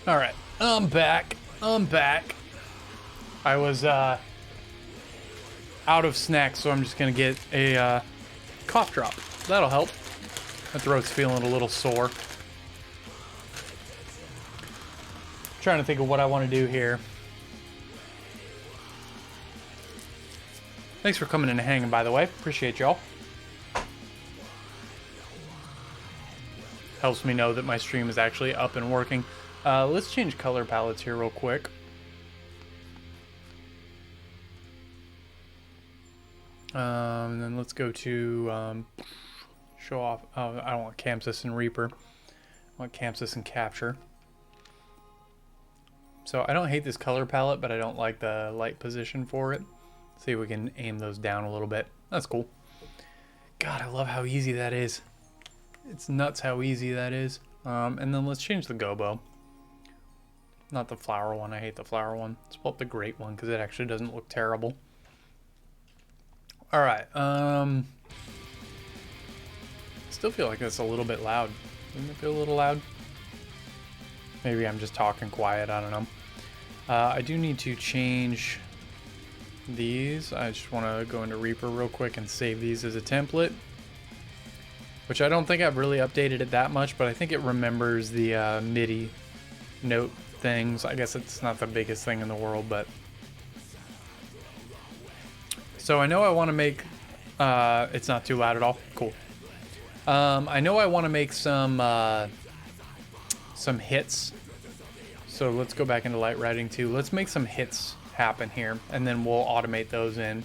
All right, I'm back. I'm back. I was out of snacks, so I'm just gonna get a cough drop. That'll help. My throat's feeling a little sore. Trying to think of what I want to do here. Thanks for coming in and hanging, by the way. Appreciate y'all. Helps me know that my stream is actually up and working. Let's change color palettes here real quick. And then let's go to show off. Oh, I don't want Chamsys and Reaper. I want Chamsys and Capture. So I don't hate this color palette, but I don't like the light position for it. See if we can aim those down a little bit. That's cool. God, I love how easy that is. It's nuts how easy that is. And then let's change the gobo. Not the flower one. I hate the flower one. Let's pull up the great one because it actually doesn't look terrible. All right. Still feel like that's a little bit loud. Doesn't it feel a little loud? Maybe I'm just talking quiet. I don't know. I do need to change these. I just want to go into Reaper real quick and save these as a template. Which I don't think I've really updated it that much, but I think it remembers the MIDI note things. I guess it's not the biggest thing in the world, but... So I know I want to make... it's not too loud at all. Cool. I know I want to make some hits. So let's go back into light writing too. Let's make some hits happen here, and then we'll automate those in.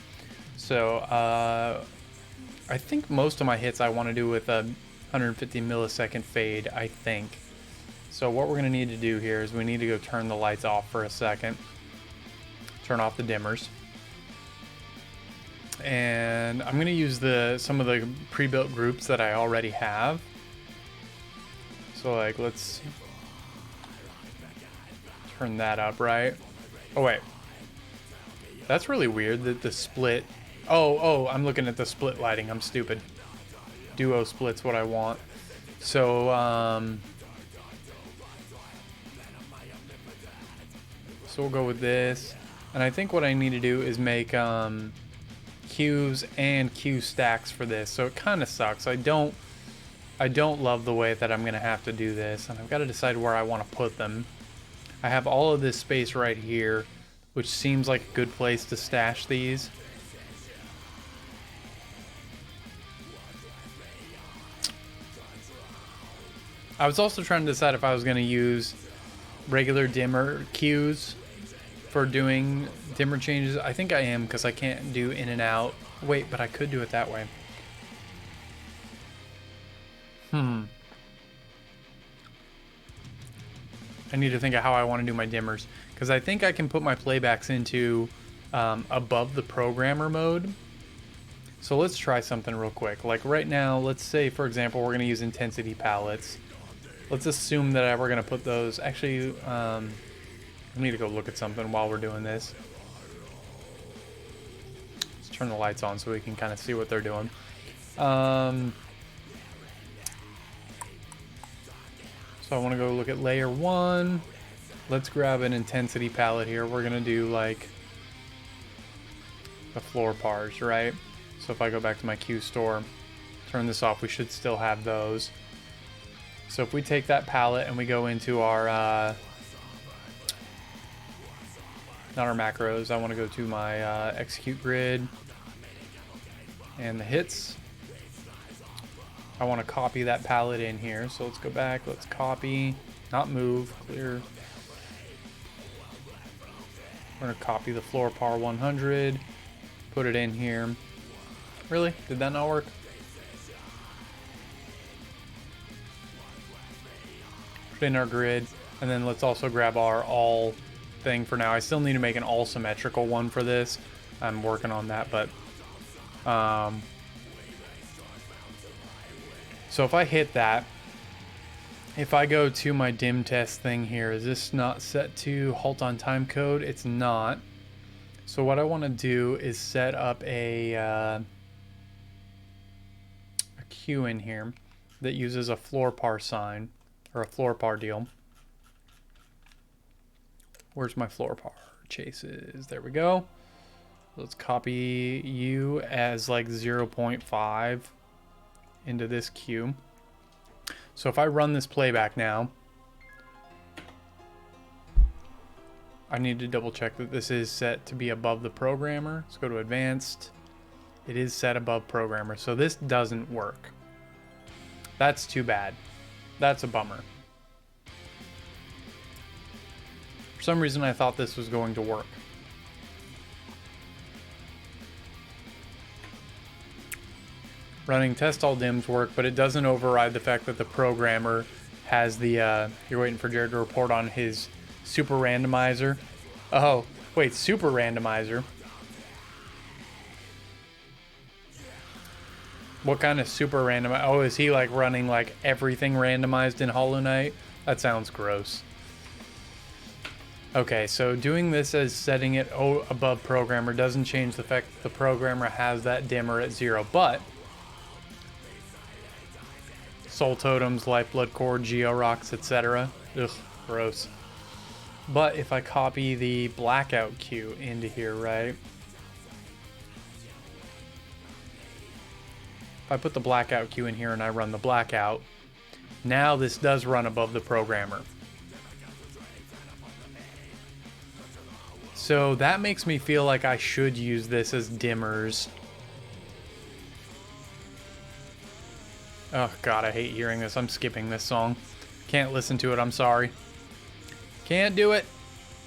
So I think most of my hits I want to do with a 150 millisecond fade, I think. So what we're going to need to do here is we need to go turn the lights off for a second. Turn off the dimmers. And I'm going to use some of the pre-built groups that I already have. So like, let's turn that up, right? Oh wait, that's really weird that the split... Oh, I'm looking at the split lighting. I'm stupid. Duo split's what I want. So, so we'll go with this. And I think what I need to do is make Qs and Q stacks for this. So it kind of sucks. I don't love the way that I'm going to have to do this. And I've got to decide where I want to put them. I have all of this space right here, which seems like a good place to stash these. I was also trying to decide if I was going to use regular dimmer cues for doing dimmer changes. I think I am, because I can't do in and out. Wait, but I could do it that way. I need to think of how I want to do my dimmers, because I think I can put my playbacks into above the programmer mode. So let's try something real quick. Like right now, let's say, for example, we're going to use intensity palettes. Let's assume that we're going to put those... Actually, I need to go look at something while we're doing this. Let's turn the lights on so we can kind of see what they're doing. So I want to go look at layer 1. Let's grab an intensity palette here. We're going to do like the floor pars, right? So if I go back to my Q store, turn this off, we should still have those. So if we take that palette and we go into our, not our macros, I want to go to my execute grid and the hits. I want to copy that palette in here. So let's go back, let's copy, not move, clear. We're going to copy the floor par 100, put it in here. Really? Did that not work? Put in our grid, and then let's also grab our all thing for now. I still need to make an all symmetrical one for this. I'm working on that, but so if I hit that, if I go to my dim test thing here, is this not set to halt on time code? It's not. So what I want to do is set up a queue in here that uses a floor par sign, or a floor par deal. Where's my floor par chases? There we go. Let's copy you as like 0.5 into this cue. So if I run this playback now, I need to double check that this is set to be above the programmer. Let's go to advanced. It is set above programmer. So this doesn't work. That's too bad. That's a bummer. For some reason I thought this was going to work. Running test all dims work, but it doesn't override the fact that the programmer has the, you're waiting for Jared to report on his super randomizer. Oh, wait, super randomizer. What kind of super randomizer? Oh, is he like running like everything randomized in Hollow Knight? That sounds gross. Okay, so doing this as setting it above programmer doesn't change the fact that the programmer has that dimmer at 0, but Soul Totems, Lifeblood Core, Geo Rocks, etc. Ugh, gross. But if I copy the blackout cue into here, right? If I put the blackout cue in here and I run the blackout, now this does run above the programmer. So that makes me feel like I should use this as dimmers. Oh god, I hate hearing this. I'm skipping this song. Can't listen to it, I'm sorry. Can't do it.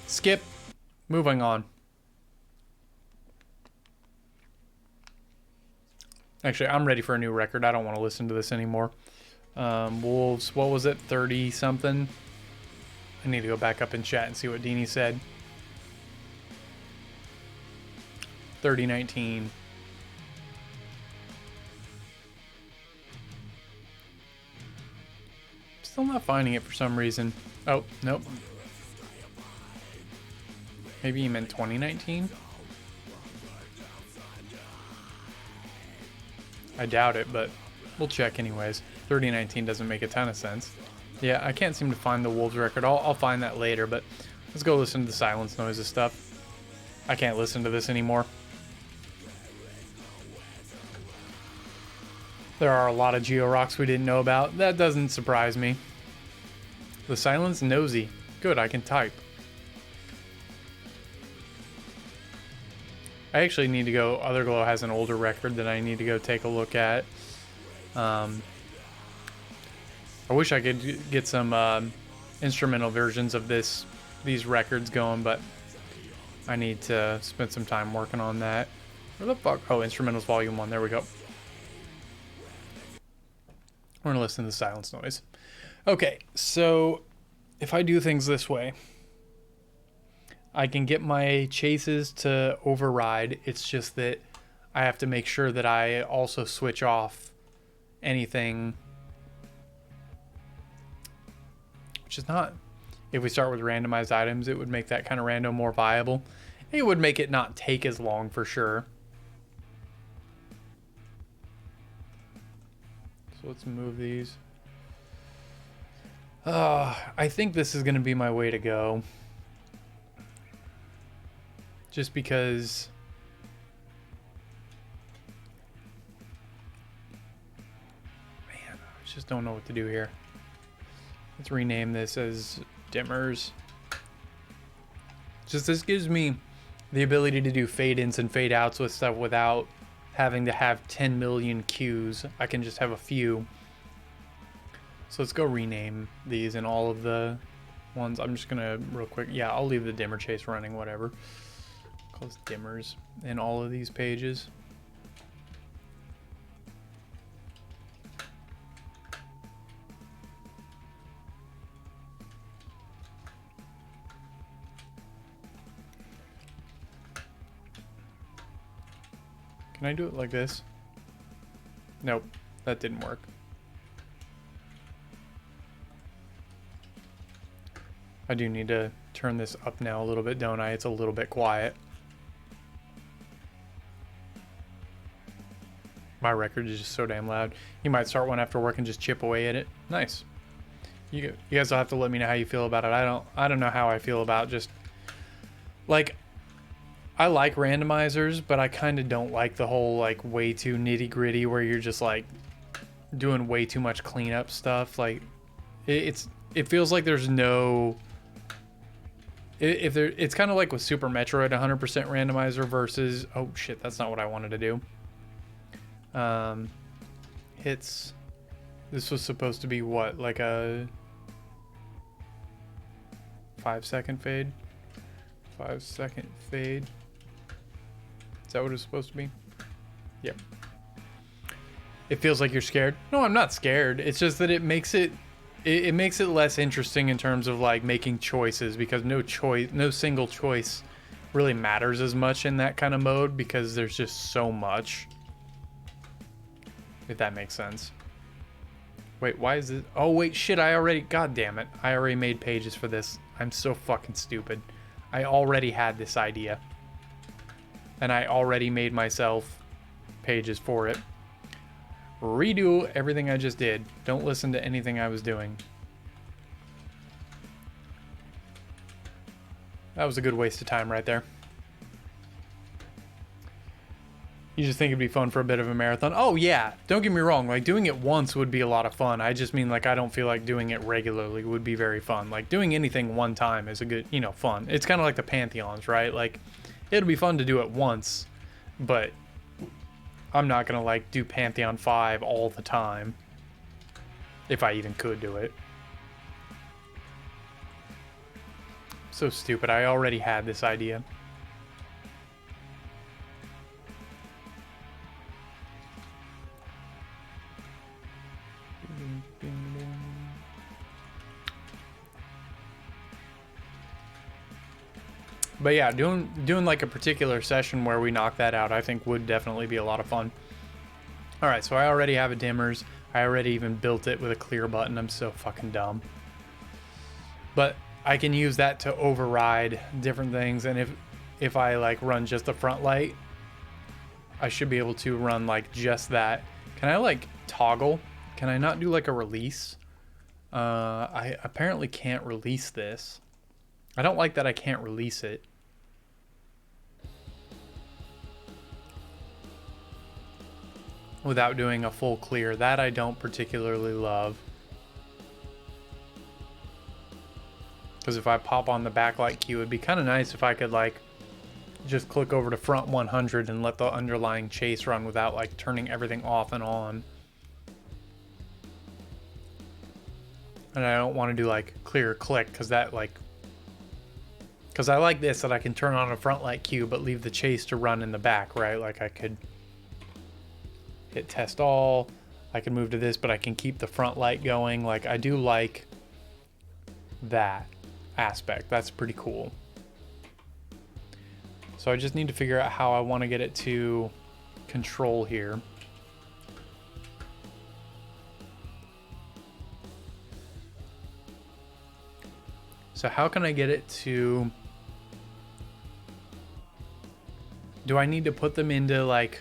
Skip. Moving on. Actually, I'm ready for a new record. I don't want to listen to this anymore. Wolves, what was it? 30 something? I need to go back up in chat and see what Deanie said. 3019. Still not finding it for some reason. Oh, nope. Maybe you meant 2019? I doubt it, but we'll check anyways. 3019 doesn't make a ton of sense. Yeah, I can't seem to find the Wolves record. I'll find that later, but let's go listen to the silence noises stuff. I can't listen to this anymore. There are a lot of Geo Rocks we didn't know about. That doesn't surprise me. The silence nosy. Good, I can type. I actually need to go. Otherglow has an older record that I need to go take a look at. I wish I could get some instrumental versions of these records going, but I need to spend some time working on that. Where the fuck? Oh, Instrumentals Volume 1. There we go. We're gonna listen to the silence noise. Okay, so if I do things this way, I can get my chases to override. It's just that I have to make sure that I also switch off anything, which is not, if we start with randomized items, it would make that kind of random more viable. It would make it not take as long for sure. So let's move these. I think this is going to be my way to go. Just because man, I just don't know what to do here. Let's rename this as dimmers. Just this gives me the ability to do fade ins and fade outs with stuff without having to have 10 million cues. I can just have a few. So let's go rename these and all of the ones. I'm just gonna real quick. Yeah, I'll leave the dimmer chase running, whatever. Close dimmers in all of these pages. Can I do it like this? Nope, that didn't work. I do need to turn this up now a little bit, don't I? It's a little bit quiet. My record is just so damn loud. You might start one after work and just chip away at it. Nice. You guys will have to let me know how you feel about it. I don't know how I feel about just Like, I like randomizers, but I kind of don't like the whole like way too nitty gritty where you're just like doing way too much cleanup stuff. Like it feels like there's no, if there, it's kind of like with Super Metroid 100% randomizer versus, oh shit, that's not what I wanted to do. Hits, this was supposed to be what, like a 5-second fade? 5-second fade. Is that what it's supposed to be? Yep. It feels like you're scared. No, I'm not scared. It's just that it makes it makes it less interesting in terms of like making choices, because no single choice really matters as much in that kind of mode because there's just so much. If that makes sense. Wait, why is it? Oh wait, shit, god damn it. I already made pages for this. I'm so fucking stupid. I already had this idea. And I already made myself pages for it. Redo everything I just did. Don't listen to anything I was doing. That was a good waste of time right there. You just think it'd be fun for a bit of a marathon? Oh yeah, don't get me wrong, like doing it once would be a lot of fun. I just mean like I don't feel like doing it regularly would be very fun. Like doing anything one time is a good, you know, fun. It's kind of like the Pantheons, right? Like it'll be fun to do it once, but I'm not gonna like do Pantheon 5 all the time. If I even could do it. So stupid, I already had this idea. But yeah, doing like a particular session where we knock that out, I think would definitely be a lot of fun. All right, so I already have a dimmers. I already even built it with a clear button. I'm so fucking dumb. But I can use that to override different things. And if I like run just the front light, I should be able to run like just that. Can I like toggle? Can I not do like a release? I apparently can't release this. I don't like that I can't release it. Without doing a full clear. That I don't particularly love. Because if I pop on the backlight cue, it'd be kind of nice if I could like just click over to front 100 and let the underlying chase run without like turning everything off and on. And I don't want to do like clear click because that like, because I like this, that I can turn on a front light cue but leave the chase to run in the back, right? Like I could hit test all, I can move to this, but I can keep the front light going. Like I do like that aspect. That's pretty cool. So I just need to figure out how I want to get it to control here. So how can I get it to... Do I need to put them into like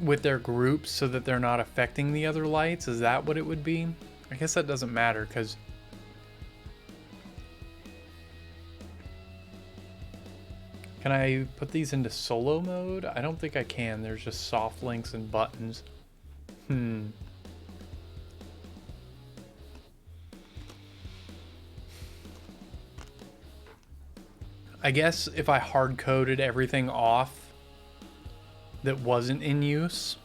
with their groups so that they're not affecting the other lights? Is that what it would be? I guess that doesn't matter because... Can I put these into solo mode? I don't think I can. There's just soft links and buttons. I guess if I hard-coded everything off that wasn't in use,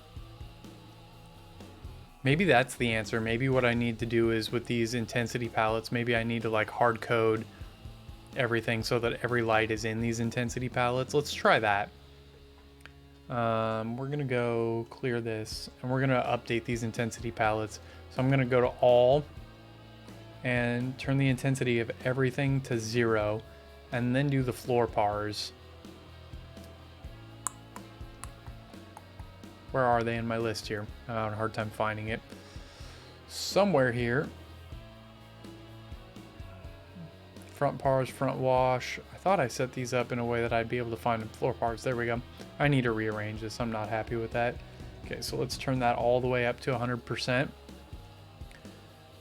maybe that's the answer. Maybe what I need to do is with these intensity palettes, maybe I need to like hard-code everything so that every light is in these intensity palettes. Let's try that. We're gonna go clear this and we're gonna update these intensity palettes. So I'm gonna go to all and turn the intensity of everything to 0 and then do the floor pars. Where are they in my list here? I have a hard time finding it. Somewhere here. Front pars, front wash. I thought I set these up in a way that I'd be able to find floor pars. There we go. I need to rearrange this. I'm not happy with that. Okay, so let's turn that all the way up to 100%.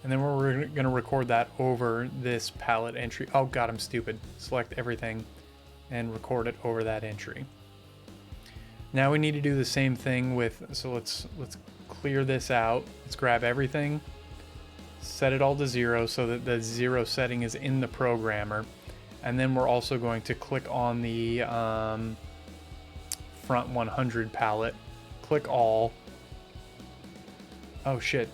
And then we're going to record that over this palette entry. Oh God, I'm stupid. Select everything and record it over that entry. Now we need to do the same thing with, so let's clear this out. Let's grab everything, set it all to 0 so that the 0 setting is in the programmer. And then we're also going to click on the front 100 palette, click all. Oh shit,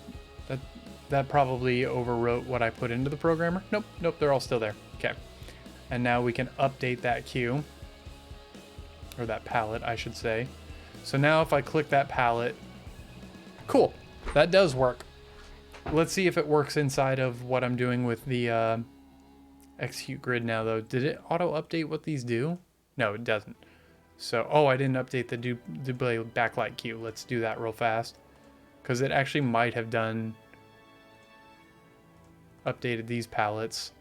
that probably overwrote what I put into the programmer. Nope, they're all still there. Okay, and now we can update that cue, or that palette, I should say. So now if I click that palette, cool, that does work. Let's see if it works inside of what I'm doing with the execute grid now though. Did it auto update what these do? No, it doesn't. So, oh, I didn't update the Double backlight cue. Let's do that real fast, because it actually might have updated these palettes.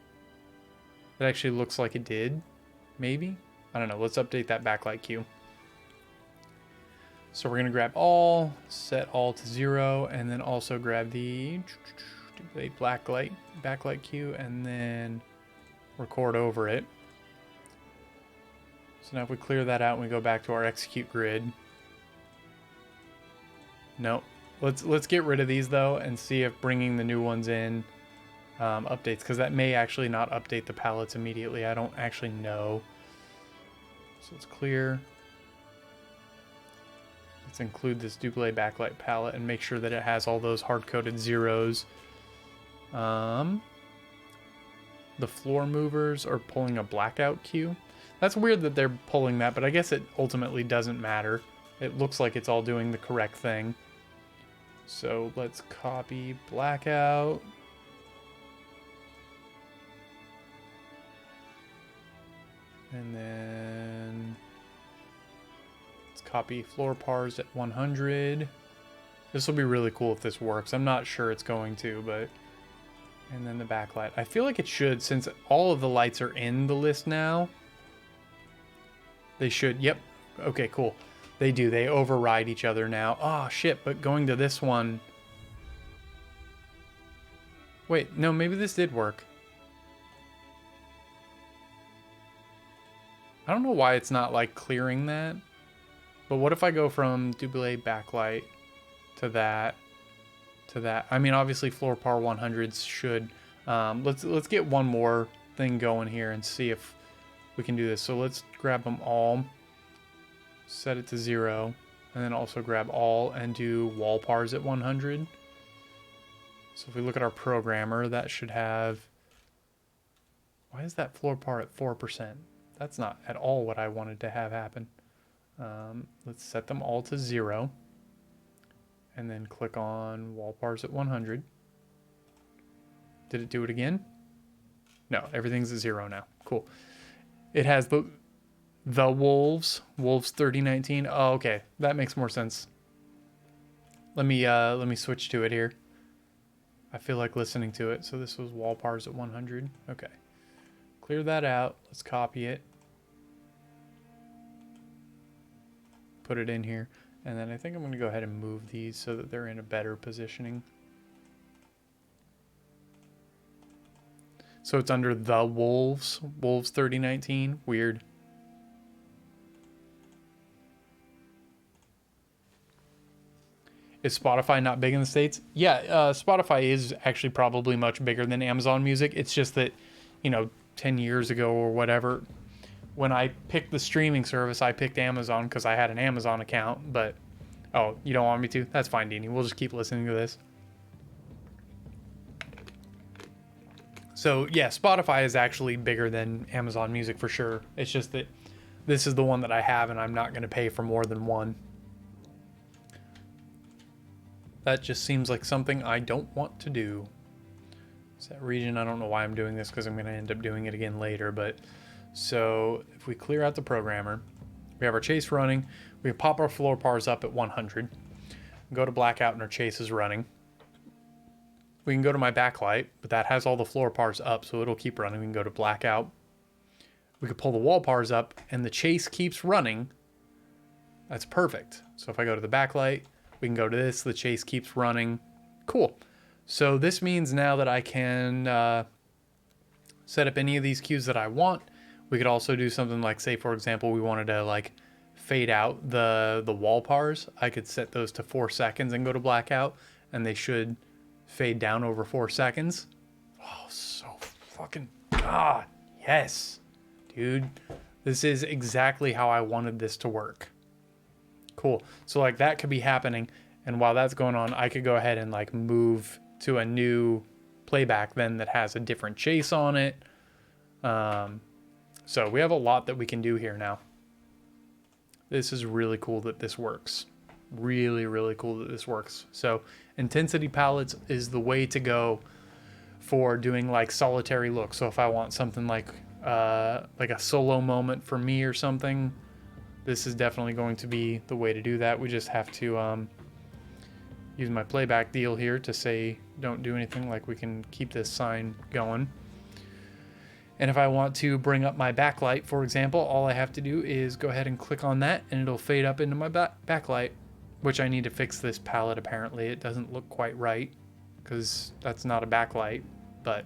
It actually looks like it did, maybe? I don't know, let's update that backlight cue. So we're gonna grab all, set all to 0, and then also grab the backlight cue, and then record over it. So now if we clear that out and we go back to our execute grid. No, let's get rid of these though and see if bringing the new ones in updates, because that may actually not update the palettes immediately. I don't actually know. So let's clear. Let's include this Double backlight palette and make sure that it has all those hard-coded zeros. The floor movers are pulling a blackout cue. That's weird that they're pulling that, but I guess it ultimately doesn't matter. It looks like it's all doing the correct thing. So let's copy blackout. And then let's copy floor pars at 100. This will be really cool if this works. I'm not sure it's going to, but... And then the backlight. I feel like it should, since all of the lights are in the list now. They should. Yep. Okay, cool. They do. They override each other now. Oh, shit. But going to this one... Wait, no, maybe this did work. I don't know why it's not, like, clearing that. But what if I go from Double backlight to that, to that? I mean, obviously, floor par 100s should... let's get one more thing going here and see if we can do this. So let's grab them all, set it to 0, and then also grab all and do wall pars at 100. So if we look at our programmer, that should have... Why is that floor par at 4%? That's not at all what I wanted to have happen. Let's set them all to 0. And then click on wall pars at 100. Did it do it again? No, everything's at 0 now. Cool. It has the Wolves 3019. Oh, okay. That makes more sense. Let me switch to it here. I feel like listening to it. So this was wall pars at 100. Okay. Clear that out. Let's copy it. Put it in here. And then I think I'm going to go ahead and move these so that they're in a better positioning. So it's under the Wolves 3019. Weird. Is Spotify not big in the States? Yeah, Spotify is actually probably much bigger than Amazon Music. It's just that, you know, 10 years ago or whatever, when I picked the streaming service, I picked Amazon because I had an Amazon account. But, oh, you don't want me to? That's fine, Deanie. We'll just keep listening to this. So, yeah, Spotify is actually bigger than Amazon Music for sure. It's just that this is the one that I have, and I'm not going to pay for more than one. That just seems like something I don't want to do. Set region, I don't know why I'm doing this because I'm going to end up doing it again later. But so if we clear out the programmer, we have our chase running. We pop our floor pars up at 100. Go to blackout and our chase is running. We can go to my backlight, but that has all the floor pars up, so it'll keep running. We can go to blackout. We could pull the wall pars up and the chase keeps running. That's perfect. So if I go to the backlight, we can go to this, the chase keeps running. Cool. So this means now that I can set up any of these cues that I want. We could also do something like, say for example, we wanted to like fade out the wall pars. I could set those to 4 seconds and go to blackout, and they should fade down over 4 seconds. Oh, so fucking God, yes, dude. This is exactly how I wanted this to work. Cool. So like that could be happening, and while that's going on, I could go ahead and like move to a new playback then that has a different chase on it. So we have a lot that we can do here now. This is really cool that this works. Really, really cool that this works. So intensity palettes is the way to go for doing like solitary looks. So if I want something like a solo moment for me or something, this is definitely going to be the way to do that. We just have to use my playback deal here to say don't do anything. Like we can keep this sign going. And if I want to bring up my backlight, for example, all I have to do is go ahead and click on that and it'll fade up into my backlight, which I need to fix this palette apparently. It doesn't look quite right because that's not a backlight, but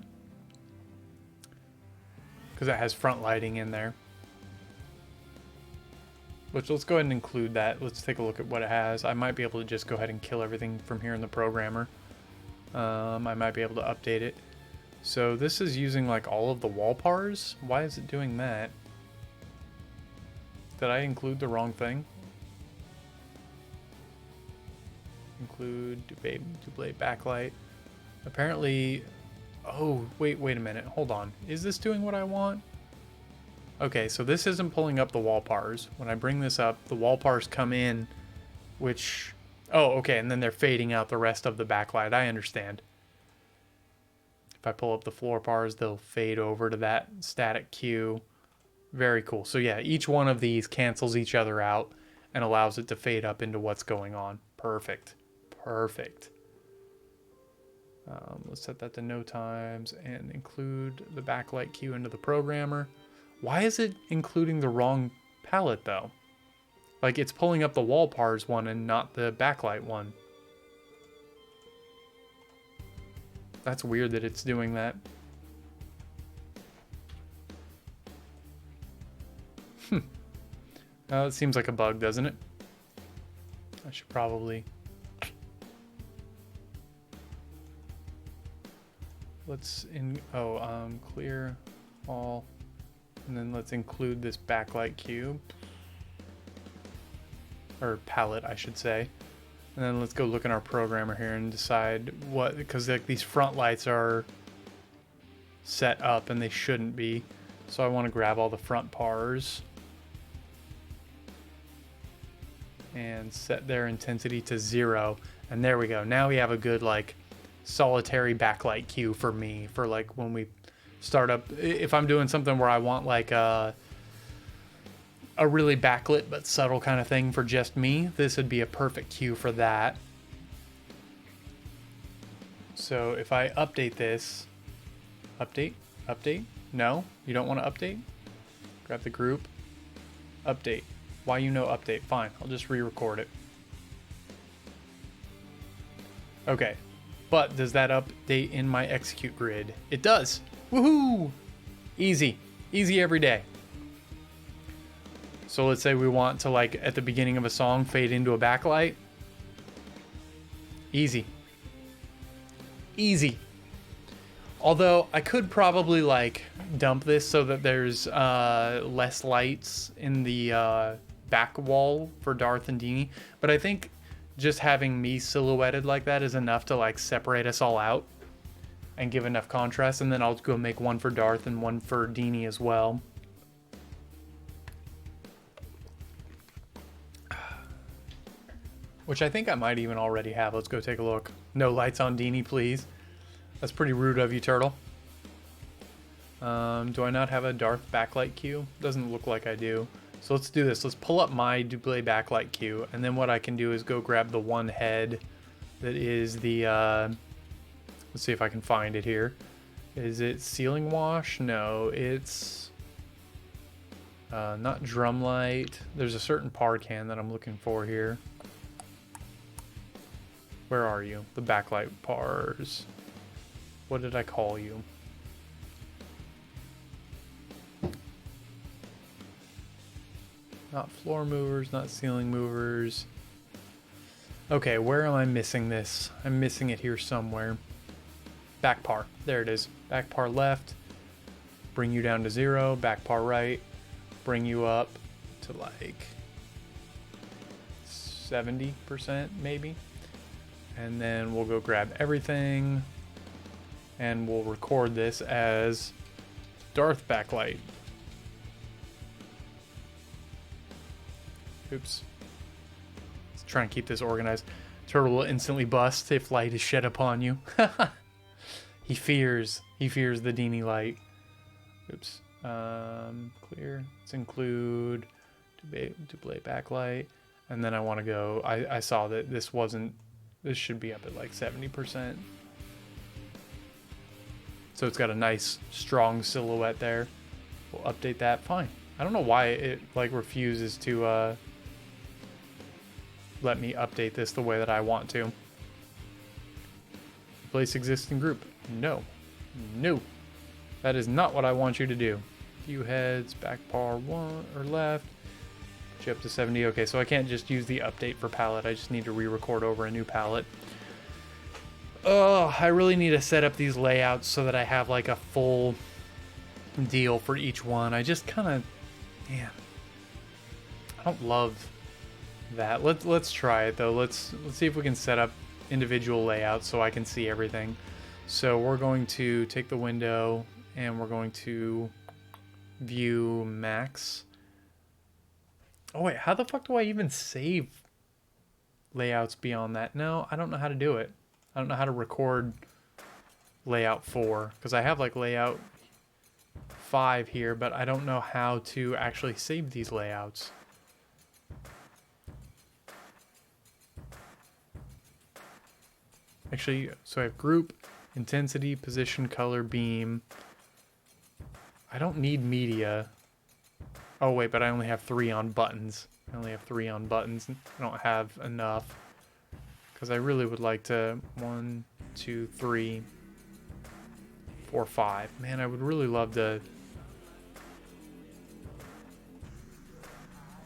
because it has front lighting in there. Which, let's go ahead and include that. Let's take a look at what it has. I might be able to just go ahead and kill everything from here in the programmer. I might be able to update it. So this is using like all of the wall pars. Why is it doing that? Did I include the wrong thing? Include double backlight. Apparently, oh, wait a minute. Hold on. Is this doing what I want? Okay, so this isn't pulling up the wall pars. When I bring this up, the wall pars come in, which, oh, okay, and then they're fading out the rest of the backlight. I understand. If I pull up the floor pars, they'll fade over to that static cue. Very cool. So yeah, each one of these cancels each other out and allows it to fade up into what's going on. Perfect. Perfect. Let's set that to no times and include the backlight cue into the programmer. Why is it including the wrong palette though? Like it's pulling up the wall pars one and not the backlight one. That's weird that it's doing that. It seems like a bug, doesn't it? I should probably... Let's clear all, and then let's include this backlight cube. Or palette, I should say. And then let's go look in our programmer here and decide what, because like these front lights are set up and they shouldn't be. So I want to grab all the front pars and set their intensity to 0. And there we go. Now we have a good like solitary backlight cue for me for like when we start up. If I'm doing something where I want like a really backlit but subtle kind of thing for just me, this would be a perfect cue for that. So if I update this, update, no, you don't want to update? Grab the group, update. Why you know update? Fine, I'll just re-record it. Okay, but does that update in my execute grid? It does. Woohoo! Easy, easy every day. So let's say we want to, like, at the beginning of a song, fade into a backlight. Easy. Easy. Although, I could probably, like, dump this so that there's less lights in the back wall for Darth and Deanie. But I think just having me silhouetted like that is enough to, like, separate us all out and give enough contrast. And then I'll go make one for Darth and one for Deanie as well. Which I think I might even already have. Let's go take a look. No lights on Deanie, please. That's pretty rude of you, Turtle. Do I not have a Darth backlight cue? Doesn't look like I do. So let's do this. Let's pull up my Duplay backlight cue. And then what I can do is go grab the one head that is the... let's see if I can find it here. Is it Ceiling Wash? No, it's... not Drumlight. There's a certain par can that I'm looking for here. Where are you? The backlight bars. What did I call you? Not floor movers, not ceiling movers. Okay, where am I missing this? I'm missing it here somewhere. Back par. There it is. Back par left. Bring you down to 0. Back par right. Bring you up to like 70% maybe. And then we'll go grab everything. And we'll record this as Darth backlight. Oops. Let's try and keep this organized. Turtle will instantly bust if light is shed upon you. He fears the Dini light. Oops. Clear. Let's include display backlight. And then I want to go. I saw that this should be up at like 70%. So it's got a nice strong silhouette there. We'll update that. Fine. I don't know why it like refuses to let me update this the way that I want to. Replace existing group. No. No. That is not what I want you to do. View heads, back par 1 or left. Get you up to 70. Okay, so I can't just use the update for palette. I just need to re-record over a new palette. Oh, I really need to set up these layouts so that I have like a full deal for each one. I just kind of, man, I don't love that. Let's try it though. Let's see if we can set up individual layouts so I can see everything. So we're going to take the window and we're going to view max. Oh wait, how the fuck do I even save layouts beyond that? No, I don't know how to do it. I don't know how to record layout 4 because I have like layout 5 here, but I don't know how to actually save these layouts. Actually, so I have group, intensity, position, color, beam. I don't need media. Oh wait, but I only have 3 on buttons. I only have 3 on buttons. I don't have enough. Because I really would like to 1, 2, 3, 4, 5. Man, I would really love to.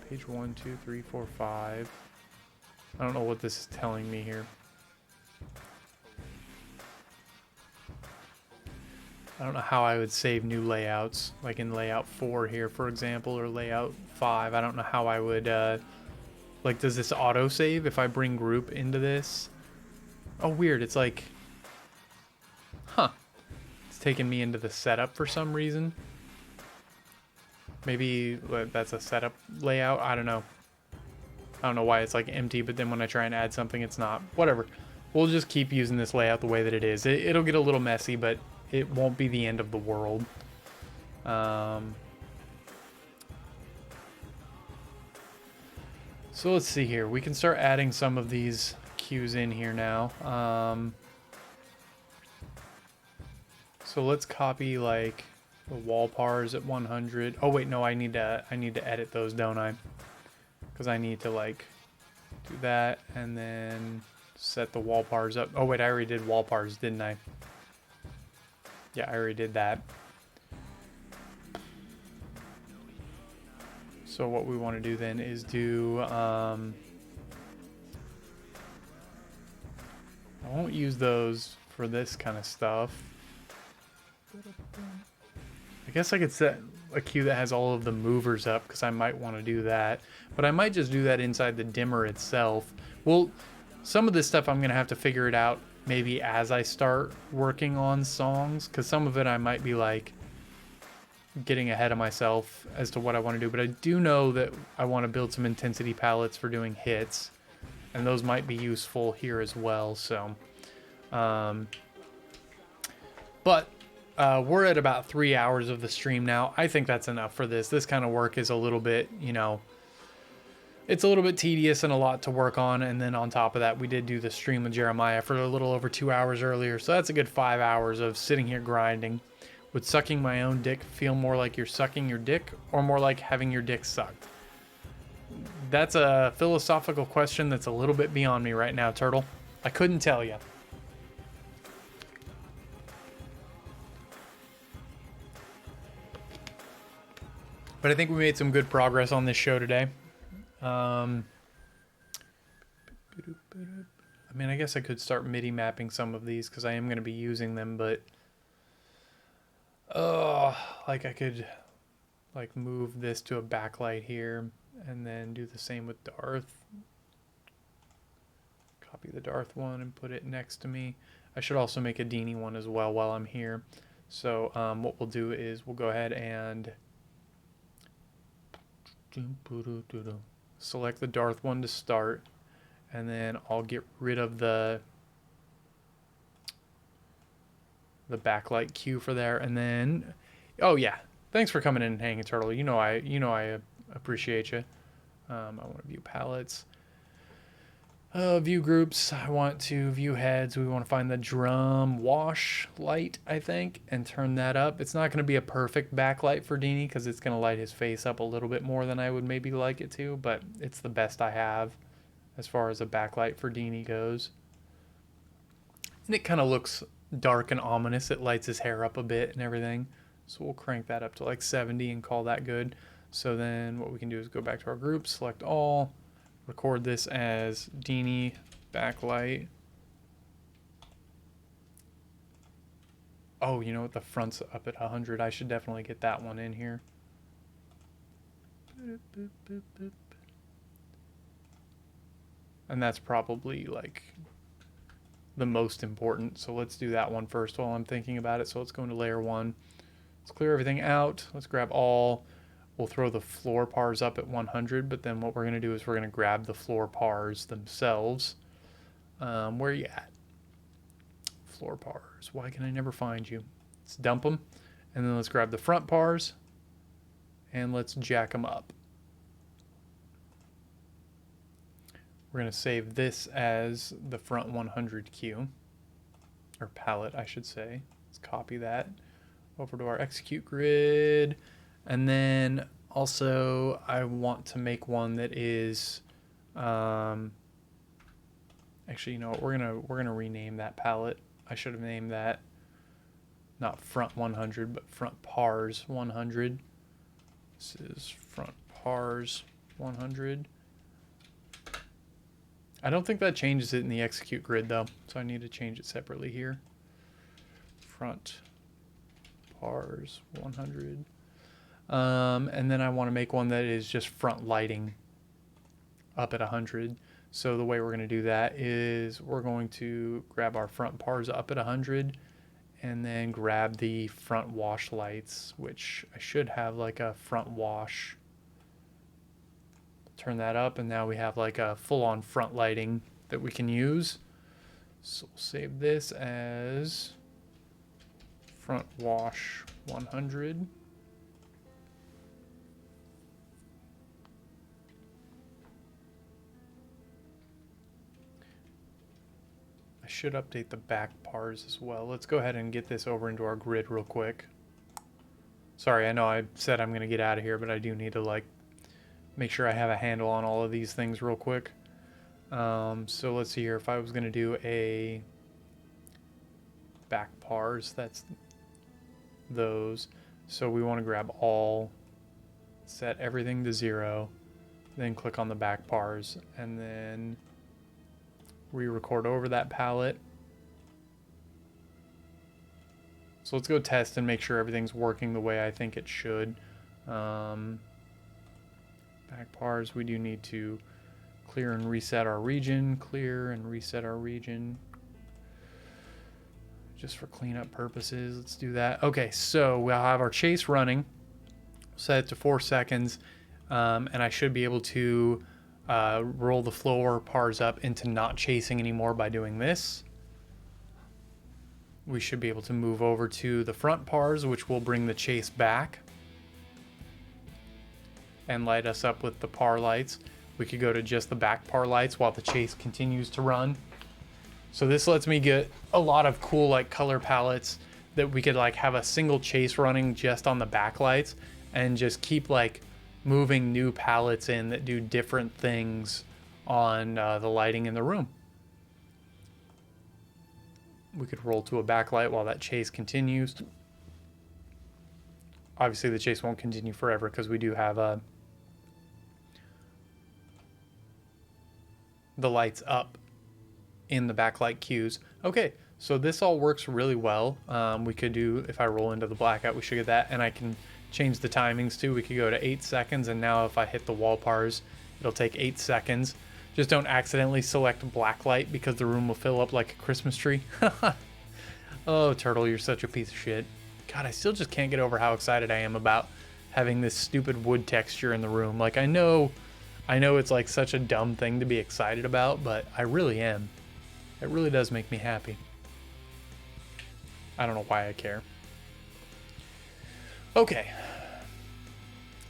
Page 1, 2, 3, 4, 5. I don't know what this is telling me here. I don't know how I would save new layouts, like in layout 4 here, for example, or layout 5. I don't know how I would, like, does this auto save if I bring group into this? Oh, weird. It's like, huh. It's taking me into the setup for some reason. Maybe that's a setup layout. I don't know. I don't know why it's like empty, but then when I try and add something, it's not. Whatever. We'll just keep using this layout the way that it is. It'll get a little messy, but it won't be the end of the world. So let's see here. We can start adding some of these cues in here now. So let's copy like the wall pars at 100. Oh wait, no, I need to edit those, don't I? Because I need to like do that and then set the wall pars up. Oh wait, I already did wall pars, didn't I? Yeah, I already did that. So what we want to do then is do, I won't use those for this kind of stuff. I guess I could set a cue that has all of the movers up because I might want to do that. But I might just do that inside the dimmer itself. Well, some of this stuff I'm going to have to figure it out maybe as I start working on songs, because some of it I might be like getting ahead of myself as to what I want to do, but I do know that I want to build some intensity palettes for doing hits, and those might be useful here as well. So but we're at about 3 hours of the stream now. I think that's enough for this. This kind of work is a little bit, you know, it's a little bit tedious and a lot to work on. And then on top of that, we did do the stream with Jeremiah for a little over 2 hours earlier. So that's a good 5 hours of sitting here grinding. Would sucking my own dick feel more like you're sucking your dick or more like having your dick sucked? That's a philosophical question that's a little bit beyond me right now, Turtle. I couldn't tell you. But I think we made some good progress on this show today. I mean, I guess I could start MIDI mapping some of these because I am going to be using them, but like I could like move this to a backlight here and then do the same with Darth. Copy the Darth one and put it next to me. I should also make a Dini one as well while I'm here. So what we'll do is we'll go ahead and select the Darth one to start, and then I'll get rid of the backlight cue for there, and then oh yeah, thanks for coming in and hanging, Turtle. You know I appreciate you. I want to view palettes, view groups. I want to view heads. We want to find the drum wash light, I think, and turn that up. It's not going to be a perfect backlight for Dini because it's going to light his face up a little bit more than I would maybe like it to, but it's the best I have as far as a backlight for Dini goes. And it kind of looks dark and ominous. It lights his hair up a bit and everything. So we'll crank that up to like 70 and call that good. So then what we can do is go back to our group, select all, record this as Dini backlight. Oh, you know what? The front's up at 100. I should definitely get that one in here. And that's probably like the most important. So let's do that one first while I'm thinking about it. So let's go into layer 1. Let's clear everything out. Let's grab all. We'll throw the floor pars up at 100, but then what we're going to do is we're going to grab the floor pars themselves. Where are you at? Floor pars. Why can I never find you? Let's dump them. And then let's grab the front pars and let's jack them up. We're going to save this as the front 100 cue, or palette, I should say. Let's copy that over to our execute grid. And then also I want to make one that is, actually, you know what, we're gonna rename that palette. I should have named that not front 100, but front pars 100. This is front pars 100. I don't think that changes it in the execute grid though, so I need to change it separately here. Front pars 100. And then I want to make one that is just front lighting up at 100. So the way we're going to do that is we're going to grab our front pars up at 100 and then grab the front wash lights, which I should have like a front wash. Turn that up, and now we have like a full-on front lighting that we can use. So we'll save this as front wash 100. I should update the back pars as well. Let's go ahead and get this over into our grid real quick. Sorry, I know I said I'm going to get out of here, but I do need to like make sure I have a handle on all of these things real quick. So let's see here. If I was going to do a back pars, that's those. So we want to grab all, set everything to 0, then click on the back pars, and then re-record over that palette. So let's go test and make sure everything's working the way I think it should. Back pars, we do need to clear and reset our region. Clear and reset our region. Just for cleanup purposes, let's do that. Okay, so we'll have our chase running. Set it to 4 seconds. And I should be able to roll the floor pars up into not chasing anymore by doing this. We should be able to move over to the front pars, which will bring the chase back and light us up with the par lights. We could go to just the back par lights while the chase continues to run. So this lets me get a lot of cool like color palettes that we could like have a single chase running just on the back lights and just keep like moving new palettes in that do different things on the lighting in the room. we could roll to a backlight while that chase continues. Obviously the chase won't continue forever because we do have the lights up in the backlight cues. Okay, so this all works really well. We could do, if I roll into the blackout, we should get that, and I can change the timings too. We could go to 8 seconds, and now if I hit the wall pars, it'll take 8 seconds. Just don't accidentally select blacklight because the room will fill up like a Christmas tree. Oh, Turtle, you're such a piece of shit. God, I still just can't get over how excited I am about having this stupid wood texture in the room. Like, I know it's like such a dumb thing to be excited about, but I really am. It really does make me happy. I don't know why I care. Okay.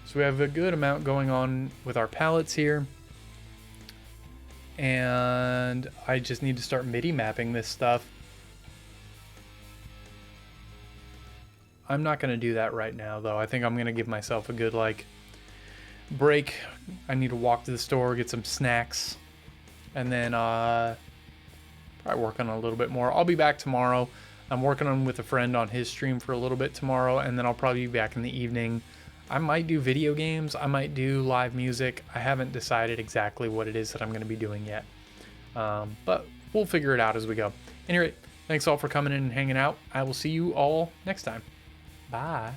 So we have a good amount going on with our palettes here. And I just need to start MIDI mapping this stuff. I'm not going to do that right now, though. I think I'm going to give myself a good, like, break. I need to walk to the store, get some snacks, and then probably work on a little bit more. I'll be back tomorrow. I'm working on with a friend on his stream for a little bit tomorrow, and then I'll probably be back in the evening. I might do video games. I might do live music. I haven't decided exactly what it is that I'm going to be doing yet, but we'll figure it out as we go. Anyway, thanks all for coming in and hanging out. I will see you all next time. Bye.